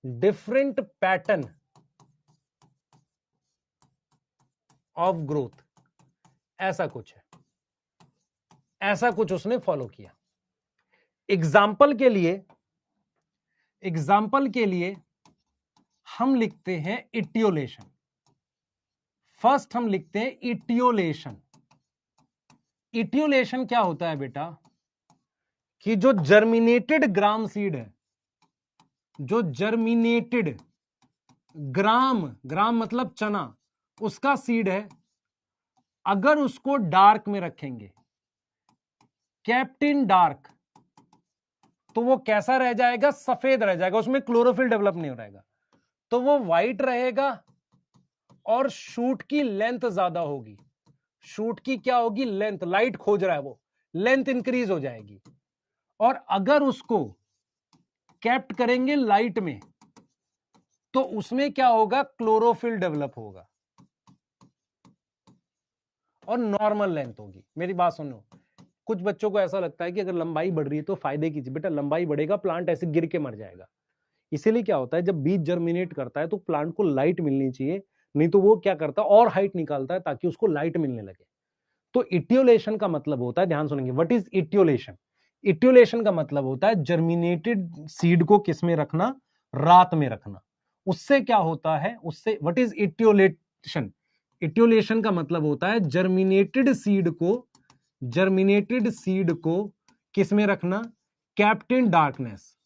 डिफरेंट पैटर्न ऑफ ग्रोथ। ऐसा कुछ है, ऐसा कुछ उसने फॉलो किया। एग्जाम्पल के लिए हम लिखते हैं इटियोलेशन। फर्स्ट हम लिखते हैं इटियोलेशन। इटियोलेशन क्या होता है बेटा, कि जो जर्मिनेटेड ग्राम सीड है, जो जर्मिनेटेड ग्राम, ग्राम मतलब चना, उसका सीड है, अगर उसको डार्क में रखेंगे, केप्ट इन डार्क, तो वो कैसा रह जाएगा, सफेद रह जाएगा, उसमें क्लोरोफिल डेवलप नहीं हो रहेगा, तो वो व्हाइट रहेगा और शूट की लेंथ ज्यादा होगी। शूट की क्या होगी, लेंथ, लाइट खोज रहा है वो, लेंथ इंक्रीज हो जाएगी। और अगर उसको कैप्ट करेंगे लाइट में तो उसमें क्या होगा, क्लोरोफिल डेवलप होगा और नॉर्मल लेंथ होगी। मेरी बात सुनो, कुछ बच्चों को ऐसा लगता है कि अगर लंबाई बढ़ रही है तो फायदे की चीज, बेटा लंबाई बढ़ेगा प्लांट ऐसे गिर के मर जाएगा। इसीलिए क्या होता है, जब बीज जर्मिनेट करता है तो प्लांट को लाइट मिलनी चाहिए, नहीं तो वो क्या करता है और हाइट निकालता है ताकि उसको लाइट मिलने लगे। तो इटियोलेशन का मतलब होता है, ध्यान सुनेंगे, व्हाट इज इटियोलेशन। इटियोलेशन का मतलब होता है जर्मिनेटेड सीड को किस में रखना, रात में रखना। उससे क्या होता है, उससे व्हाट इज इटियोलेशन, इटियोलेशन का मतलब होता है जर्मिनेटेड सीड को किस में रखना, kept in darkness,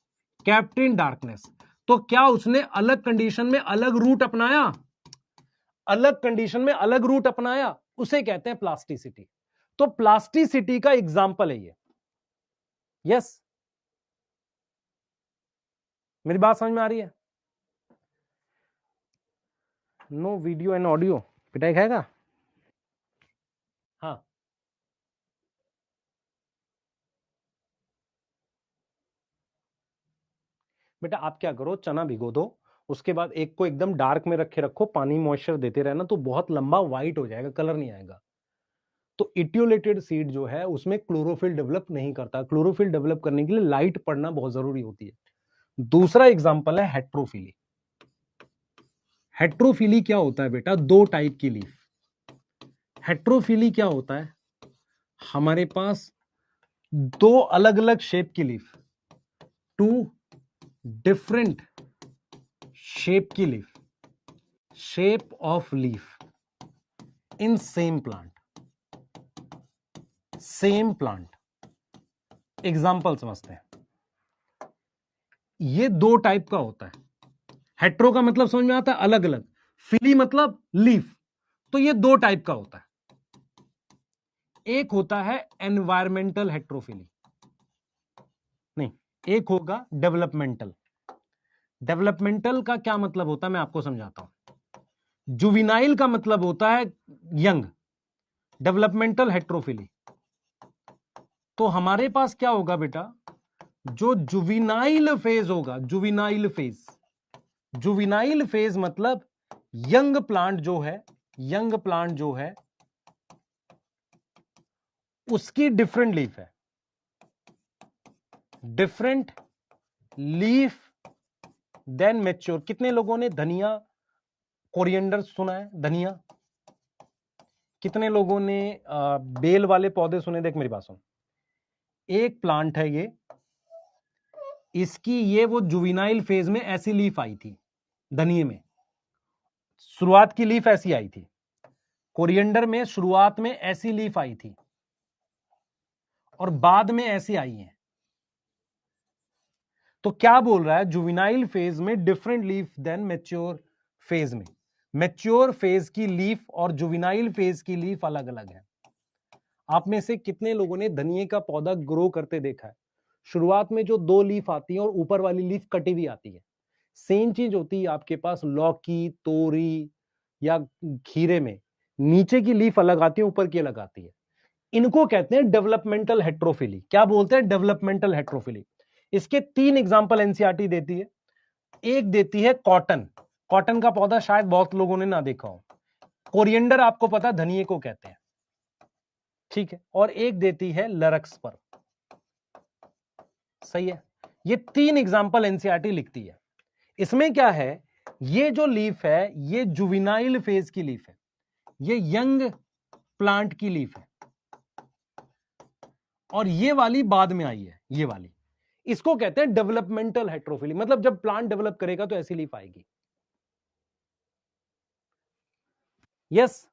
kept in darkness. तो क्या उसने अलग कंडीशन में अलग रूट अपनाया, अलग कंडीशन में अलग रूट अपनाया, उसे कहते हैं प्लास्टिसिटी। तो प्लास्टिसिटी का एग्जाम्पल है ये। यस, मेरी बात समझ में आ रही है। नो वीडियो एंड ऑडियो, पिटाई खाएगा। हाँ, बेटा आप क्या करो, चना भिगो दो, उसके बाद एक को एकदम डार्क में रखे रखो, पानी मॉइस्चर देते रहना, तो बहुत लंबा व्हाइट हो जाएगा, कलर नहीं आएगा। तो इटियोलेटेड सीड जो है उसमें क्लोरोफिल डेवलप नहीं करता। क्लोरोफिल डेवलप करने के लिए लाइट पड़ना बहुत जरूरी होती है। दूसरा एग्जांपल है हेट्रोफिली। हेट्रोफिली क्या होता है बेटा, दो टाइप की लीफ। हेट्रोफिली क्या होता है, हमारे पास दो अलग अलग शेप की लीफ, टू डिफरेंट शेप की leaf, shape of leaf in same plant, same plant. Example समझते हैं, ये दो टाइप का होता है। हेट्रो का मतलब समझ में आता है, अलग अलग, फिली मतलब लीफ, तो ये दो टाइप का होता है। एक होता है एनवायरमेंटल हेट्रोफिली, एक होगा डेवलपमेंटल। डेवलपमेंटल का क्या मतलब होता है मैं आपको समझाता हूं। जुविनाइल का मतलब होता है यंग, डेवलपमेंटल हेट्रोफिली। तो हमारे पास क्या होगा बेटा, जो जुविनाइल फेज होगा, जुविनाइल फेज, जुविनाइल फेज मतलब यंग प्लांट जो है, यंग प्लांट जो है उसकी डिफरेंट लीफ है, डिफरेंट लीफ देन मैच्योर। कितने लोगों ने धनिया, कोरिएंडर सुना है? धनिया। कितने लोगों ने बेल वाले पौधे सुने? देख मेरी बात सुन, एक प्लांट है ये, इसकी ये वो जुविनाइल फेज में ऐसी लीफ आई थी धनिये में, शुरुआत की लीफ ऐसी आई थी। कोरिएंडर में शुरुआत में ऐसी लीफ आई थी और बाद में ऐसी आई है। तो क्या बोल रहा है, जुविनाइल फेज में different leaf than mature phase में। मैच्योर फेज की लीफ और जुविनाइल फेज की लीफ अलग अलग है। आप में से कितने लोगों ने धनिये का पौधा ग्रो करते देखा है? शुरुआत में जो दो लीफ आती है और ऊपर वाली लीफ कटी हुई आती है। सेम चीज होती है आपके पास लौकी, तोरी या खीरे में, नीचे की लीफ अलग आती है, ऊपर की अलग आती है। इनको कहते हैं डेवलपमेंटल हेट्रोफिली। क्या बोलते हैं? Developmental heterophylly. इसके 3 एग्जांपल एनसीईआरटी देती है। एक देती है कॉटन, कॉटन का पौधा शायद बहुत लोगों ने ना देखा हो। कोरिएंडर आपको पता, धनिये को कहते हैं, ठीक है। और एक देती है लरक्सपर, सही है। ये 3 एग्जांपल एनसीईआरटी लिखती है। इसमें क्या है, ये जो लीफ है ये जुविनाइल फेज की लीफ है, ये यंग प्लांट की लीफ है, और ये वाली बाद में आई है, ये वाली। इसको कहते हैं डेवलपमेंटल हेट्रोफिली। मतलब जब प्लांट डेवलप करेगा तो ऐसी लीफ आएगी। यस,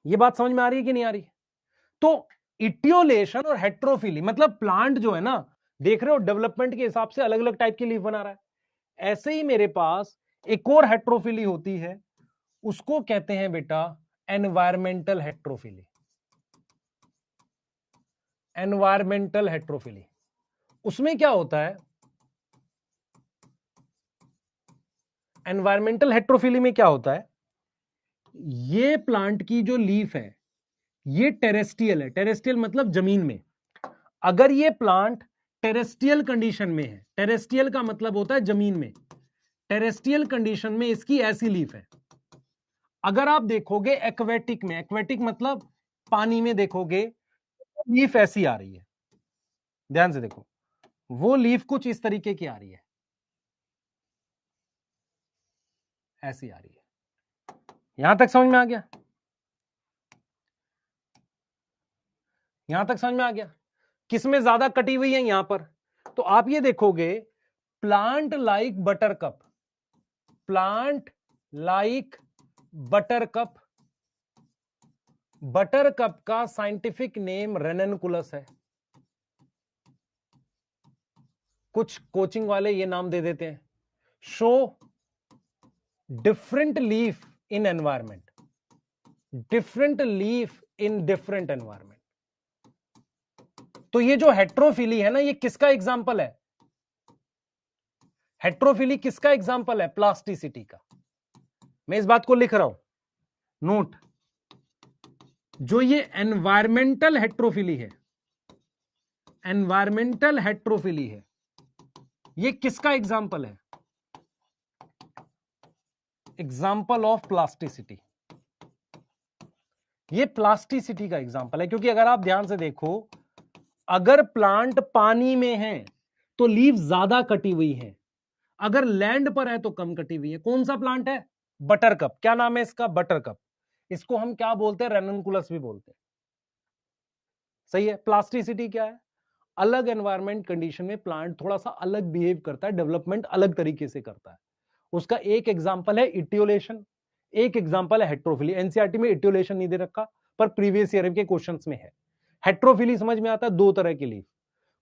ये बात समझ में आ रही है कि नहीं आ रही? तो इटियोलेशन और हेट्रोफिली मतलब प्लांट जो है ना, देख रहे हो डेवलपमेंट के हिसाब से अलग अलग टाइप की लीफ बना रहा है। ऐसे ही मेरे पास एक और हेट्रोफिली होती है, उसको कहते हैं बेटा एनवायरमेंटल हेट्रोफिली। एनवायरमेंटल हेट्रोफिली, उसमें क्या होता है, एनवायरमेंटल हेट्रोफिली में क्या होता है, ये प्लांट की जो लीफ है ये टेरेस्ट्रियल है। टेरेस्ट्रियल मतलब जमीन में। अगर ये प्लांट टेरेस्ट्रियल कंडीशन में है, टेरेस्ट्रियल का मतलब होता है जमीन में, टेरेस्ट्रियल कंडीशन में इसकी ऐसी लीफ है। अगर आप देखोगे एक्वेटिक में, एक्वेटिक मतलब पानी में देखोगे, लीफ ऐसी आ रही है। ध्यान से देखो, वो लीफ कुछ इस तरीके की आ रही है, ऐसी आ रही है। यहां तक समझ में आ गया? यहां तक समझ में आ गया? किसमें ज्यादा कटी हुई है? यहां पर। तो आप ये देखोगे plant like buttercup, plant like buttercup, buttercup का साइंटिफिक नेम रेननकुलस है। कुछ कोचिंग वाले ये नाम दे देते हैं। Show different leaf in environment, different leaf in different environment. तो ये जो हेट्रोफिली है ना, ये किसका एग्जाम्पल है? हेट्रोफिली किसका एग्जाम्पल है? प्लास्टिसिटी का। मैं इस बात को लिख रहा हूं, नोट। जो ये एनवायरमेंटल हेट्रोफिली है, एनवायरमेंटल हेट्रोफिली है, ये किसका एग्जाम्पल है? Example of plasticity. ये प्लास्टिसिटी का एग्जाम्पल है। क्योंकि अगर आप ध्यान से देखो, अगर प्लांट पानी में है तो लीफ ज्यादा कटी हुई है, अगर लैंड पर है तो कम कटी हुई है। कौन सा प्लांट है? बटरकप। क्या नाम है इसका? बटरकप। इसको हम क्या बोलते हैं? रेननकुलस भी बोलते हैं। सही है। प्लास्टिसिटी क्या है? अलग एनवायरमेंट कंडीशन में प्लांट थोड़ा सा अलग बिहेव करता है, डेवलपमेंट अलग तरीके से करता है। उसका एक एग्जांपल है इटियोलेशन, एक एग्जांपल है हेट्रोफिली। एनसीईआरटी में इटियोलेशन नहीं दे रखा, पर प्रीवियस ईयर के क्वेश्चंस में है। हेट्रोफिली समझ में आता है, दो तरह की लीफ।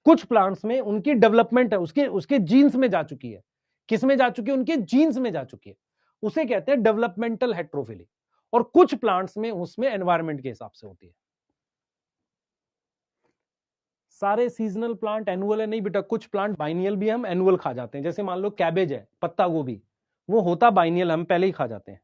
कुछ प्लांट्स में उनकी डेवलपमेंट है, उसके उसके जीन्स में जा चुकी है। किस में जा चुकी है? उनके जीन्स में जा चुकी है, उसे कहते हैं डेवलपमेंटल हेट्रोफिली। और कुछ प्लांट्स में उसमें एनवायरमेंट के हिसाब से होती है। सारे सीजनल प्लांट एनुअल है नहीं बेटा, कुछ प्लांट बाइनियल भी हम एनुअल खा जाते हैं। जैसे मान लो कैबेज है, पत्ता गोभी, वो होता बाइनियल, हम पहले ही खा जाते हैं।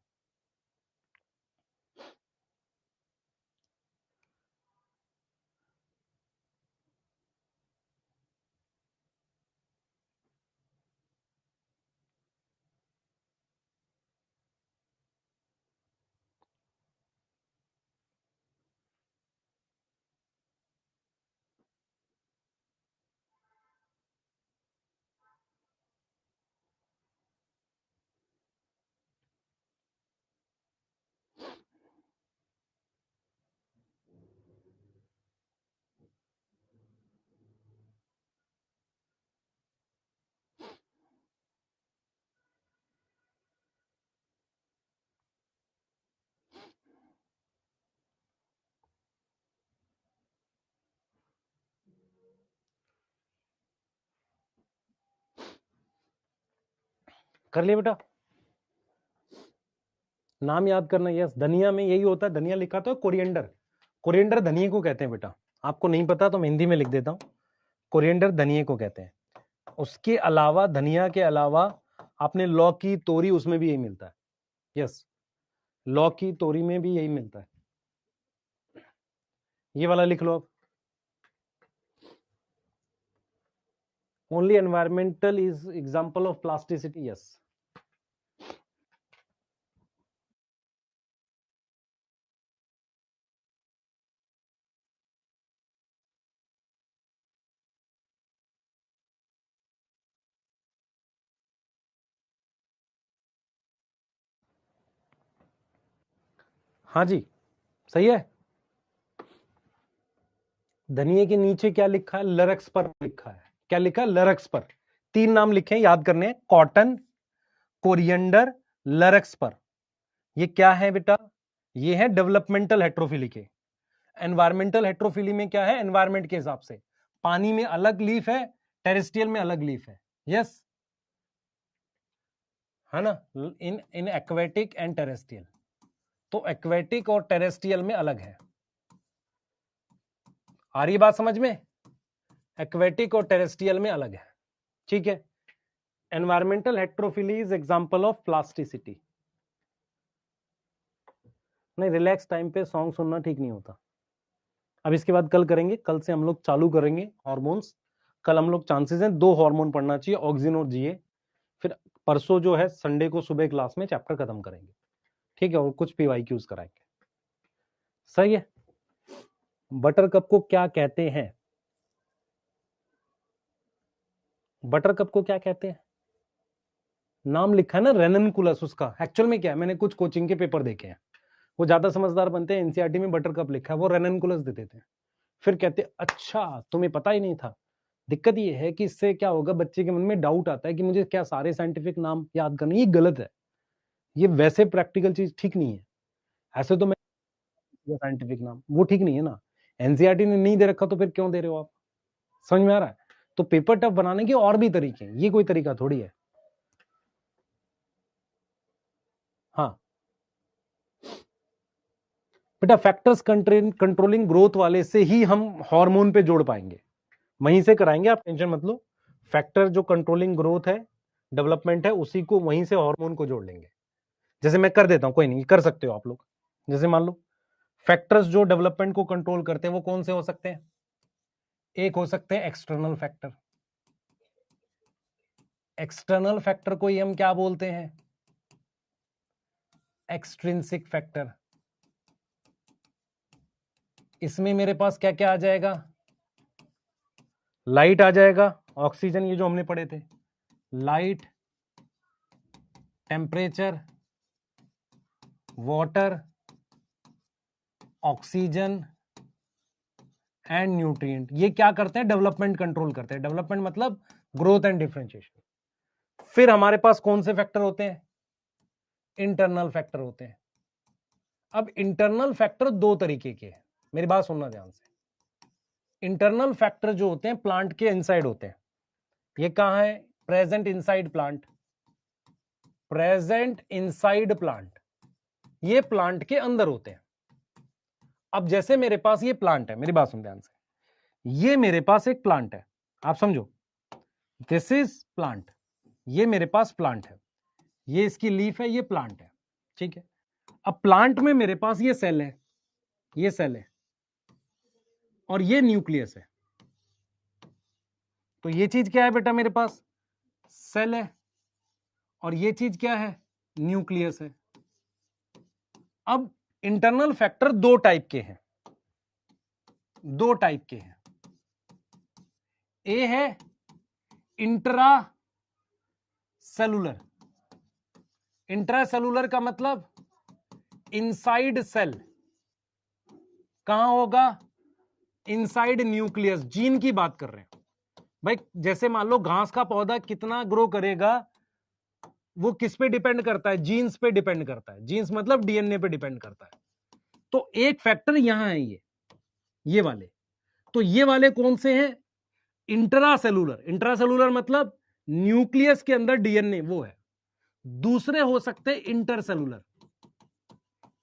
कर लिया बेटा, नाम याद करना। यस, धनिया में यही होता है, धनिया लिखा तो कोरिएंडर, कोरिएंडर धनिया को कहते हैं बेटा। आपको नहीं पता तो मैं हिंदी में लिख देता हूं, कोरिएंडर धनिया को कहते हैं। उसके अलावा, धनिया के अलावा आपने लौकी, तोरी, उसमें भी यही मिलता है। यस, लौकी तोरी में भी यही मिलता है। ये वाला लिख लो आप, only environmental is example of plasticity. Yes, हाँ जी सही है। धनिए के नीचे क्या लिखा है? लरक्स पर लिखा है। क्या लिखा है? लरक्स पर। 3 नाम लिखे हैं, याद करने हैं, कॉटन, कोरिएंडर, लरक्स पर। ये क्या है बेटा? ये है डेवलपमेंटल हेट्रोफिली के। एनवायरमेंटल हेट्रोफिली में क्या है? एनवायरमेंट के हिसाब से पानी में अलग लीफ है, टेरेस्ट्रियल में अलग लीफ है। यस, है ना, इन इन एक्वेटिक एंड टेरेस्ट्रियल। तो एक्वेटिक और टेरेस्ट्रियल में अलग है। आ रही बात समझ में? एक्वेटिक और टेरेस्ट्रियल में अलग है, ठीक है। Environmental heterophylly is example of plasticity. नहीं, रिलैक्स टाइम पे सॉन्ग सुनना ठीक नहीं होता। अब इसके बाद कल करेंगे, कल से हम लोग चालू करेंगे हॉर्मोन्स। कल हम लोग चांसेस हैं 2 हार्मोन पढ़ना चाहिए, ऑक्सिन और जीए। फिर परसों जो है संडे को सुबह क्लास में चैप्टर खत्म करेंगे, ठीक है, और कुछ पीवाईक्यूज कराएंगे। सही है। बटर कप को क्या कहते हैं? बटर कप को क्या कहते हैं? नाम लिखा है ना, रेननकुलस। उसका एक्चुअल में क्या है? मैंने कुछ कोचिंग के पेपर देखे हैं, वो ज्यादा समझदार बनते हैं, एनसीईआरटी में बटर कप लिखा है, वो रेननकुलस दे देते हैं। फिर कहते अच्छा तुम्हें पता ही नहीं था। दिक्कत ये है कि इससे क्या होगा, बच्चे के मन में डाउट आता है कि मुझे क्या सारे साइंटिफिक नाम याद करने। ये गलत है, ये वैसे प्रैक्टिकल चीज ठीक नहीं है। ऐसे तो मैं साइंटिफिक नाम वो ठीक नहीं है ना, एनसीईआरटी ने नहीं दे रखा तो फिर क्यों दे रहे हो आप? समझ में आ रहा है? तो पेपर टफ बनाने के और भी तरीके हैं, ये कोई तरीका थोड़ी है। हाँ बेटा, फैक्टर्स कंट्रोलिंग ग्रोथ वाले से ही हम हार्मोन पे जोड़ पाएंगे, वहीं से कराएंगे, आप टेंशन मत लो। फैक्टर जो कंट्रोलिंग ग्रोथ है, डेवलपमेंट है, उसी को वहीं से हार्मोन को जोड़ लेंगे। जैसे मैं कर देता हूं, कोई नहीं, कर सकते हो आप लोग। जैसे मान लो फैक्टर्स जो डेवलपमेंट को कंट्रोल करते हैं वो कौन से हो सकते हैं? एक हो सकते हैं एक्सटर्नल फैक्टर। एक्सटर्नल फैक्टर को ही हम क्या बोलते हैं? Extrinsic factor. इसमें मेरे पास क्या क्या आ जाएगा? लाइट आ जाएगा, ऑक्सीजन, ये जो हमने पढ़े थे, light, temperature, water, oxygen and nutrient. ये क्या करते हैं? डेवलपमेंट कंट्रोल करते हैं। डेवलपमेंट मतलब ग्रोथ एंड डिफरेंशिएशन। फिर हमारे पास कौन से फैक्टर होते हैं? इंटरनल फैक्टर होते हैं। अब इंटरनल फैक्टर 2 तरीके के हैं, मेरी बात सुनना ध्यान से। इंटरनल फैक्टर जो होते हैं प्लांट के इनसाइड होते हैं। ये कहां है? Present inside plant, present inside plant, ये प्लांट के अंदर होते हैं। अब जैसे मेरे पास ये प्लांट है, मेरी बात सुन ध्यान से, ये मेरे पास एक प्लांट है, आप समझो, दिस इज प्लांट, ये मेरे पास प्लांट है, ये इसकी लीफ है, ये प्लांट है, ठीक है। अब प्लांट में मेरे पास ये सेल है, ये सेल है, और ये न्यूक्लियस है। तो ये चीज क्या है बेटा, मेरे पास सेल है, और ये चीज क्या है, न्यूक्लियस है। अब इंटरनल फैक्टर दो टाइप के हैं, दो टाइप के हैं। ए है इंट्रा सेलुलर, इंट्रा सेलुलर का मतलब इनसाइड सेल, कहां होगा, इनसाइड न्यूक्लियस। जीन की बात कर रहे हैं भाई, जैसे मान लो घास का पौधा कितना ग्रो करेगा वो किस पे डिपेंड करता है, जीन्स पे डिपेंड करता है, जीन्स मतलब डीएनए पे डिपेंड करता है। तो एक फैक्टर यहां है, ये वाले, तो ये वाले कौन से हैं, इंट्रासेलुलर, इंट्रासेलुलर मतलब न्यूक्लियस के अंदर डीएनए वो है। दूसरे हो सकते intercellular,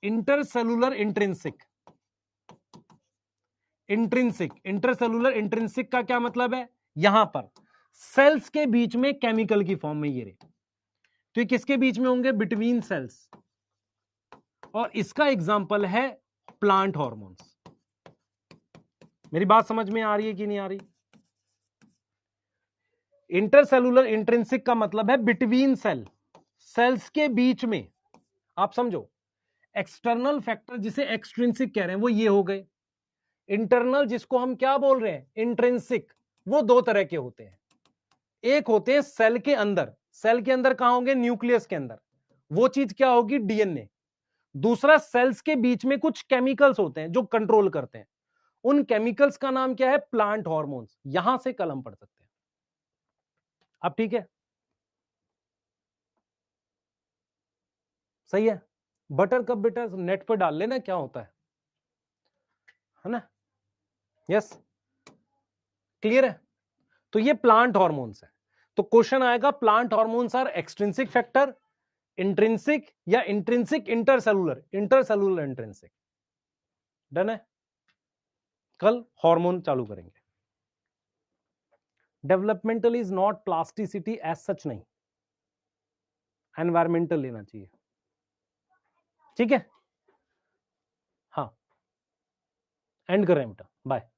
intercellular intrinsic, intrinsic, intercellular intrinsic का क्या मतलब है, यहां पर सेल्स के बीच में केमिकल की फॉर्म में ये रहे, तो ये किसके बीच में होंगे, बिटवीन सेल्स, और इसका एग्जांपल है प्लांट हार्मोन्स। मेरी बात समझ में आ रही है कि नहीं आ रही। इंटरसेलुलर इंट्रिंसिक का मतलब है बिटवीन सेल, सेल्स के बीच में, आप समझो। एक्सटर्नल फैक्टर जिसे एक्सट्रिंसिक कह रहे हैं वो ये हो गए, इंटरनल जिसको हम क्या बोल रहे हैं, इंट्रिंसिक, वो दो तरह के होते हैं। एक होते हैं सेल के अंदर, सेल के अंदर कहां होंगे, न्यूक्लियस के अंदर, वो चीज क्या होगी, डीएनए। दूसरा सेल्स के बीच में कुछ केमिकल्स होते हैं जो कंट्रोल करते हैं, उन केमिकल्स का नाम क्या है, प्लांट हार्मोन्स। यहां से कल हम पढ़ सकते हैं। अब ठीक है, सही है। बटर कप बेटा नेट पर डाल लेना क्या होता है ना, यस, क्लियर है। तो ये प्लांट हार्मोन्स है। तो क्वेश्चन आएगा, plant hormones are extrinsic factor, intrinsic या intrinsic intercellular, intercellular intrinsic. Done है, कल हार्मोन चालू करेंगे। Developmental is not plasticity as such, नहीं, एनवायरमेंटल लेना चाहिए, ठीक है। हाँ, एंड कर रहे हैं बेटा, बाय।